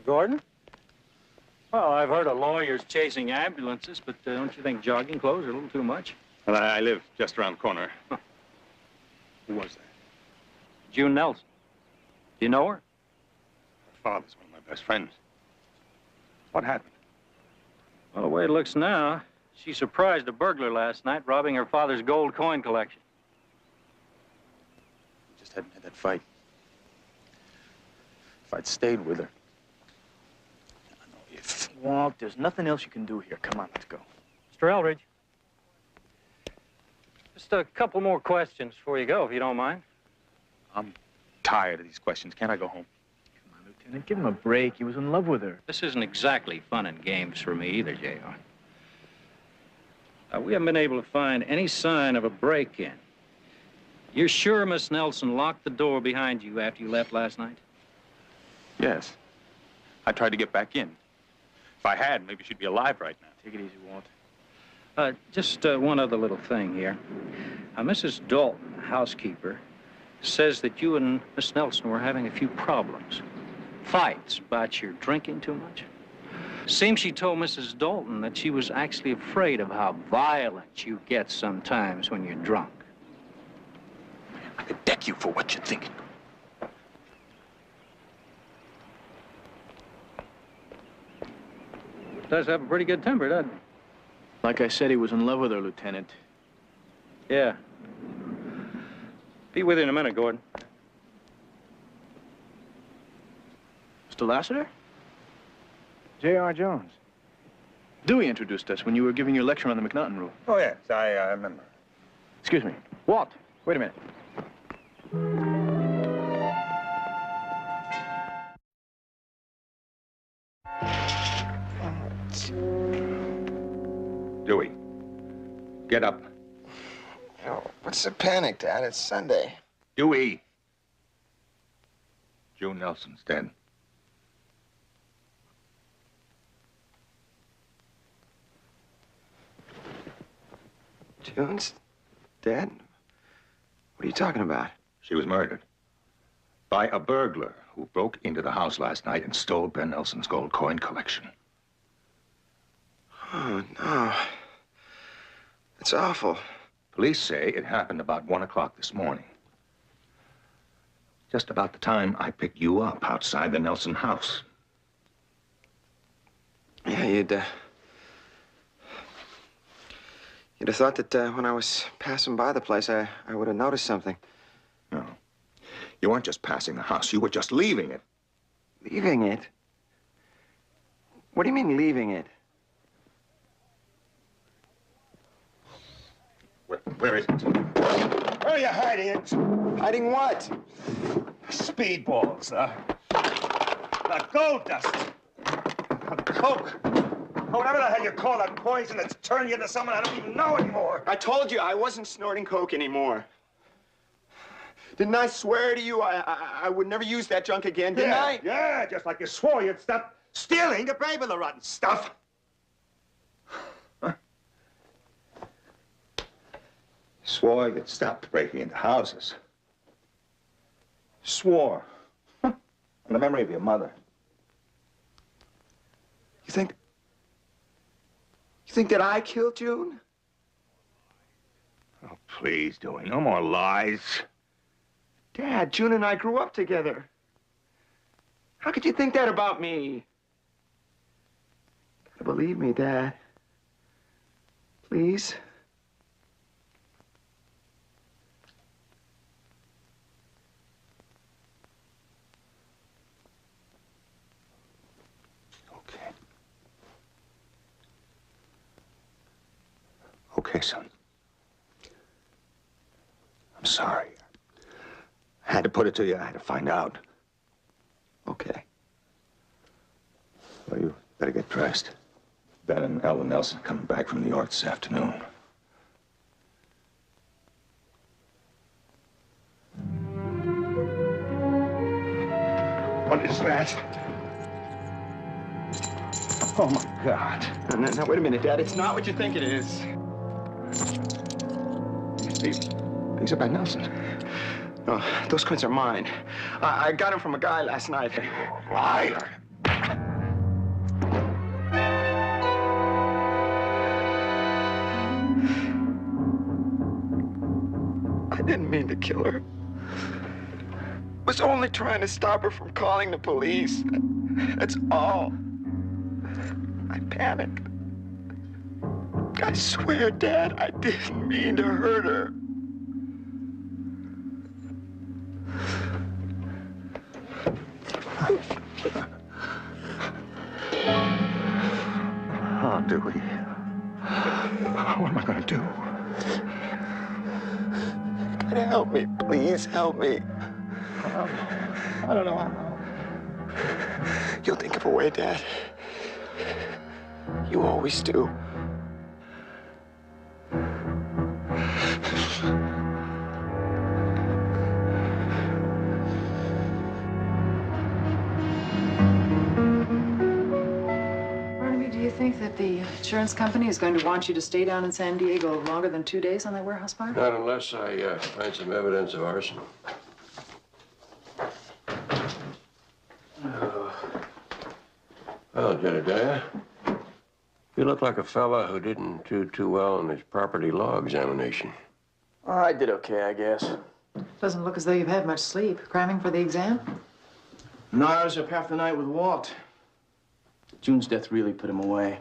Gordon. Well, I've heard of lawyers chasing ambulances, but don't you think jogging clothes are a little too much? Well, I live just around the corner. Huh. Who was that? June Nelson. Do you know her? Her father's one of my best friends. What happened? Well, the way it looks now, she surprised a burglar last night, robbing her father's gold coin collection. Just hadn't had that fight. If I'd stayed with her. Walt, there's nothing else you can do here. Come on, let's go. Mr. Eldridge. Just a couple more questions before you go, if you don't mind. I'm tired of these questions. Can't I go home? Come on, Lieutenant, give him a break. He was in love with her. This isn't exactly fun and games for me either, J.R. We haven't been able to find any sign of a break-in. You're sure Miss Nelson locked the door behind you after you left last night? Yes. I tried to get back in. If I had, maybe she'd be alive right now. Take it easy, Walt. Just one other little thing here. Mrs. Dalton, housekeeper, says that you and Miss Nelson were having a few problems. Fights about your drinking too much. Seems she told Mrs. Dalton that she was actually afraid of how violent you get sometimes when you're drunk. I could deck you for what you're thinking. Does have a pretty good temper, doesn't he? Like I said, he was in love with her, Lieutenant. Yeah. Be with you in a minute, Gordon. Mr. Lassiter? J.R. Jones. Dewey introduced us when you were giving your lecture on the McNaughton rule. Oh, yes, I remember. Excuse me. Walt, wait a minute. Dewey, get up. Oh, what's the panic, Dad? It's Sunday. Dewey. June Nelson's dead. June's dead? What are you talking about? She was murdered by a burglar who broke into the house last night and stole Ben Nelson's gold coin collection. Oh, no. It's awful. Police say it happened about 1 o'clock this morning. Just about the time I picked you up outside the Nelson house. Yeah, you'd have thought that when I was passing by the place, I would have noticed something. No. You weren't just passing the house. You were just leaving it. Leaving it? What do you mean, leaving it? Where is it? Where are you hiding it? Hiding what? Speedballs, gold dust. Coke. Whatever the hell you call that poison that's turned you into someone I don't even know anymore. I told you I wasn't snorting coke anymore. Didn't I swear to you I would never use that junk again, didn't I? Yeah, just like you swore you'd stop stealing to pay for the rotten stuff. Swore you'd stop breaking into houses. Swore. In the memory of your mother. You think that I killed June? Oh, please, Dewey, no more lies. Dad, June and I grew up together. How could you think that about me? Gotta believe me, Dad. Please? Okay, son. I'm sorry. I had to put it to you. I had to find out. Okay. Well, you better get dressed. Ben and Ellen Nelson are coming back from New York this afternoon. What is that? Oh, my God. Now, wait a minute, Dad. It's not what you think it is. These are by Nelson. No, those coins are mine. I got them from a guy last night. Liar. I didn't mean to kill her. I was only trying to stop her from calling the police. That's all. I panicked. I swear, Dad, I didn't mean to hurt her. Oh, Dewey. What am I going to do? Help me, please, help me. I don't know how. You'll think of a way, Dad. You always do. Barnaby, do you think that the insurance company is going to want you to stay down in San Diego longer than 2 days on that warehouse fire? Not unless I find some evidence of arson. Well, Jedediah, you look like a fella who didn't do too well in his property law examination. Oh, I did okay, I guess. Doesn't look as though you've had much sleep. Cramming for the exam? No, I was up half the night with Walt. June's death really put him away.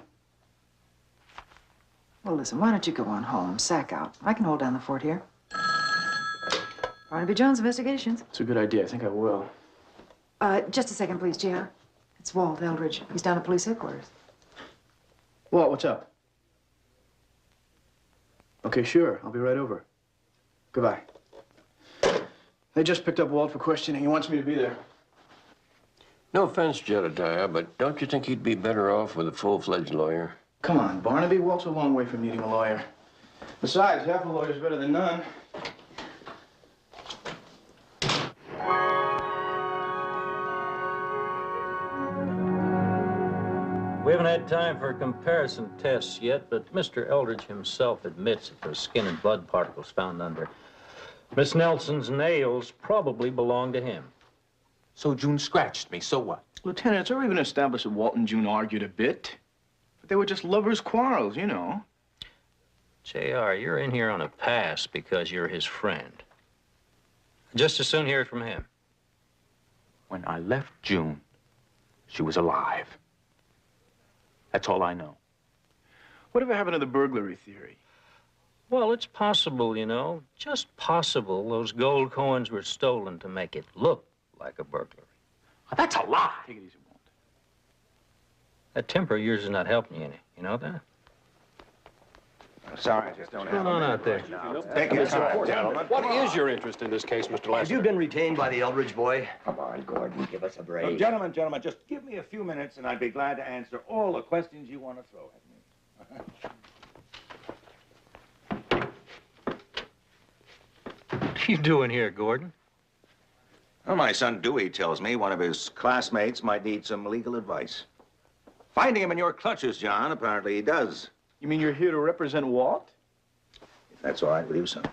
Well, listen, why don't you go on home, sack out. I can hold down the fort here. Barnaby Jones Investigations. It's a good idea. I think I will. Just a second, please, JR. It's Walt Eldridge. He's down at police headquarters. Walt, what's up? Okay, sure. I'll be right over. Goodbye. They just picked up Walt for questioning. He wants me to be there. No offense, Jedediah, but don't you think he'd be better off with a full-fledged lawyer? Come on, Barnaby. Walt's a long way from needing a lawyer. Besides, half a lawyer's better than none. We haven't had time for comparison tests yet, but Mr. Eldridge himself admits that those skin and blood particles found under Miss Nelson's nails probably belong to him. So June scratched me, so what? Lieutenant, it's already been established that Walt and June argued a bit. But they were just lovers' quarrels, you know. JR, you're in here on a pass because you're his friend. Just as soon hear it from him. When I left June, she was alive. That's all I know. Whatever happened to the burglary theory? Well, it's possible, you know. Just possible those gold coins were stolen to make it look like a burglary. That's a lie. Take it easy, Walt. That temper of yours is not helping you any. You know that? Sorry, I just don't What's going on out there? Take your time, gentlemen. What is your interest in this case, Mr. Lassiter? Have you been retained by the Eldridge boy? Come on, Gordon, give us a break. Gentlemen, just give me a few minutes and I'd be glad to answer all the questions you want to throw at me. What are you doing here, Gordon? Well, my son Dewey tells me one of his classmates might need some legal advice. Finding him in your clutches, John, apparently he does. You mean you're here to represent Walt? If that's all right with you, son.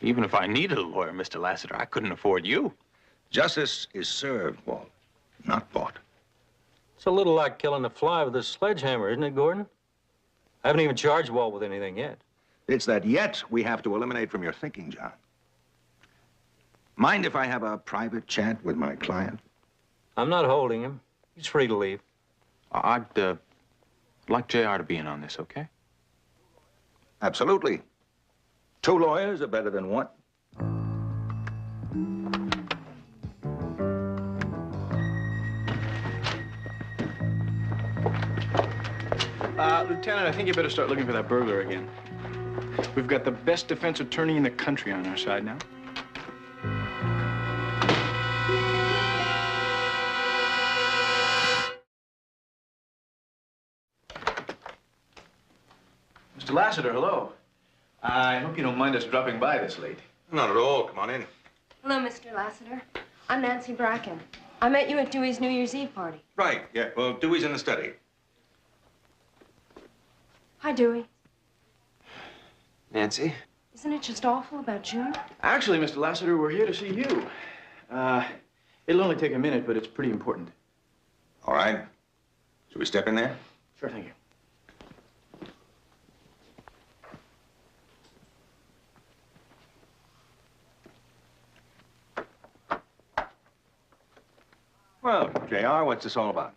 Even if I needed a lawyer, Mr. Lassiter, I couldn't afford you. Justice is served, Walt, not bought. It's a little like killing a fly with a sledgehammer, isn't it, Gordon? I haven't even charged Walt with anything yet. It's that yet we have to eliminate from your thinking, John. Mind if I have a private chat with my client? I'm not holding him. He's free to leave. I'd like JR to be in on this, okay? Absolutely. 2 lawyers are better than 1. Lieutenant, I think you better start looking for that burglar again. We've got the best defense attorney in the country on our side now. Mr. Lassiter, hello. I hope you don't mind us dropping by this late. Not at all. Come on in. Hello, Mr. Lassiter. I'm Nancy Bracken. I met you at Dewey's New Year's Eve party. Right, yeah. Well, Dewey's in the study. Hi, Dewey. Nancy? Isn't it just awful about June? Actually, Mr. Lassiter, we're here to see you. It'll only take a minute, but it's pretty important. All right. Should we step in there? Sure, thank you. Well, JR, what's this all about?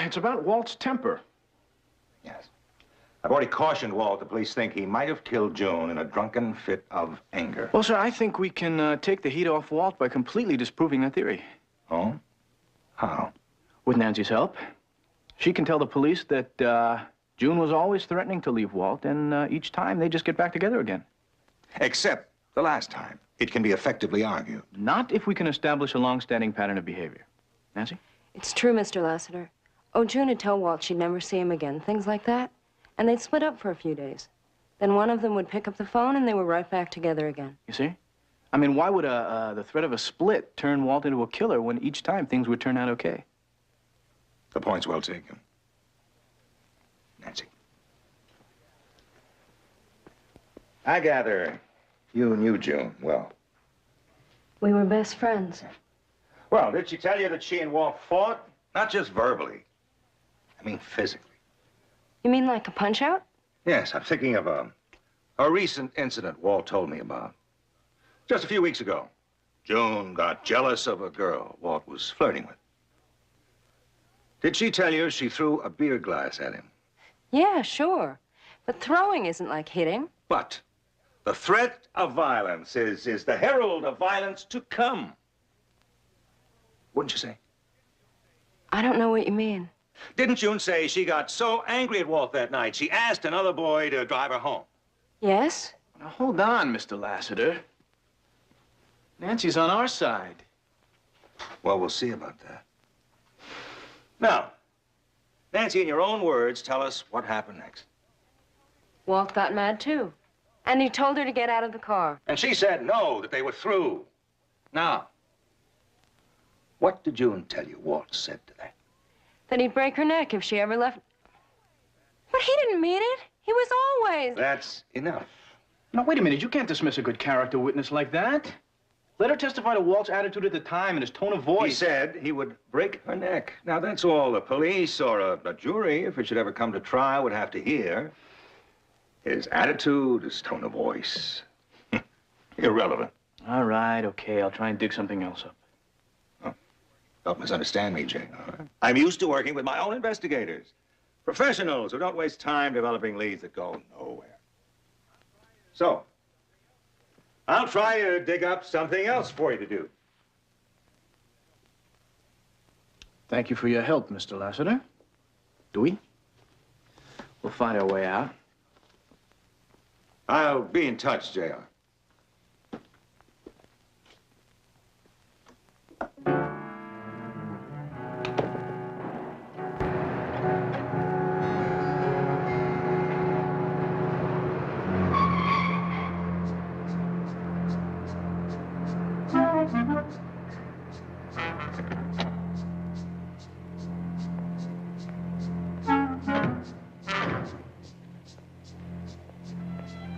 It's about Walt's temper. Yes. I've already cautioned Walt. The police think he might have killed June in a drunken fit of anger. Well, sir, I think we can take the heat off Walt by completely disproving that theory. Oh? How? With Nancy's help. She can tell the police that June was always threatening to leave Walt, and each time they just get back together again. Except the last time. It can be effectively argued. Not if we can establish a long-standing pattern of behavior. Nancy? It's true, Mr. Lassiter. Oh, June would tell Walt she'd never see him again, things like that. And they'd split up for a few days. Then one of them would pick up the phone, and they were right back together again. You see? I mean, why would the threat of a split turn Walt into a killer when each time things would turn out okay? The point's well taken. Nancy. I gather you knew June well. We were best friends. Well, did she tell you that she and Walt fought? Not just verbally. I mean physically. You mean like a punch-out? Yes, I'm thinking of a recent incident Walt told me about. Just a few weeks ago, June got jealous of a girl Walt was flirting with. Did she tell you she threw a beer glass at him? Yeah, sure. But throwing isn't like hitting. But the threat of violence is the herald of violence to come. Wouldn't you say? I don't know what you mean. Didn't June say she got so angry at Walt that night, she asked another boy to drive her home? Yes? Now, hold on, Mr. Lassiter. Nancy's on our side. Well, we'll see about that. Now, Nancy, in your own words, tell us what happened next. Walt got mad, too. And he told her to get out of the car. And she said no, that they were through. Now, what did June tell you Walt said to that? That he'd break her neck if she ever left. But he didn't mean it. He was always... That's enough. Now, wait a minute. You can't dismiss a good character witness like that. Let her testify to Walt's attitude at the time and his tone of voice. He said he would break her neck. Now, that's all the police or a jury, if it should ever come to trial, would have to hear. His attitude, his tone of voice. Irrelevant. All right, okay. I'll try and dig something else up. Don't misunderstand me, J.R. I'm used to working with my own investigators. Professionals who don't waste time developing leads that go nowhere. So, I'll try to dig up something else for you to do. Thank you for your help, Mr. Lassiter. Dewey? We'll find our way out. I'll be in touch, J.R.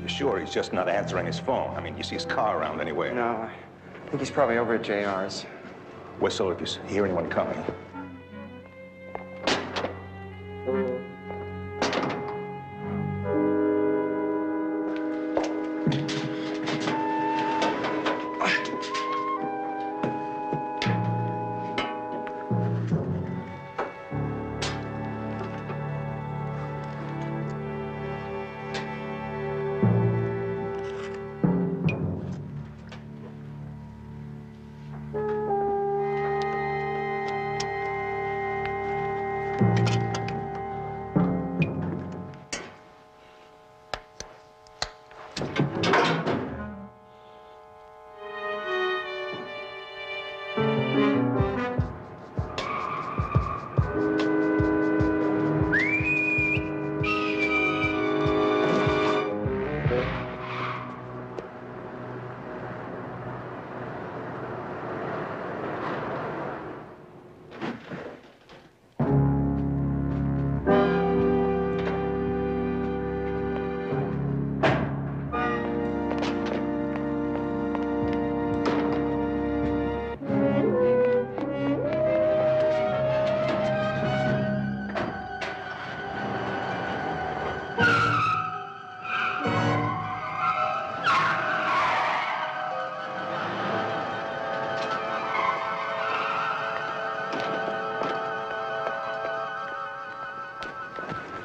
You sure he's just not answering his phone? I mean, you see his car around anywhere. No, I think he's probably over at JR's. Whistle if you hear anyone coming.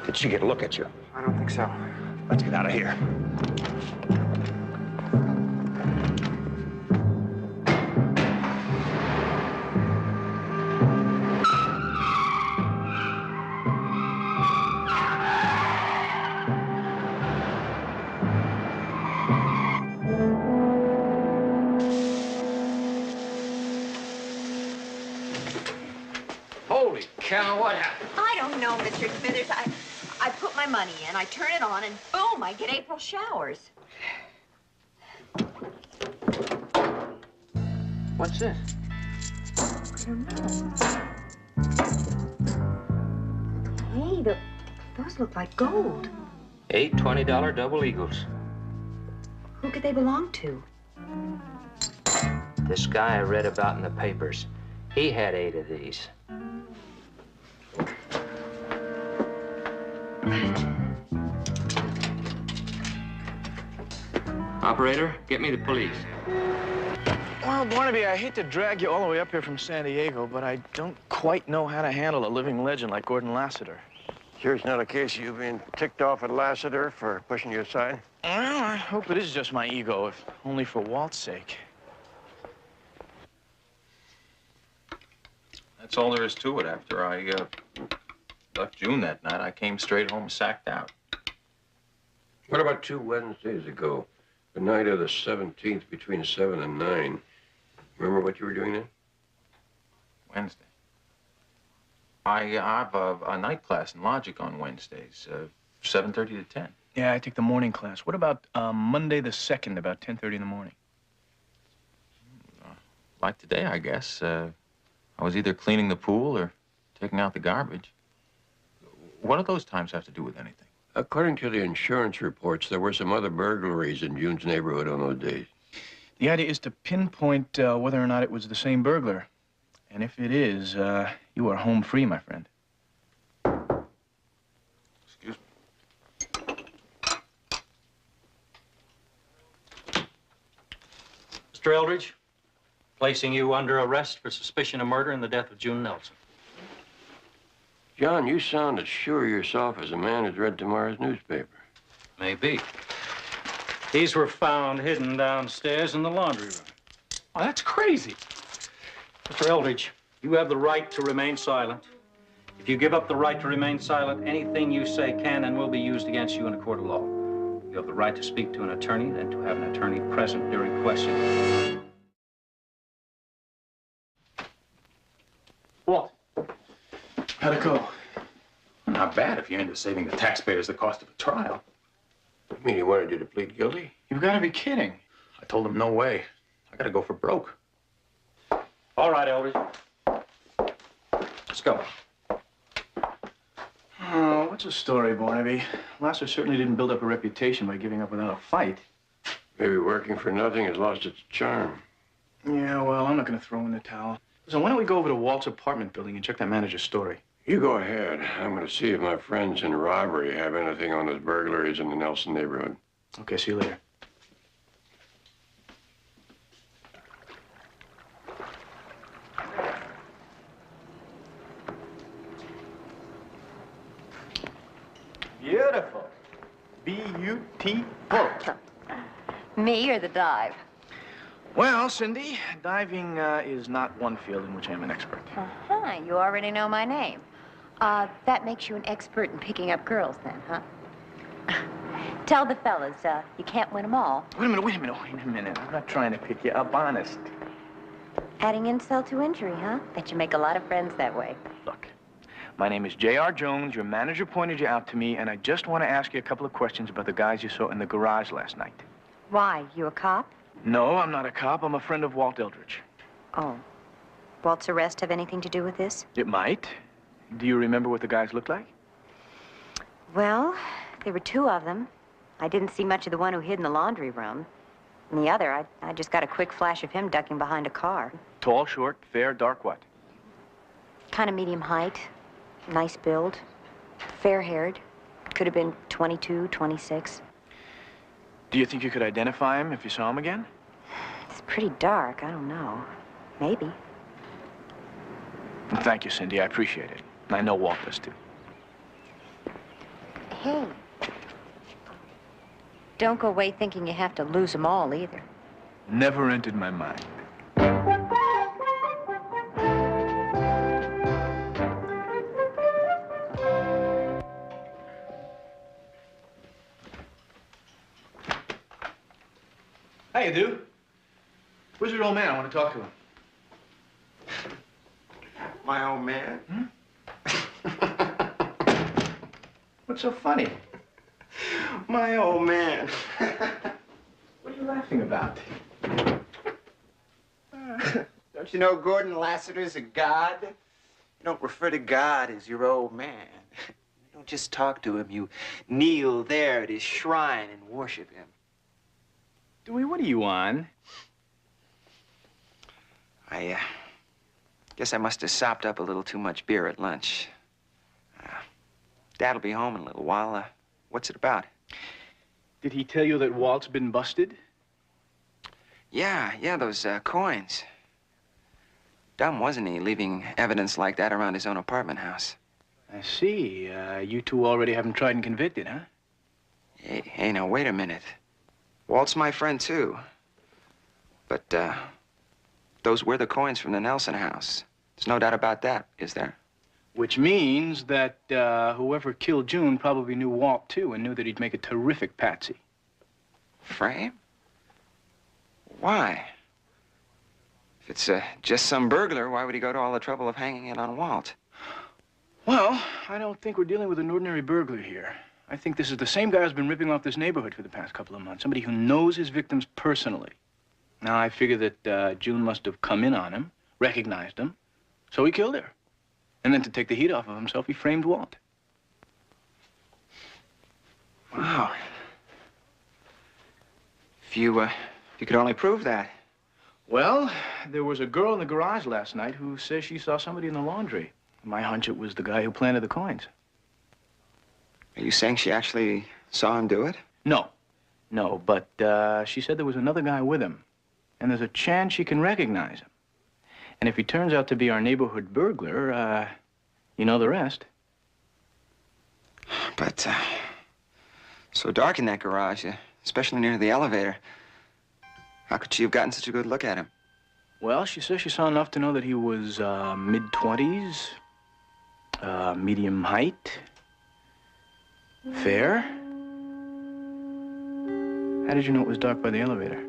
Did she get a look at you? I don't think so. Let's get out of here. Holy cow, what happened? I don't know, Mr. Smithers. I put my money in, I turn it on, and boom, I get April showers. What's this? I don't know. Hey, those look like gold. 8 $20 double eagles. Who could they belong to? This guy I read about in the papers, he had 8 of these. Operator, get me the police. Well, Barnaby, I hate to drag you all the way up here from San Diego, but I don't quite know how to handle a living legend like Gordon Lassiter. Sure it's not a case of you being ticked off at Lassiter for pushing you aside? Well, I hope it is just my ego, if only for Walt's sake. That's all there is to it. After I left June that night, I came straight home sacked out. What about 2 Wednesdays ago? The night of the 17th between 7 and 9. Remember what you were doing then? Wednesday. I have a night class in logic on Wednesdays, 7:30 to 10. Yeah, I take the morning class. What about Monday the 2nd, about 10:30 in the morning? Like today, I guess. I was either cleaning the pool or taking out the garbage. What do those times have to do with anything? According to the insurance reports, there were some other burglaries in June's neighborhood on those days. The idea is to pinpoint whether or not it was the same burglar. And if it is, you are home free, my friend. Excuse me. Mr. Eldridge, placing you under arrest for suspicion of murder in the death of June Nelson. John, you sound as sure of yourself as a man who's read tomorrow's newspaper. Maybe. These were found hidden downstairs in the laundry room. Oh, that's crazy. Mr. Eldridge, you have the right to remain silent. If you give up the right to remain silent, anything you say can and will be used against you in a court of law. You have the right to speak to an attorney and to have an attorney present during questioning. What? How'd it go? Not bad if you end up saving the taxpayers the cost of a trial. You mean he wanted you to plead guilty? You've got to be kidding. I told him no way. I gotta go for broke. All right, Eldridge. Let's go. Oh, what's the story, Barnaby? Lasser certainly didn't build up a reputation by giving up without a fight. Maybe working for nothing has lost its charm. Yeah, well, I'm not going to throw in the towel. So why don't we go over to Walt's apartment building and check that manager's story? You go ahead. I'm going to see if my friends in robbery have anything on those burglaries in the Nelson neighborhood. Okay, see you later. Beautiful. Beautiful. Me or the dive? Well, Cindy, diving is not one field in which I'm an expert. Uh-huh, you already know my name. That makes you an expert in picking up girls then, huh? Tell the fellas, you can't win them all. Wait a minute. I'm not trying to pick you up, honest. Adding insult to injury, huh? Bet you make a lot of friends that way. Look, my name is J.R. Jones. Your manager pointed you out to me, and I just want to ask you a couple of questions about the guys you saw in the garage last night. Why, you a cop? No, I'm not a cop. I'm a friend of Walt Eldridge. Oh. Walt's arrest have anything to do with this? It might. Do you remember what the guys looked like? Well, there were two of them. I didn't see much of the one who hid in the laundry room. And the other, I just got a quick flash of him ducking behind a car. Tall, short, fair, dark what? Kind of medium height, nice build, fair-haired. Could have been 22, 26. Do you think you could identify him if you saw him again? It's pretty dark. I don't know. Maybe. Thank you, Cindy. I appreciate it. And I know Walt does, too. Hey, don't go away thinking you have to lose them all either. Never entered my mind. How you do? Where's your old man? I want to talk to him. My old man? What's so funny? My old man. What are you laughing about? Don't you know Gordon Lassiter's a god? You don't refer to God as your old man. You don't just talk to him. You kneel there at his shrine and worship him. Dewey, what are you on? I guess I must have sopped up a little too much beer at lunch. Dad'll be home in a little while. What's it about? Did he tell you that Walt's been busted? Yeah, those coins. Dumb, wasn't he, leaving evidence like that around his own apartment house? I see. You two already have him tried and convicted, huh? Hey, now, wait a minute. Walt's my friend, too. But, those were the coins from the Nelson house. There's no doubt about that, is there? Which means that whoever killed June probably knew Walt, too, and knew that he'd make a terrific patsy. Frame? Why? If it's just some burglar, why would he go to all the trouble of hanging it on Walt? Well, I don't think we're dealing with an ordinary burglar here. I think this is the same guy who's been ripping off this neighborhood for the past couple of months. Somebody who knows his victims personally. Now, I figure that June must have come in on him, recognized him, so he killed her. And then to take the heat off of himself, he framed Walt. Wow. If you could only prove that. Well, there was a girl in the garage last night who says she saw somebody in the laundry. My hunch, it was the guy who planted the coins. Are you saying she actually saw him do it? No, but she said there was another guy with him. And there's a chance she can recognize him. And if he turns out to be our neighborhood burglar, you know the rest. But, so dark in that garage, especially near the elevator. How could she have gotten such a good look at him? Well, she says she saw enough to know that he was mid-20s, medium height, fair. How did you know it was dark by the elevator?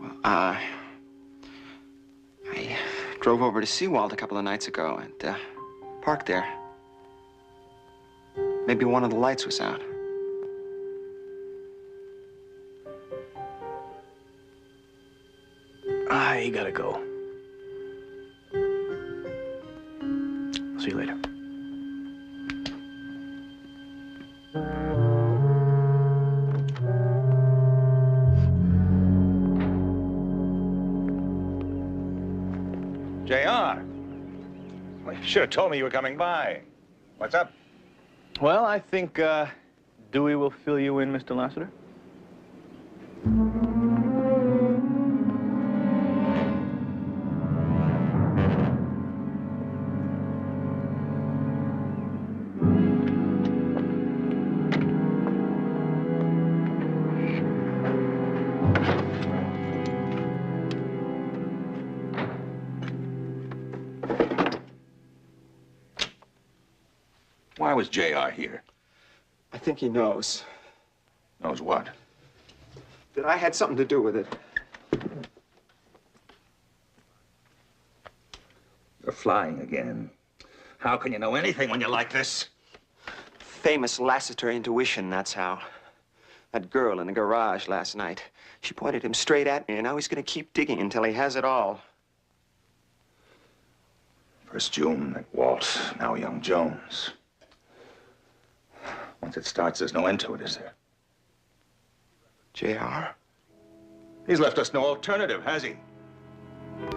Well, I drove over to see Walt a couple of nights ago and parked there. Maybe one of the lights was out. I gotta go. See you later. JR. Well, you should have told me you were coming by. What's up? Well, I think Dewey will fill you in, Mr. Lassiter. Why was JR here? I think he knows. Knows what? That I had something to do with it. You're flying again. How can you know anything when you're like this? Famous Lassiter intuition, that's how. That girl in the garage last night. She pointed him straight at me, and now he's gonna keep digging until he has it all. First June, then Walt, now young Jones. Once it starts, there's no end to it, is there? JR? He's left us no alternative, has he?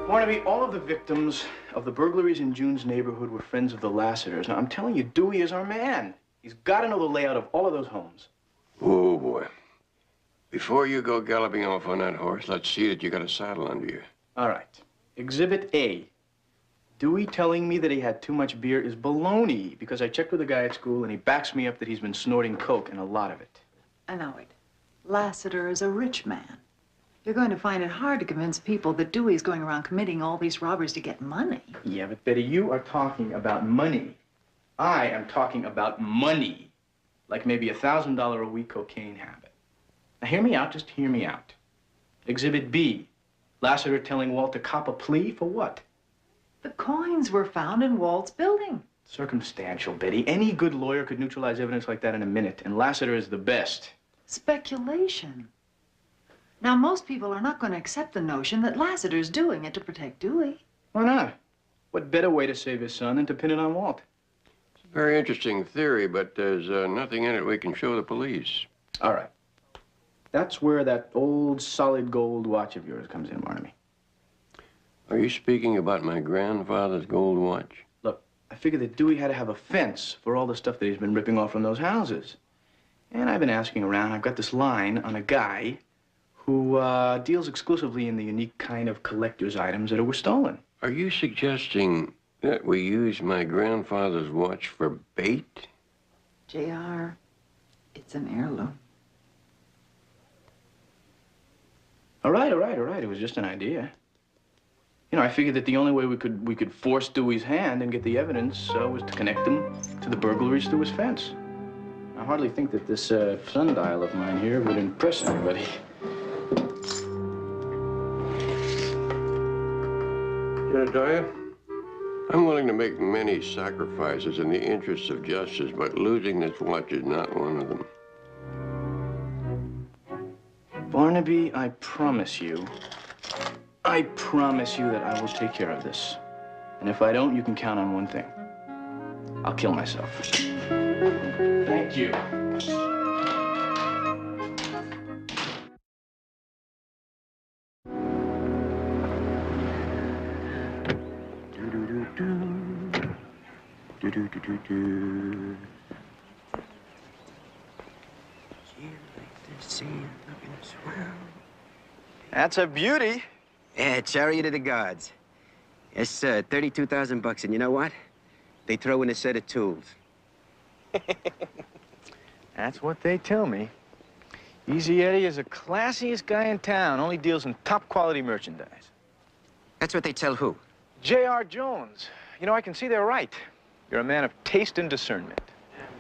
Barnaby, all of the victims of the burglaries in June's neighborhood were friends of the Lassiters. Now, I'm telling you, Dewey is our man. He's got to know the layout of all of those homes. Oh, boy. Before you go galloping off on that horse, let's see that you got a saddle under you. All right. Exhibit A. Dewey telling me that he had too much beer is baloney, because I checked with a guy at school and he backs me up that he's been snorting coke, and a lot of it. I know it. Lassiter is a rich man. You're going to find it hard to convince people that Dewey's going around committing all these robberies to get money. Yeah, but Betty, you are talking about money. I am talking about money. Like maybe $1,000 a week cocaine habit. Now hear me out, just hear me out. Exhibit B, Lassiter telling Walt to cop a plea for what? The coins were found in Walt's building. Circumstantial, Betty. Any good lawyer could neutralize evidence like that in a minute, and Lassiter is the best. Speculation. Now, most people are not going to accept the notion that Lassiter's doing it to protect Dewey. Why not? What better way to save his son than to pin it on Walt? It's a very interesting theory, but there's nothing in it we can show the police. All right. That's where that old solid gold watch of yours comes in, Barnaby. Are you speaking about my grandfather's gold watch? Look, I figured that Dewey had to have a fence for all the stuff that he's been ripping off from those houses. And I've been asking around. I've got this line on a guy who deals exclusively in the unique kind of collector's items that were stolen. Are you suggesting that we use my grandfather's watch for bait? JR, it's an heirloom. All right. It was just an idea. You know, I figured that the only way we could force Dewey's hand and get the evidence was to connect him to the burglaries through his fence. I hardly think that this sundial of mine here would impress anybody. Jedediah, I'm willing to make many sacrifices in the interests of justice, but losing this watch is not one of them. Barnaby, I promise you that I will take care of this. And if I don't, you can count on one thing. I'll kill myself. Thank you. That's a beauty. Yeah, chariot of the gods. Yes, sir. 32,000 bucks, and you know what? They throw in a set of tools. That's what they tell me. Easy Eddie is the classiest guy in town. Only deals in top quality merchandise. That's what they tell who? J.R. Jones. You know, I can see they're right. You're a man of taste and discernment.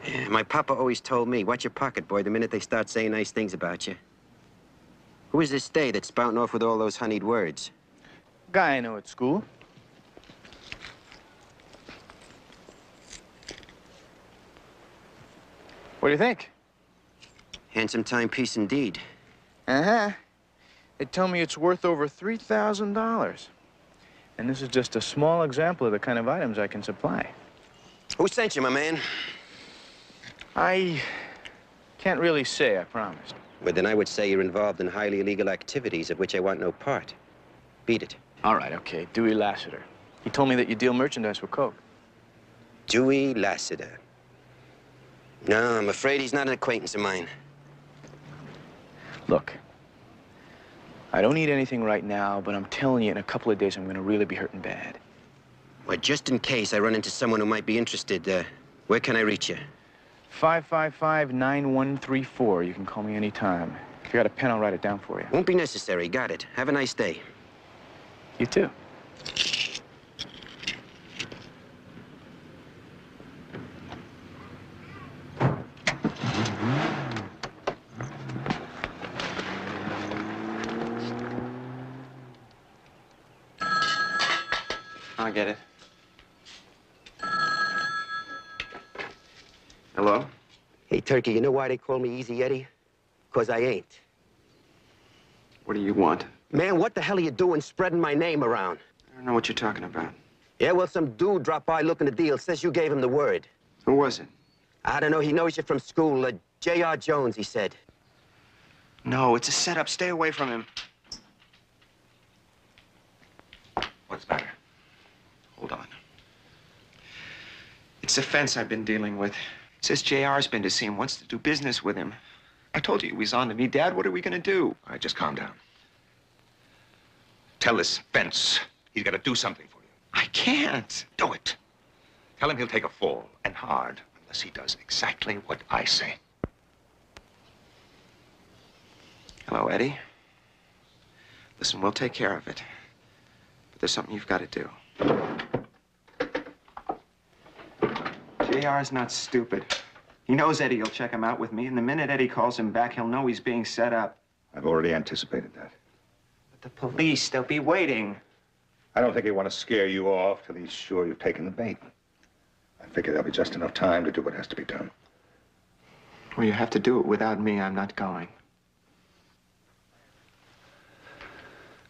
Yeah, my papa always told me, watch your pocket, boy, the minute they start saying nice things about you. Who is this stay that's spouting off with all those honeyed words? Guy I know at school. What do you think? Handsome timepiece indeed. Uh-huh. They tell me it's worth over $3,000. And this is just a small example of the kind of items I can supply. Who sent you, my man? I can't really say, I promise. Well, then I would say you're involved in highly illegal activities of which I want no part. Beat it. All right, okay. Dewey Lassiter. He told me that you deal merchandise for coke. Dewey Lassiter. No, I'm afraid he's not an acquaintance of mine. Look, I don't need anything right now, but I'm telling you, in a couple of days, I'm going to really be hurting bad. Well, just in case I run into someone who might be interested, where can I reach you? 555-9134. You can call me anytime. If you got a pen, I'll write it down for you. Won't be necessary. Got it. Have a nice day. You too. I'll get it. Hello? Hey, Turkey, you know why they call me Easy Eddie? 'Cause I ain't. What do you want? Man, what the hell are you doing spreading my name around? I don't know what you're talking about. Yeah, well, some dude dropped by looking the deal, says you gave him the word. Who was it? I don't know, he knows you from school. J.R. Jones, he said. No, it's a setup. Stay away from him. What's the matter? Hold on. It's a fence I've been dealing with. It says JR's been to see him, wants to do business with him. I told you he was on to me. Dad, what are we gonna do? All right, just calm down. Tell this fence he's got to do something for you. I can't. Do it. Tell him he'll take a fall, and hard, unless he does exactly what I say. Hello, Eddie. Listen, we'll take care of it. But there's something you've got to do. JR's not stupid. He knows Eddie will check him out with me, and the minute Eddie calls him back, he'll know he's being set up. I've already anticipated that. But the police, they'll be waiting. I don't think he'll want to scare you off till he's sure you've taken the bait. I figure there'll be just enough time to do what has to be done. Well, you have to do it without me. I'm not going.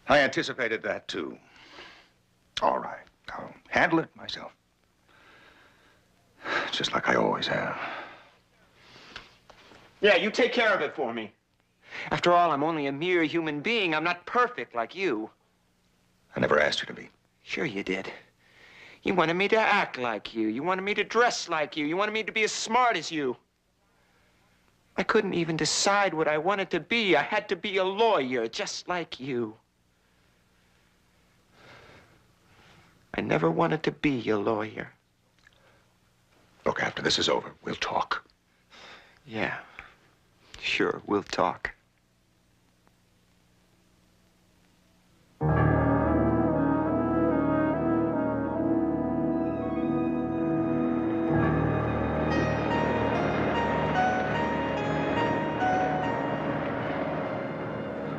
I anticipated that, too. All right. I'll handle it myself. Just like I always have. Yeah, you take care of it for me. After all, I'm only a mere human being. I'm not perfect like you. I never asked you to be. Sure you did. You wanted me to act like you. You wanted me to dress like you. You wanted me to be as smart as you. I couldn't even decide what I wanted to be. I had to be a lawyer, just like you. I never wanted to be a lawyer. Look, after this is over, we'll talk. Yeah, sure, we'll talk.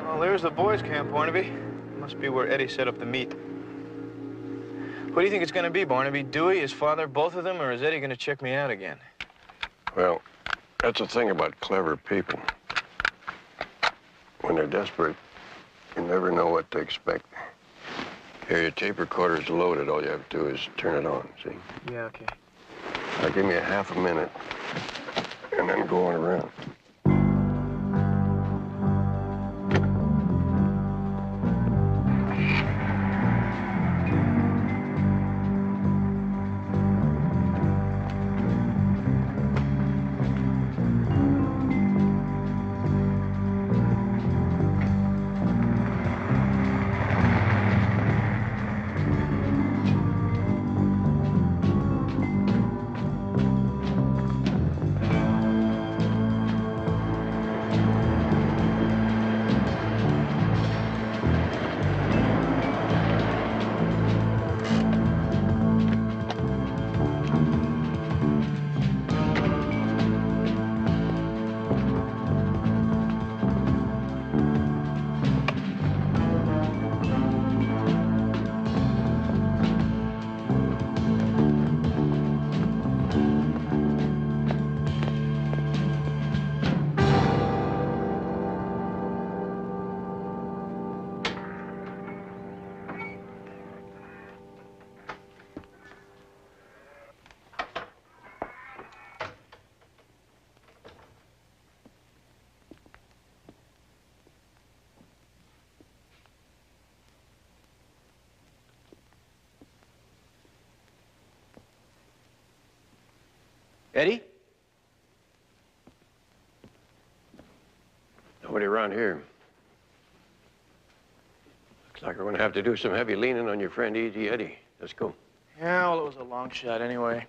Well, there's the boys' camp, Barnaby. Must be where Eddie set up the meet. What do you think it's going to be, Barnaby? Dewey, his father, both of them, or is Eddie going to check me out again? Well, that's the thing about clever people. When they're desperate, you never know what to expect. Here, your tape recorder's loaded. All you have to do is turn it on, see? Yeah, okay. Now, give me a half a minute, and then go on around. Eddie? Nobody around here. Looks like we're going to have to do some heavy leaning on your friend E.G. Eddie. Let's go. Yeah, well, it was a long shot anyway.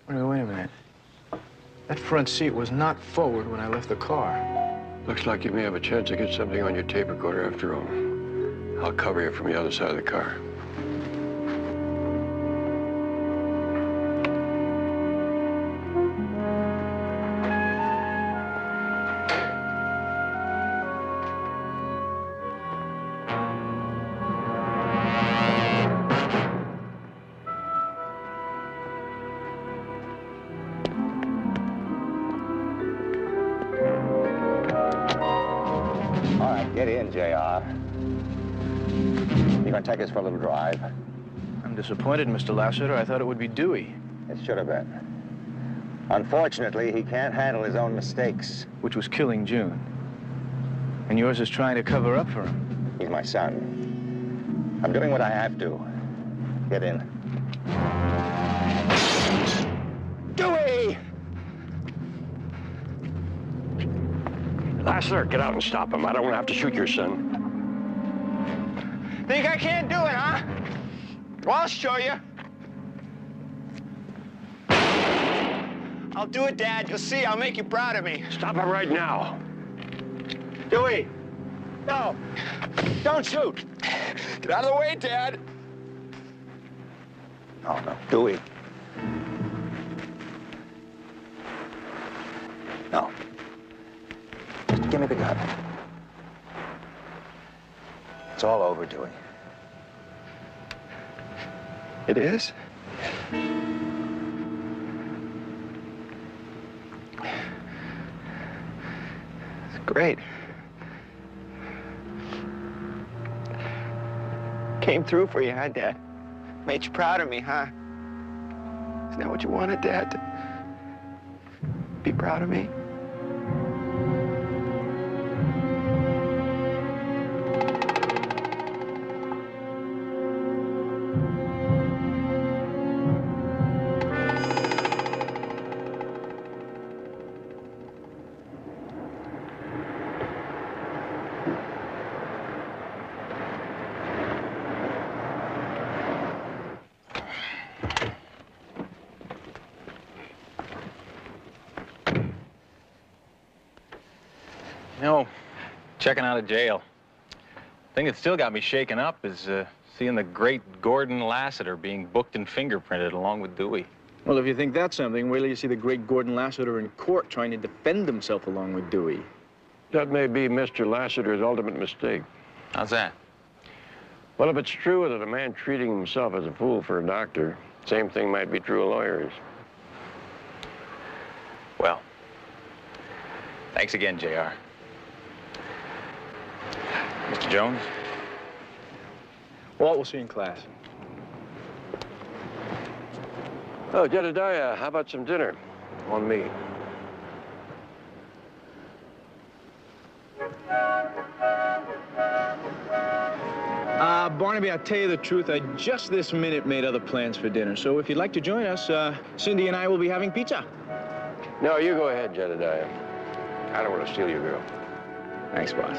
Wait a minute. That front seat was not forward when I left the car. Looks like you may have a chance to get something on your tape recorder after all. I'll cover you from the other side of the car. All right, get in, JR. You gonna take us for a little drive? I'm disappointed, Mr. Lassiter. I thought it would be Dewey. It should have been. Unfortunately, he can't handle his own mistakes. Which was killing June. And yours is trying to cover up for him. He's my son. I'm doing what I have to. Get in. Dewey! Lassiter, get out and stop him. I don't want to have to shoot your son. Think I can't do it, huh? Well, I'll show you. I'll do it, Dad. You'll see. I'll make you proud of me. Stop him right now. Dewey! No! Don't shoot! Get out of the way, Dad! No, no. Dewey. No. Just give me the gun. It's all over, Dewey. It is? It's great. Came through for you, huh, Dad? Made you proud of me, huh? Isn't that what you wanted, Dad? To be proud of me? You know, checking out of jail, the thing that still got me shaken up is seeing the great Gordon Lassiter being booked and fingerprinted along with Dewey. Well, if you think that's something, wait till you see the great Gordon Lassiter in court trying to defend himself along with Dewey. That may be Mr. Lassiter's ultimate mistake. How's that? Well, if it's true that a man treating himself as a fool for a doctor, same thing might be true of lawyers. Well, thanks again, JR. Mr. Jones? Walt, we'll see you in class. Oh, Jedediah, how about some dinner? On me. Barnaby, I'll tell you the truth, I just this minute made other plans for dinner. So if you'd like to join us, Cindy and I will be having pizza. No, you go ahead, Jedediah. I don't want to steal your girl. Thanks, boss.